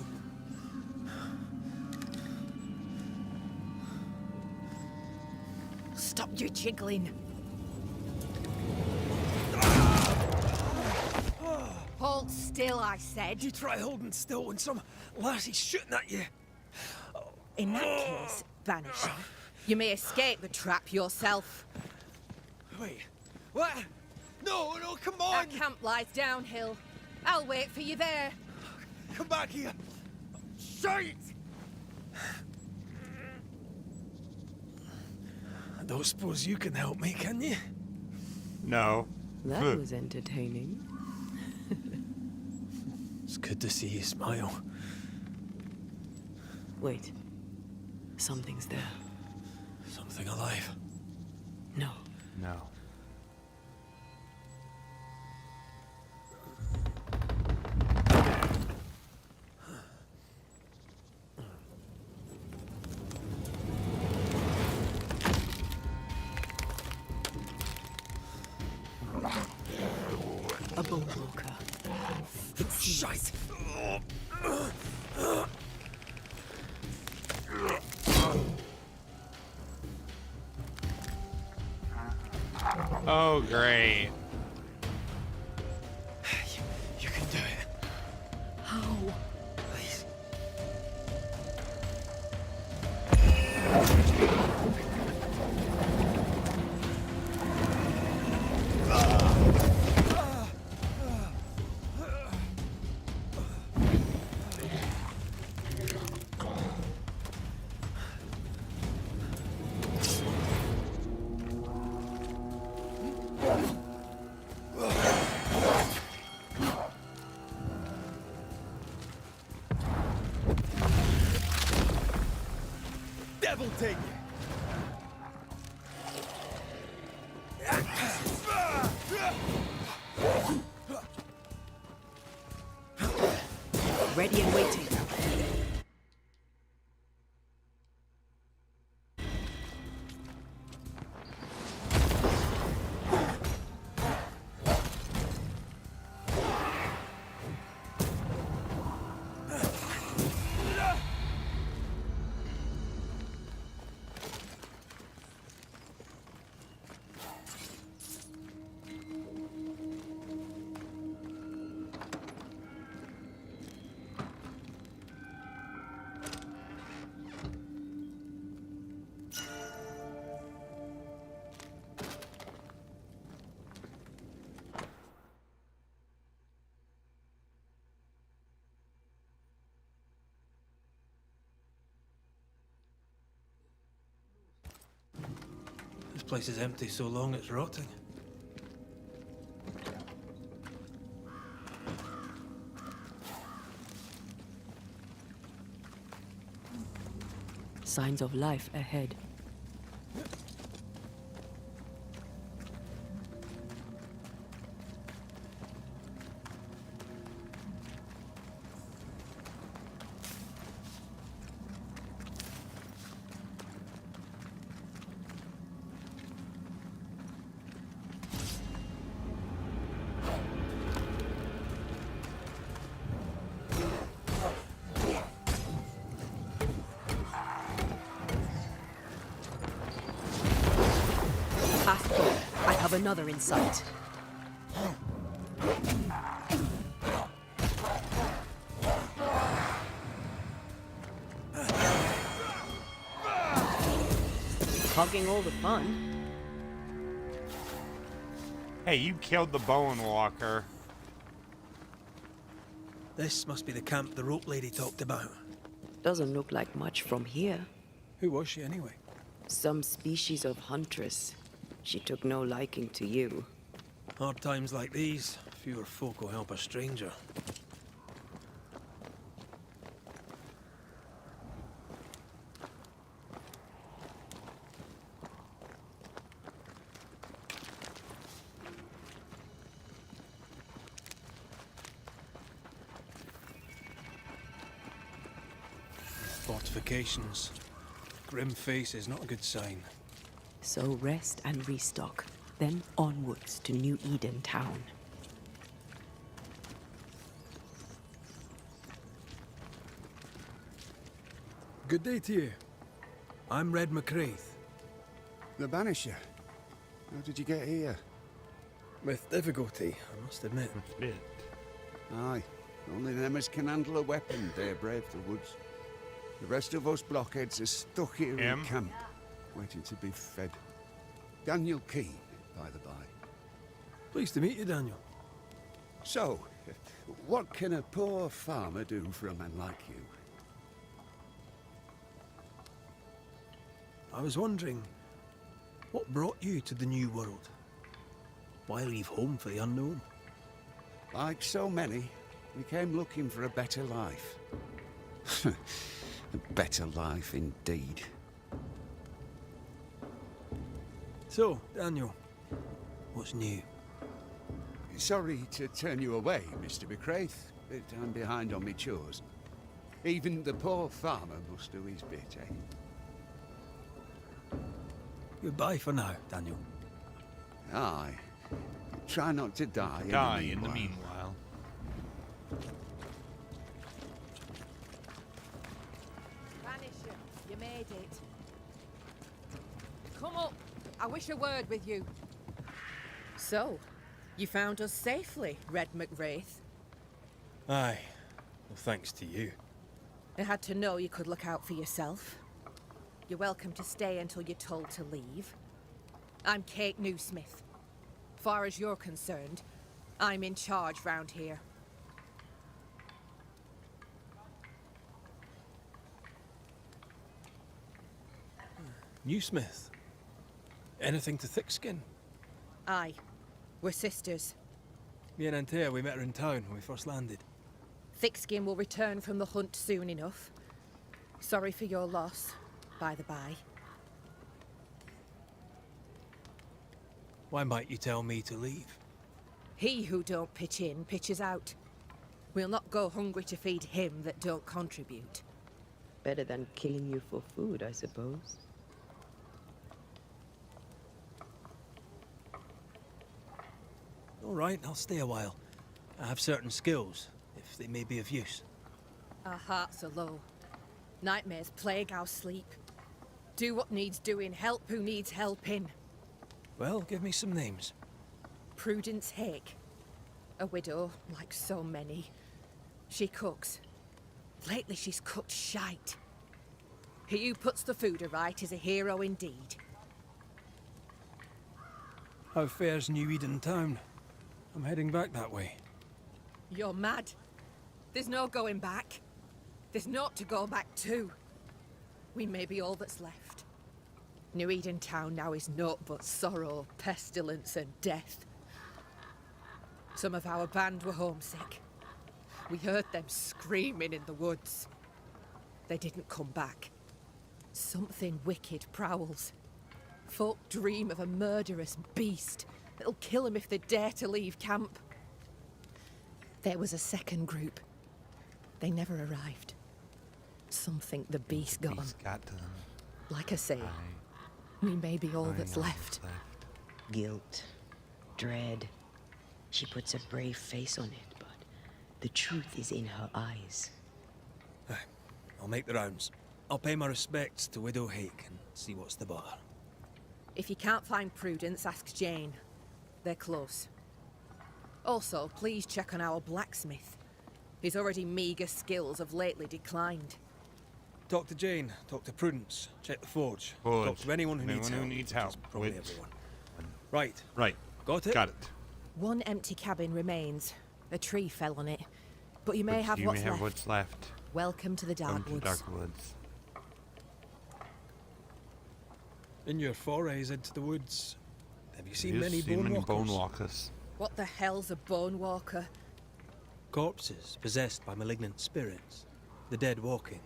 Stop your jiggling. Hold still, I said. You try holding still when some lassie's shooting at you. In that case, Banisher, you may escape the trap yourself. Wait, what? No, come on! Our camp lies downhill. I'll wait for you there. Come back here! Shite! I don't suppose you can help me, can you? No. That was entertaining. It's good to see you smile. Wait. Something's there. Something alive. No. No. A bone walker. Shite! Oh, great. You can do it. How? Please. Devil take you! Ready and waiting. This place is empty so long it's rotting. Signs of life ahead. I have another in sight. Hogging all the fun. Hey, you killed the Bone Walker. This must be the camp the rope lady talked about. Doesn't look like much from here. Who was she anyway? Some species of huntress. She took no liking to you. Hard times like these, fewer folk will help a stranger. Fortifications. Grim face is not a good sign. So rest and restock. then onwards to New Eden Town. Good day to you. I'm Red McCraith. The Banisher. How did you get here? With difficulty, I must admit. Aye. Only them as can handle a weapon dare brave the woods. The rest of us blockheads are stuck here in camp, waiting to be fed. Daniel Keane, by the by. Pleased to meet you, Daniel. So, what can a poor farmer do for a man like you? I was wondering, what brought you to the New World? Why leave home for the unknown? Like so many, we came looking for a better life. A better life indeed. So, Daniel, what's new? Sorry to turn you away, Mr. McCraith, but I'm behind on my chores. Even the poor farmer must do his bit, eh? Goodbye for now, Daniel. Aye. Try not to die In the meanwhile. Banisher, you made it. Come up. I wish a word with you. So, you found us safely, Red McWraith. Aye. Well, thanks to you. I had to know you could look out for yourself. You're welcome to stay until you're told to leave. I'm Kate Newsmith. Far as you're concerned, I'm in charge round here. Newsmith. Anything to thick-skin? Aye. We're sisters. Me and Antea, we met her in town when we first landed. Thickskin will return from the hunt soon enough. Sorry for your loss, by the by. Why might you tell me to leave? He who don't pitch in, pitches out. We'll not go hungry to feed him that don't contribute. Better than killing you for food, I suppose. All right, I'll stay a while. I have certain skills, if they may be of use. Our hearts are low. Nightmares plague our sleep. Do what needs doing, help who needs helping. Well, give me some names. Prudence Hake. A widow, like so many. She cooks. Lately she's cooked shite. He who puts the food aright is a hero indeed. How fares New Eden Town? I'm heading back that way. You're mad. There's no going back. There's naught to go back to. We may be all that's left. New Eden Town now is naught but sorrow, pestilence and death. Some of our band were homesick. We heard them screaming in the woods. They didn't come back. Something wicked prowls. Folk dream of a murderous beast that'll kill them if they dare to leave camp. There was a second group. They never arrived. Some think the beast got them. Got to them. Like I say, we may be all that's left. Guilt, dread. She puts a brave face on it, but the truth is in her eyes. I'll make the rounds. I'll pay my respects to Widow Hake and see what's the bother. If you can't find Prudence, ask Jane. They're close. Also, please check on our blacksmith. His already meagre skills have lately declined. Talk to Jane, talk to Prudence, check the forge. Talk to anyone who needs help. Probably everyone. Right. Right. Got it? Got it. One empty cabin remains. A tree fell on it. But you may have what's left. Welcome to the Dark Woods. In your forays into the woods, have you seen many bone walkers? What the hell's a bone walker? Corpses possessed by malignant spirits. The dead walking.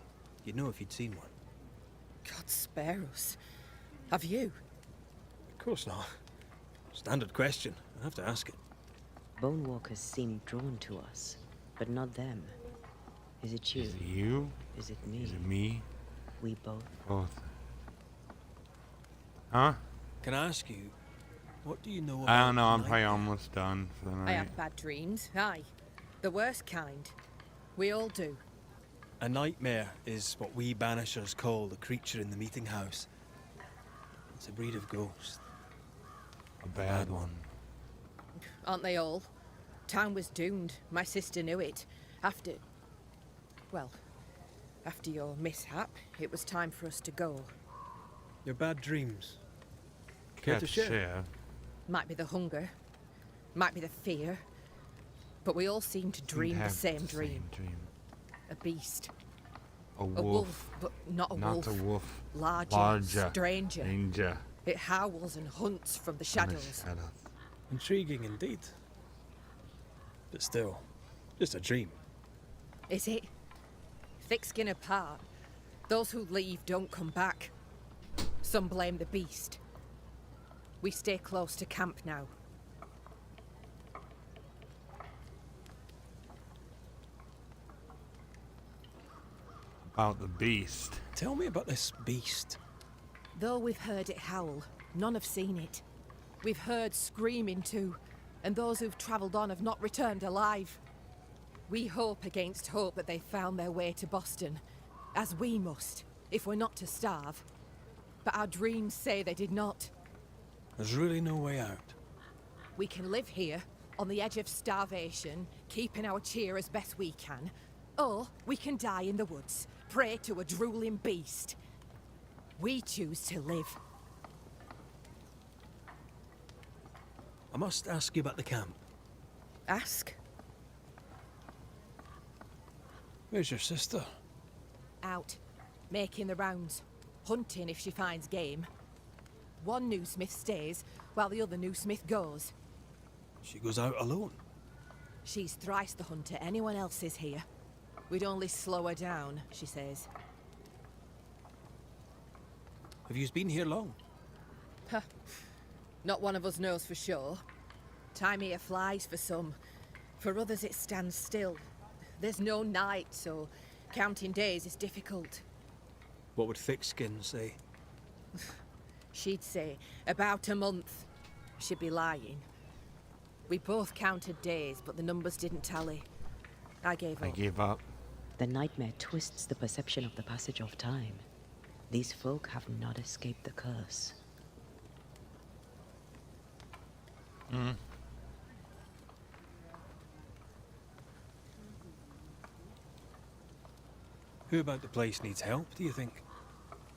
You'd know if you'd seen one. God spare us. Have you? Of course not. Standard question. I have to ask it. Bone walkers seem drawn to us, but not them. Is it you? Is it you? Is it me? Is it me? We both. Both. Huh? Can I ask you, What do you know I don't know. I'm the probably nightmare? almost done for the I night. have bad dreams, aye. The worst kind. We all do. A nightmare is what we banishers call the creature in the meeting house. It's a breed of ghost. A bad one. Aren't they all? Town was doomed. My sister knew it. After your mishap, it was time for us to go. Your bad dreams. Care to share? Might be the hunger, might be the fear, but we all seem to dream the same dream. A beast. A wolf. A wolf, but not a wolf. Not a wolf. Larger, stranger. Danger. It howls and hunts from the shadows. Intriguing indeed. But still, just a dream. Is it? Thick skin apart, those who leave don't come back. Some blame the beast. We stay close to camp now. About the beast. Tell me about this beast. Though we've heard it howl, none have seen it. We've heard screaming too, and those who've travelled on have not returned alive. We hope against hope that they found their way to Boston, as we must, if we're not to starve. But our dreams say they did not. There's really no way out. We can live here, on the edge of starvation, keeping our cheer as best we can. Or we can die in the woods, prey to a drooling beast. We choose to live. I must ask you about the camp. Ask? Where's your sister? Out, making the rounds, hunting if she finds game. One new smith stays, while the other new smith goes. She goes out alone. She's thrice the hunter anyone else is here. We'd only slow her down, she says. Have you been here long? Huh. Not one of us knows for sure. Time here flies for some. For others it stands still. There's no night, so counting days is difficult. What would Thickskin say? She'd say about a month. She'd be lying. We both counted days, but the numbers didn't tally. I gave up. The nightmare twists the perception of the passage of time. These folk have not escaped the curse. Who about the place needs help, do you think?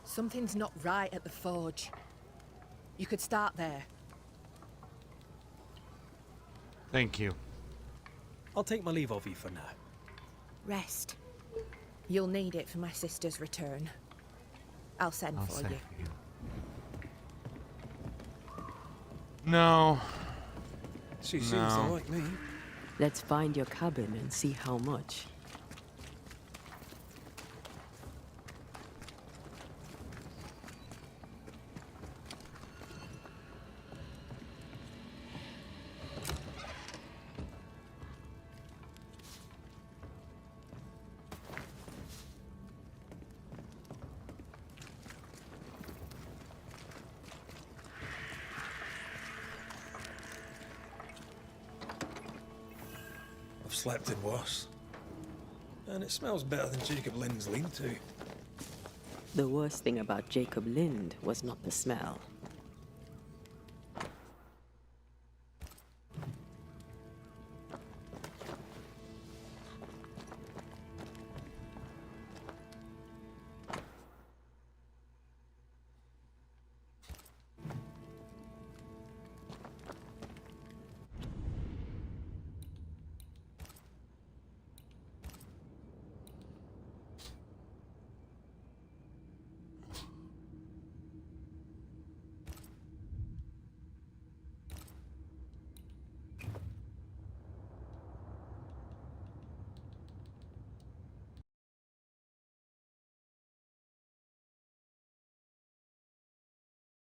Something's not right at the forge. You could start there. Thank you. I'll take my leave of you for now. Rest. You'll need it for my sister's return. I'll send for you. No. She seems to like me. Let's find your cabin and see how much. I've slept in worse. And it smells better than Jacob Lynn's lean-to. The worst thing about Jacob Lind was not the smell,